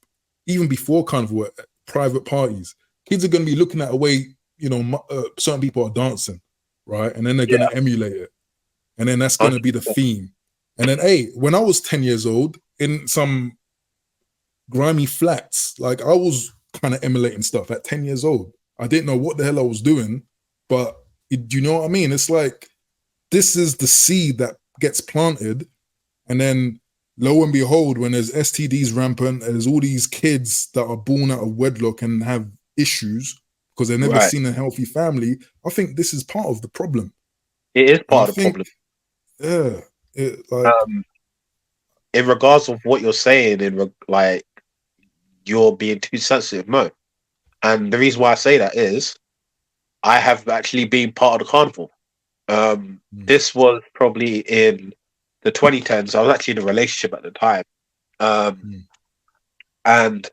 even before carnival, private parties, kids are going to be looking at a way, certain people are dancing, right? And then they're going to emulate it. And then that's going to be the theme. And then, hey, when I was 10 years old in some grimy flats, like, I was kind of emulating stuff at 10 years old. I didn't know what the hell I was doing, but do you know what I mean? It's like, this is the seed that gets planted, and then lo and behold, when there's STDs rampant, there's all these kids that are born out of wedlock and have issues because they've never seen a healthy family. I think this is part of the problem. It is part of the problem. Yeah. In regards of what you're saying, like, you're being too sensitive, no. And the reason why I say that is I have actually been part of the carnival. This was probably in the 2010s. I was actually in a relationship at the time. And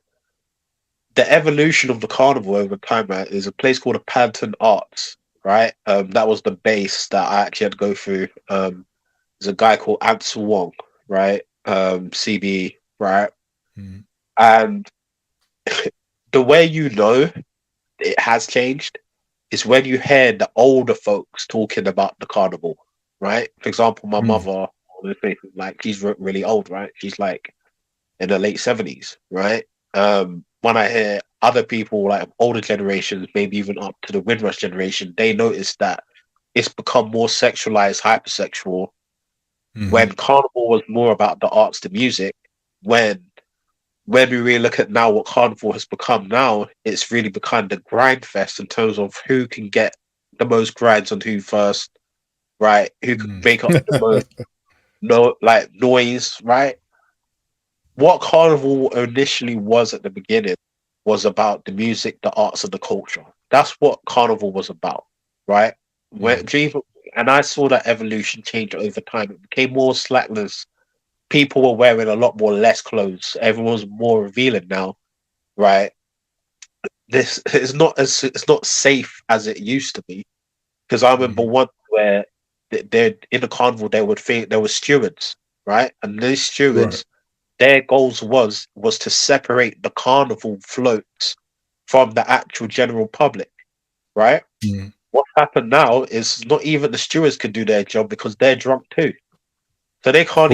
the evolution of the carnival over time, right, is a place called the Panton Arts, right? That was the base that I actually had to go through. There's a guy called Ansel Wong, right? CB, right? And the way it has changed is when you hear the older folks talking about the carnival, right? For example, my mother, like, she's really old, right? She's like in her late 70s, right? when I hear other people like older generations, maybe even up to the Windrush generation, they notice that it's become more sexualized, hypersexual. When Carnival was more about the arts, the music. When we really look at now what Carnival has become now, it's really become the grind fest in terms of who can get the most grinds on who first, right? Who can make up the most noise, right? What Carnival initially was at the beginning was about the music, the arts, and the culture. That's what Carnival was about, right? And I saw that evolution change over time. It became more slackness. People were wearing a lot more less clothes. Everyone's more revealing now, right? This is it's not safe as it used to be. Because I remember one where they're in the carnival, they would think there were stewards, right? And these stewards, their goals was to separate the carnival floats from the actual general public, right? What happened now is not even the stewards can do their job because they're drunk too. So they can't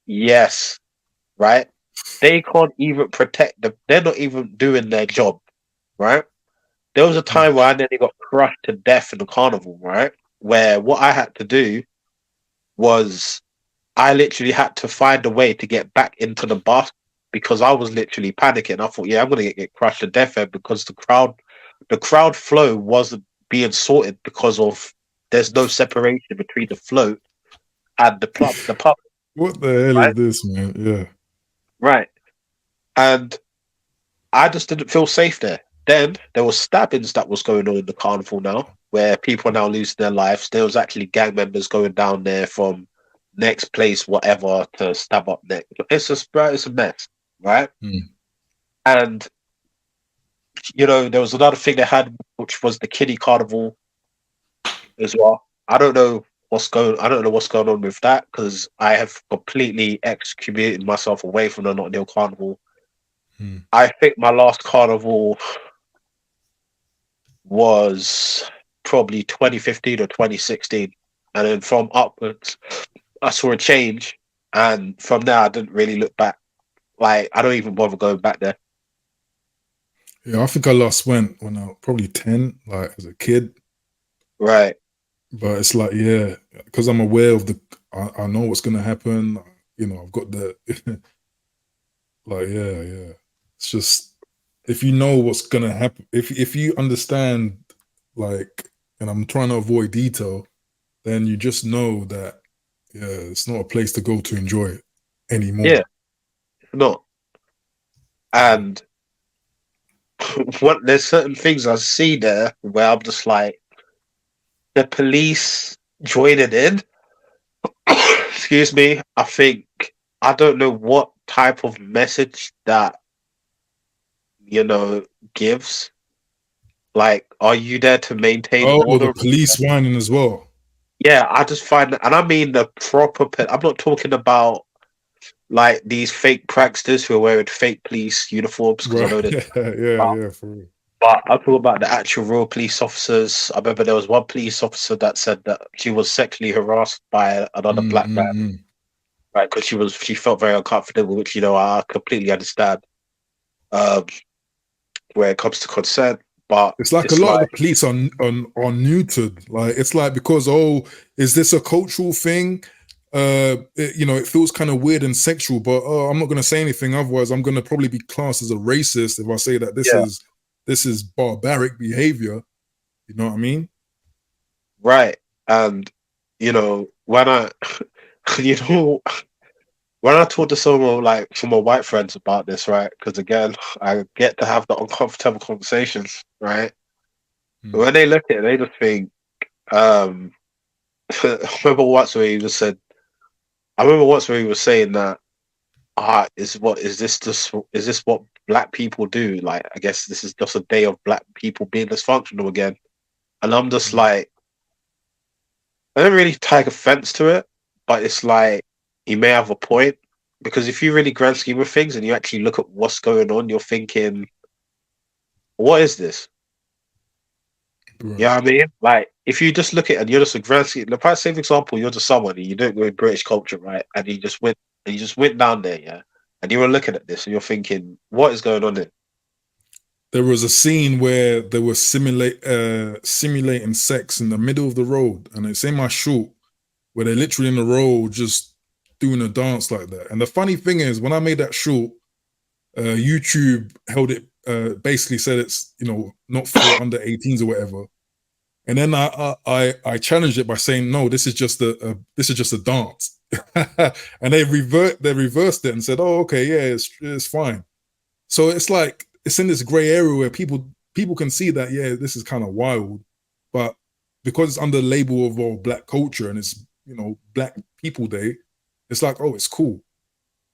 yes, right? They can't even protect them. They're not even doing their job, right? There was a time where I nearly got crushed to death in the carnival, right? Where what I had to do was I literally had to find a way to get back into the bus because I was literally panicking. I thought, I'm going to get crushed to death here because the crowd flow wasn't being sorted because of there's no separation between the float and the pub. What the hell is this, man? Yeah. Right. And I just didn't feel safe there. Then there was stabbings that was going on in the carnival now, where people are now losing their lives. There was actually gang members going down there from next place, whatever, to stab up next. It's a mess, right? And there was another thing they had, which was the kiddie carnival as well. I don't know what's going on with that because I have completely excommunicated myself away from the Notting Hill Carnival. I think my last carnival was probably 2015 or 2016, and then from upwards, I saw a change, and from there I didn't really look back. Like I don't even bother going back there. Yeah, I think I last went when I was probably 10, like as a kid. Right. But it's like, because I'm aware of I know what's going to happen. I've got the, It's just, if you know what's going to happen, if you understand, like, and I'm trying to avoid detail, then you just know that, it's not a place to go to enjoy it anymore. Yeah, not. And there's certain things I see there where I'm just like, the police joining in. Excuse me. I don't know what type of message that gives. Like, are you there to maintain order? The police whining as well. Yeah, I just find that, and I mean the proper. I'm not talking about like these fake pranksters who are wearing fake police uniforms. Because I know that. For real. But I'm talking about the actual real police officers. I remember there was one police officer that said that she was sexually harassed by another black man, right? Because she felt very uncomfortable, which I completely understand. Where it comes to consent, but it's like a lot of the police are neutered. Like it's like because is this a cultural thing? It feels kind of weird and sexual, but I'm not going to say anything. Otherwise, I'm going to probably be classed as a racist if I say that this is barbaric behavior. You know what I mean? Right. And when I when I talk to some of my white friends about this, right? Because again, I get to have the uncomfortable conversations, right? But when they look at it, they just think, I remember once where he was saying that, is this what black people do? Like, I guess this is just a day of black people being dysfunctional again. And I'm just like, I don't really take offense to it, but it's like, he may have a point, because if you really grand scheme of things and you actually look at what's going on, you're thinking, what is this? Right. You know what I mean? Like, if you just look at it and you're just a grand scheme, let's say, for example, you're just someone and you don't go in British culture, right? And you just went down there, and and you were looking at this and you're thinking, what is going on here? There was a scene where they were simulating sex in the middle of the road, and it's in my short where they're literally in the road just doing a dance like that. And the funny thing is, when I made that short, YouTube held it, basically said it's, you know, not for under 18s or whatever. And then I challenged it by saying, no, this is just a dance. And they reversed it and said, oh, okay, yeah, it's fine. So it's like, it's in this gray area where people can see that, yeah, this is kind of wild, but because it's under the label of all Black culture and it's, you know, Black People Day, it's like, oh, it's cool.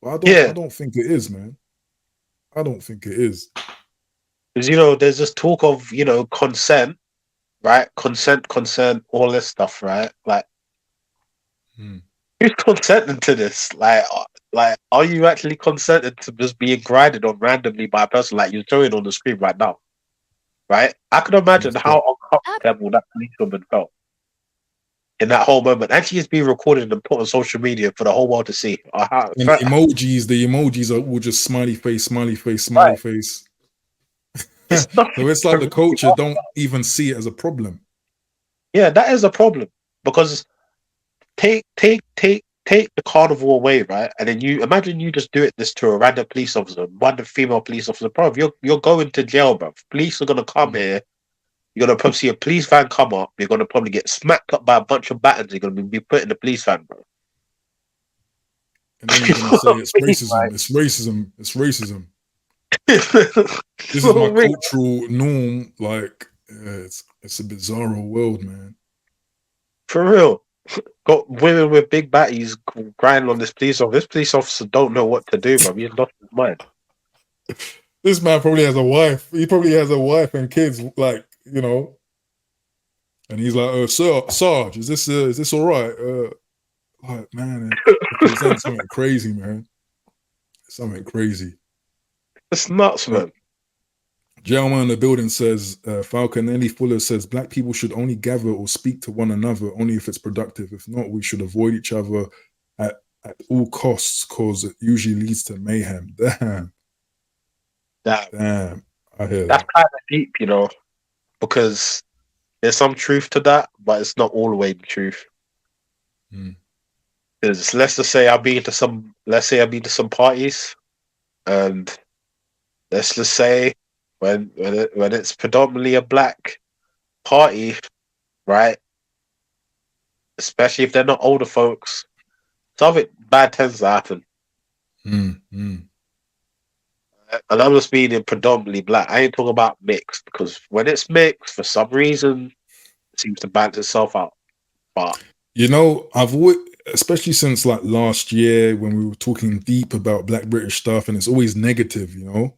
But I don't think it is, man. I don't think it is. Because, you know, there's this talk of, you know, consent, right? Consent, all this stuff, right? Like, who's consenting to this? Like, are you actually consenting to just being grinded on randomly by a person like you're showing on the screen right now? Right? I can imagine how uncomfortable that policewoman felt in that whole moment. And she is being recorded and put on social media for the whole world to see. And the emojis are all just smiley face, smiley face, smiley face. So it's like the culture don't even see it as a problem. Yeah, that is a problem, because take the carnival away, right? And then you imagine you just do this to a random police officer, random female police officer, bro. You're going to jail, bro. Police are gonna come here. You're gonna probably see a police van come up. You're gonna probably get smacked up by a bunch of batons. You're gonna be put in the police van, bro. And then you're gonna say it's racism. It's racism. It's racism. This is my cultural norm. Like, it's a bizarro world, man. For real. Got women with big batties grinding on this police officer. This police officer don't know what to do, bro. He's lost his mind. This man probably has a wife. He probably has a wife and kids, like, you know. And he's like, Sarge, is this all right? Like, man, it's something crazy, man. Something crazy. It's nuts, man. Gentleman in the building says, Falcon Ellie Fuller says, Black people should only gather or speak to one another only if it's productive. If not, we should avoid each other at all costs, because it usually leads to mayhem. Damn. I hear that's kind of deep, you know, because there's some truth to that, but it's not all the way the truth. Because let's say I've been to some parties, and let's just say when it's predominantly a Black party, right? Especially if they're not older folks, something bad tends to happen. And I'm just meaning predominantly Black. I ain't talking about mixed, because when it's mixed, for some reason, it seems to balance itself out. But you know, I've always, especially since like last year when we were talking deep about Black British stuff, and it's always negative, you know.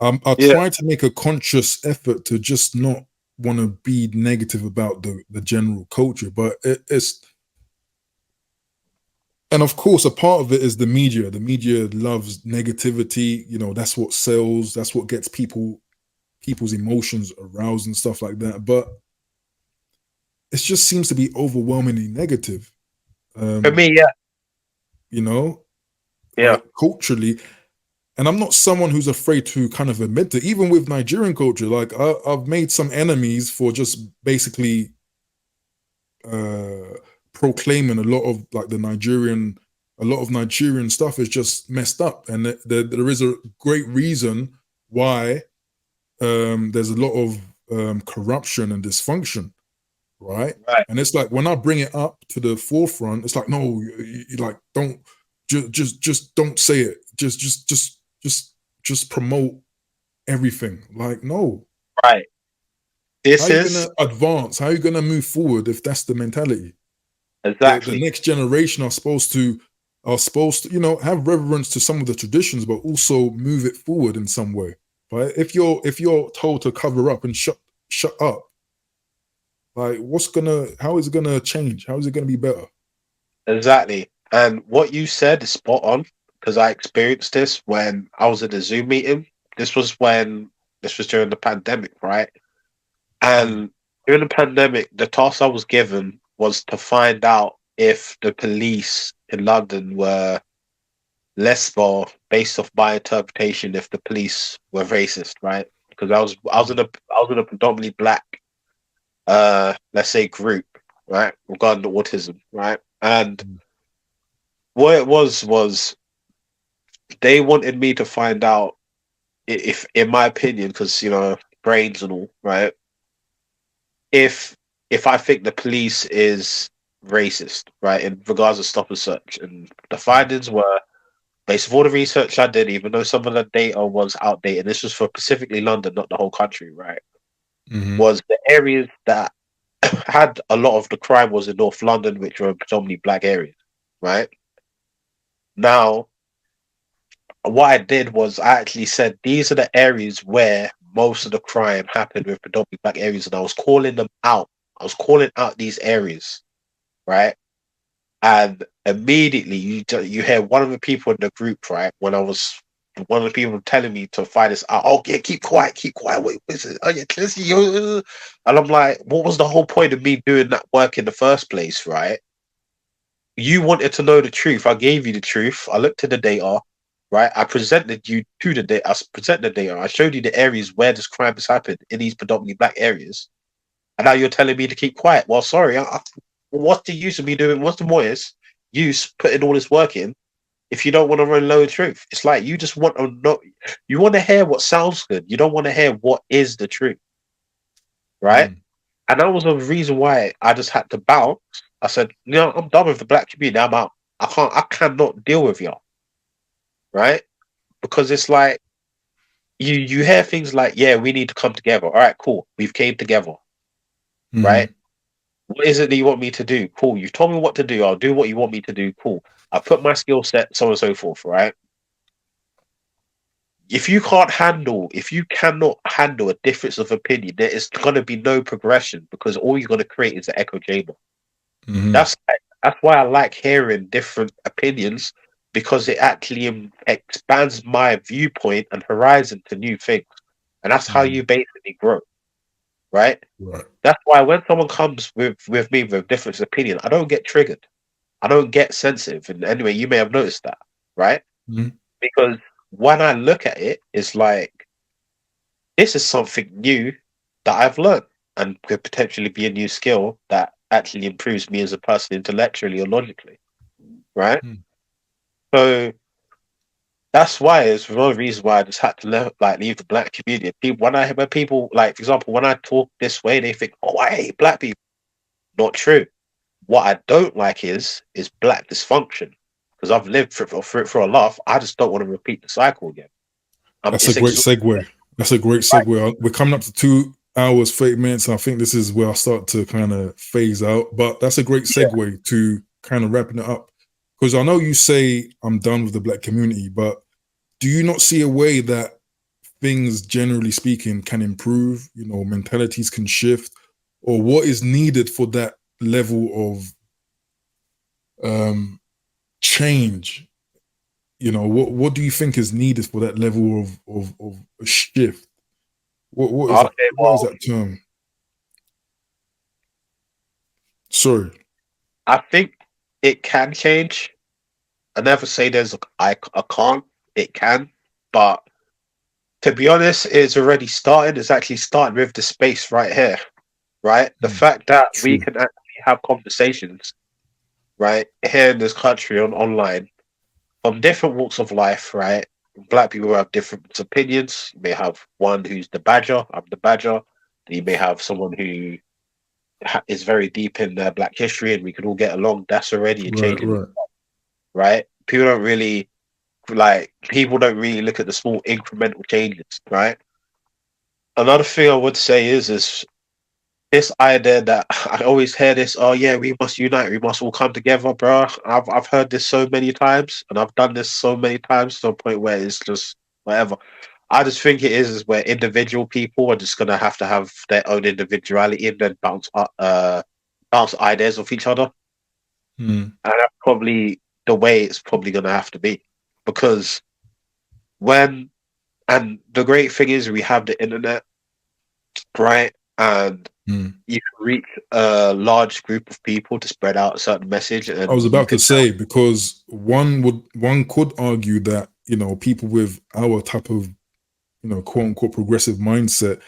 I try to make a conscious effort to just not want to be negative about the general culture, but it's, and of course, a part of it is the media. The media loves negativity. You know, that's what sells. That's what gets people's emotions aroused and stuff like that. But it just seems to be overwhelmingly negative. For me, yeah. You know, like, culturally. And I'm not someone who's afraid to kind of admit it. Even with Nigerian culture, like I've made some enemies for just basically proclaiming a lot of Nigerian stuff is just messed up, and there is a great reason why there's a lot of corruption and dysfunction, right? And it's like when I bring it up to the forefront, it's like, no, you like don't just don't say it. Just promote everything. Like, no. Right. How are you gonna advance? How are you gonna move forward if that's the mentality? Exactly. The next generation are supposed to, you know, have reverence to some of the traditions, but also move it forward in some way. But if you're told to cover up and shut up, like how is it gonna change? How is it gonna be better? Exactly. And what you said is spot on, because I experienced this when I was at a Zoom meeting. This was during the pandemic, right? And during the pandemic, the task I was given was to find out if the police in London were Lesbo based off my interpretation if the police were racist, right? Because I was in a predominantly black let's say group, right, regarding the autism, right? And what it was they wanted me to find out if in my opinion, because brains and all, right? If I think the police is racist, right, in regards to stop and search, and the findings were based on all the research I did, even though some of the data was outdated. This was for specifically London, not the whole country, right? Mm-hmm. Was the areas that had a lot of the crime was in North London, which were predominantly black areas, right? Now, what I did was I actually said these are the areas where most of the crime happened with predominantly black areas, and I was calling them out. I was calling out these areas, right? And immediately you hear one of the people in the group, right? When I was one of the people telling me to find this out. Oh yeah, keep quiet. Wait, what is it? Oh yeah, and I'm like, what was the whole point of me doing that work in the first place, right? You wanted to know the truth. I gave you the truth. I looked at the data, right? I presented you to the data. I presented the data. I showed you the areas where this crime has happened in these predominantly black areas. And now you're telling me to keep quiet. Well, sorry. What's the use of me doing? What's the use putting all this work in if you don't want to run low truth? It's like you just want to know. You want to hear what sounds good. You don't want to hear what is the truth, right? And that was the reason why I just had to bounce. I said, I'm done with the black community. I'm out. I cannot deal with y'all, right? Because it's like you hear things like, yeah, we need to come together. All right, cool. We've came together, right? What is it that you want me to do? Cool. You've told me what to do. I'll do what you want me to do. Cool. I put my skill set, so on and so forth, right? If you cannot handle a difference of opinion, there is going to be no progression because all you're going to create is an echo chamber. That's why I like hearing different opinions, because it actually expands my viewpoint and horizon to new things. And that's how you basically grow. Right? That's why when someone comes with me with a different opinion, I don't get triggered. I don't get sensitive. And anyway, you may have noticed that, right? Because when I look at it, it's like, this is something new that I've learned and could potentially be a new skill that actually improves me as a person intellectually or logically, right? So that's why it's one of the reasons why I just had to leave the black community. When people, like, for example, when I talk this way, they think, oh, I hate black people. Not true. What I don't like is black dysfunction, because I've lived for a laugh. I just don't want to repeat the cycle again. That's a great segue. Right. We're coming up to 2 hours, 30 minutes. And I think this is where I start to kind of phase out. But that's a great segue to kind of wrapping it up. Because I know you say I'm done with the black community, but do you not see a way that things, generally speaking, can improve? Mentalities can shift, or what is needed for that level of change? What do you think is needed for that level of a shift? What is that term? Sorry. I think it can change. I never say I can't. It can, but to be honest, it's already started. It's actually started with the space right here, right? The fact that we can actually have conversations, right, here in this country online from different walks of life, right? Black people have different opinions. You may have one who's the badger. I'm the badger. You may have someone who is very deep in their black history, and we can all get along. That's already a change, right? People don't really look at the small incremental changes, right? Another thing I would say is this idea that I always hear this, oh yeah, we must unite, we must all come together, bro. I've heard this so many times, and I've done this so many times to a point where it's just whatever. I just think it is where individual people are just gonna have to have their own individuality and then bounce ideas off each other. And that's probably the way it's probably gonna have to be. Because and the great thing is we have the internet, right? and Mm. you can reach a large group of people to spread out a certain message. And I was you about to can say, because one could argue that, you know, people with our type of, you know, quote unquote progressive mindset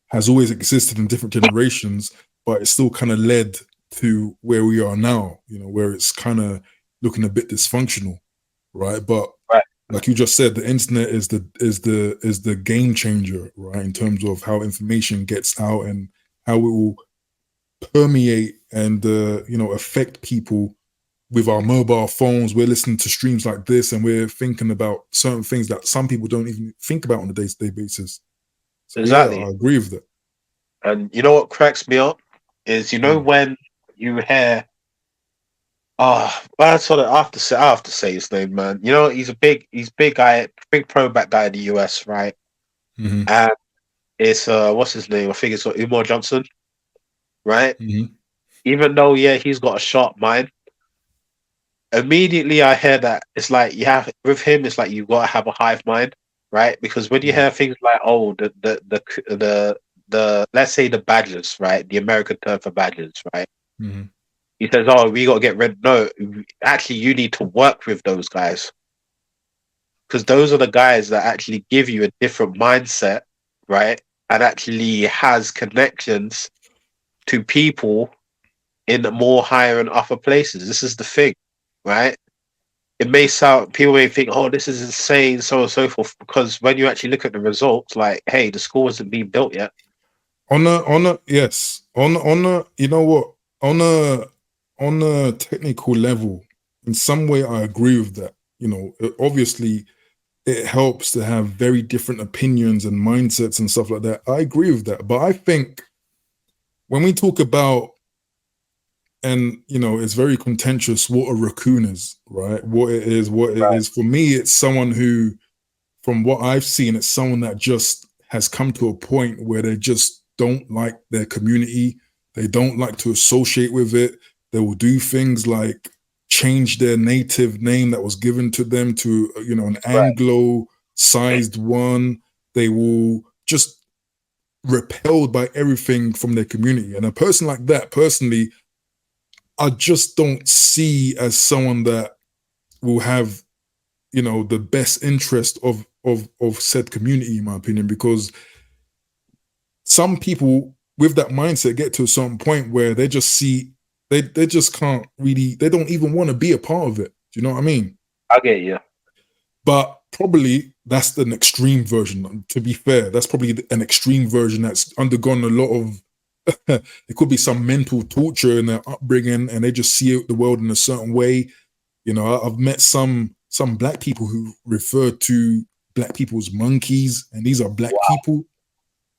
has always existed in different generations, but it still kind of led to where we are now, you know, where it's kind of looking a bit dysfunctional, right? But Right. like you just said, the internet is the game changer, right? In terms of how information gets out and how it will permeate and you know, affect people with our mobile phones. We're listening to streams like this, and we're thinking about certain things that some people don't even think about on a day-to-day basis. So yeah, exactly. I agree with that. And you know what cracks me up is, you know, Mm. when you hear, that's what I have to say his name, man. You know, he's big guy, big pro back guy in the US, right? Mm-hmm. And it's what's his name? I think it's Umar Johnson, right? Mm-hmm. Even though, yeah, he's got a sharp mind. Immediately, I hear that it's like you have with him. It's like you got to have a hive mind, right? Because when you Yeah. hear things like, oh, the let's say the badgers, right? The American term for badgers, right? Mm-hmm. He says, "Oh, we got to get rid." No, actually, you need to work with those guys because those are the guys that actually give you a different mindset, right? And actually has connections to people in the more higher and upper places. This is the thing, right? It may sound, people may think, "Oh, this is insane," so on and so forth. Because when you actually look at the results, like, hey, the score hasn't been built yet. Yes, on a, you know what, on a technical level, in some way, I agree with that. You know, obviously, it helps to have very different opinions and mindsets and stuff like that. I agree with that, but I think when we talk about, and you know, it's very contentious what a raccoon is, right? What it is. For me, it's someone who, from what I've seen, it's someone that just has come to a point where they just don't like their community. They don't like to associate with it. They will do things like change their native name that was given to them to, you know, an Anglo-sized one. They will just repelled by everything from their community. And a person like that, personally, I just don't see as someone that will have, you know, the best interest of said community, in my opinion, because some people with that mindset get to a certain point where they just see they just can't really, they don't even want to be a part of it. Do you know what I mean? I get you. But probably that's an extreme version. To be fair, that's probably an extreme version that's undergone a lot of it could be some mental torture in their upbringing, and they just see the world in a certain way. You know, I've met some black people who refer to black people as monkeys, and these are black people.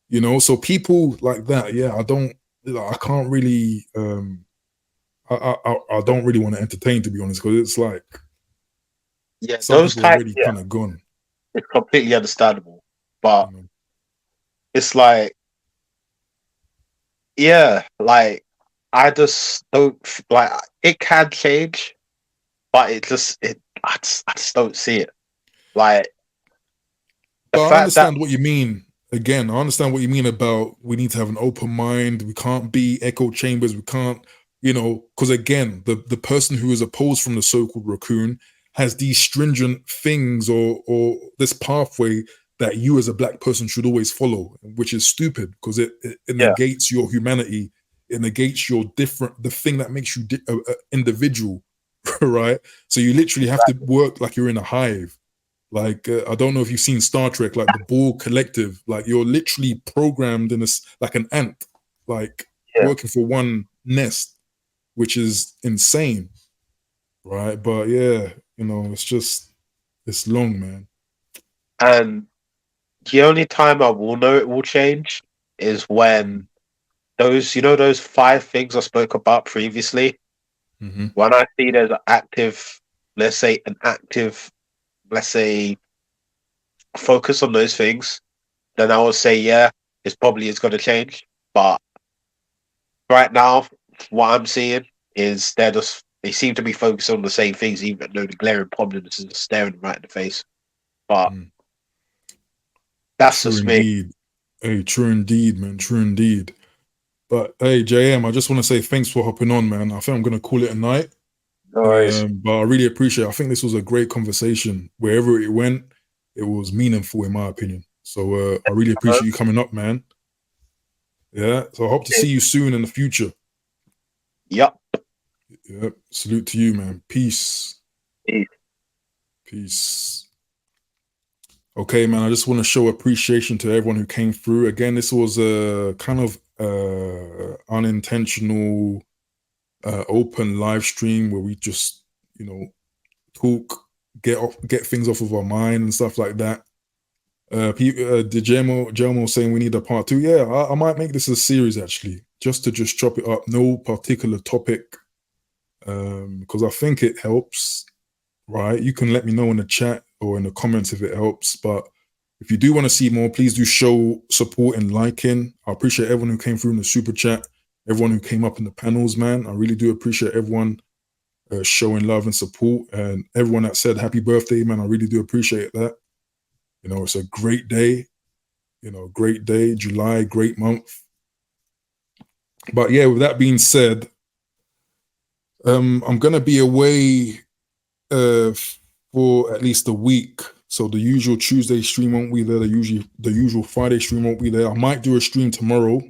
You know, so people like that, yeah, I can't really, I don't really want to entertain, to be honest, because it's like Yeah, some those people are types, already yeah, kind of gone. it's completely understandable. But You know? it's like, yeah, like I just don't like it can change, but I just don't see it. Like the But I fact that understand what you mean. Again, I understand what you mean about we need to have an open mind. We can't be echo chambers. We can't, you know, because again, the person who is opposed from the so-called raccoon has these stringent things or this pathway that you as a black person should always follow, which is stupid because it yeah, negates your humanity. It negates your different, the thing that makes you individual, right? So you literally have to work like you're in a hive. Like I don't know if you've seen Star Trek, like the Borg Collective. Like you're literally programmed in this, like an ant, like yeah. working for one nest, which is insane, right? But yeah, you know, it's long, man. And the only time I will know it will change is when those, you know, those five things I spoke about previously. Mm-hmm. When I see there's an active, let's say an active, let's say focus on those things, then I will say, yeah, it's probably is going to change. But right now, what I'm seeing is they seem to be focused on the same things, even though the glaring problems is staring them right in the face. But that's True just me. indeed. Hey, true indeed, man. True indeed. But hey, JM, I just want to say thanks for hopping on, man. I think I'm gonna call it a night. No worries. But I really appreciate it. I think this was a great conversation. Wherever it went, it was meaningful in my opinion. So I really appreciate you coming up, man. Yeah. So I hope to see you soon in the future. Yep. Yep. Salute to you, man. Peace. Peace. Peace. Okay, man. I just want to show appreciation to everyone who came through. Again, this was a kind of unintentional open live stream where we just, you know, talk, get things off of our mind and stuff like that. Did Jelmo saying we need a part 2? Yeah, I might make this a series actually, just to chop it up. No particular topic, because I think it helps. Right? You can let me know in the chat or in the comments if it helps. But if you do want to see more, please do show support and liking. I appreciate everyone who came through in the super chat, everyone who came up in the panels, man. I really do appreciate everyone showing love and support, and everyone that said happy birthday, man. I really do appreciate that. You know, it's a great day. You know, great day, July, great month. But yeah, with that being said, I'm gonna be away for at least a week. So the usual Tuesday stream won't be there. The usual Friday stream won't be there. I might do a stream tomorrow,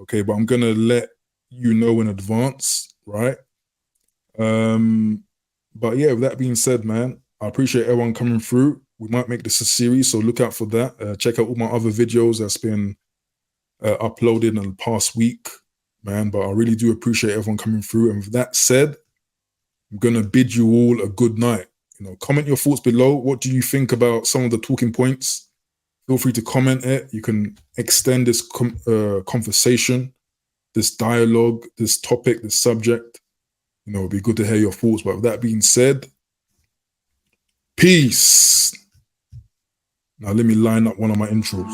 okay, but I'm gonna let you know in advance, right? But yeah, with that being said, man, I appreciate everyone coming through. We might make this a series, so look out for that. Check out all my other videos that's been uploaded in the past week, man. But I really do appreciate everyone coming through. And with that said, I'm gonna bid you all a good night. You know, comment your thoughts below. What do you think about some of the talking points? Feel free to comment it. You can extend this conversation, this dialogue, this topic, this subject. You know, it'd be good to hear your thoughts. But with that being said, peace. Now let me line up one of my intros.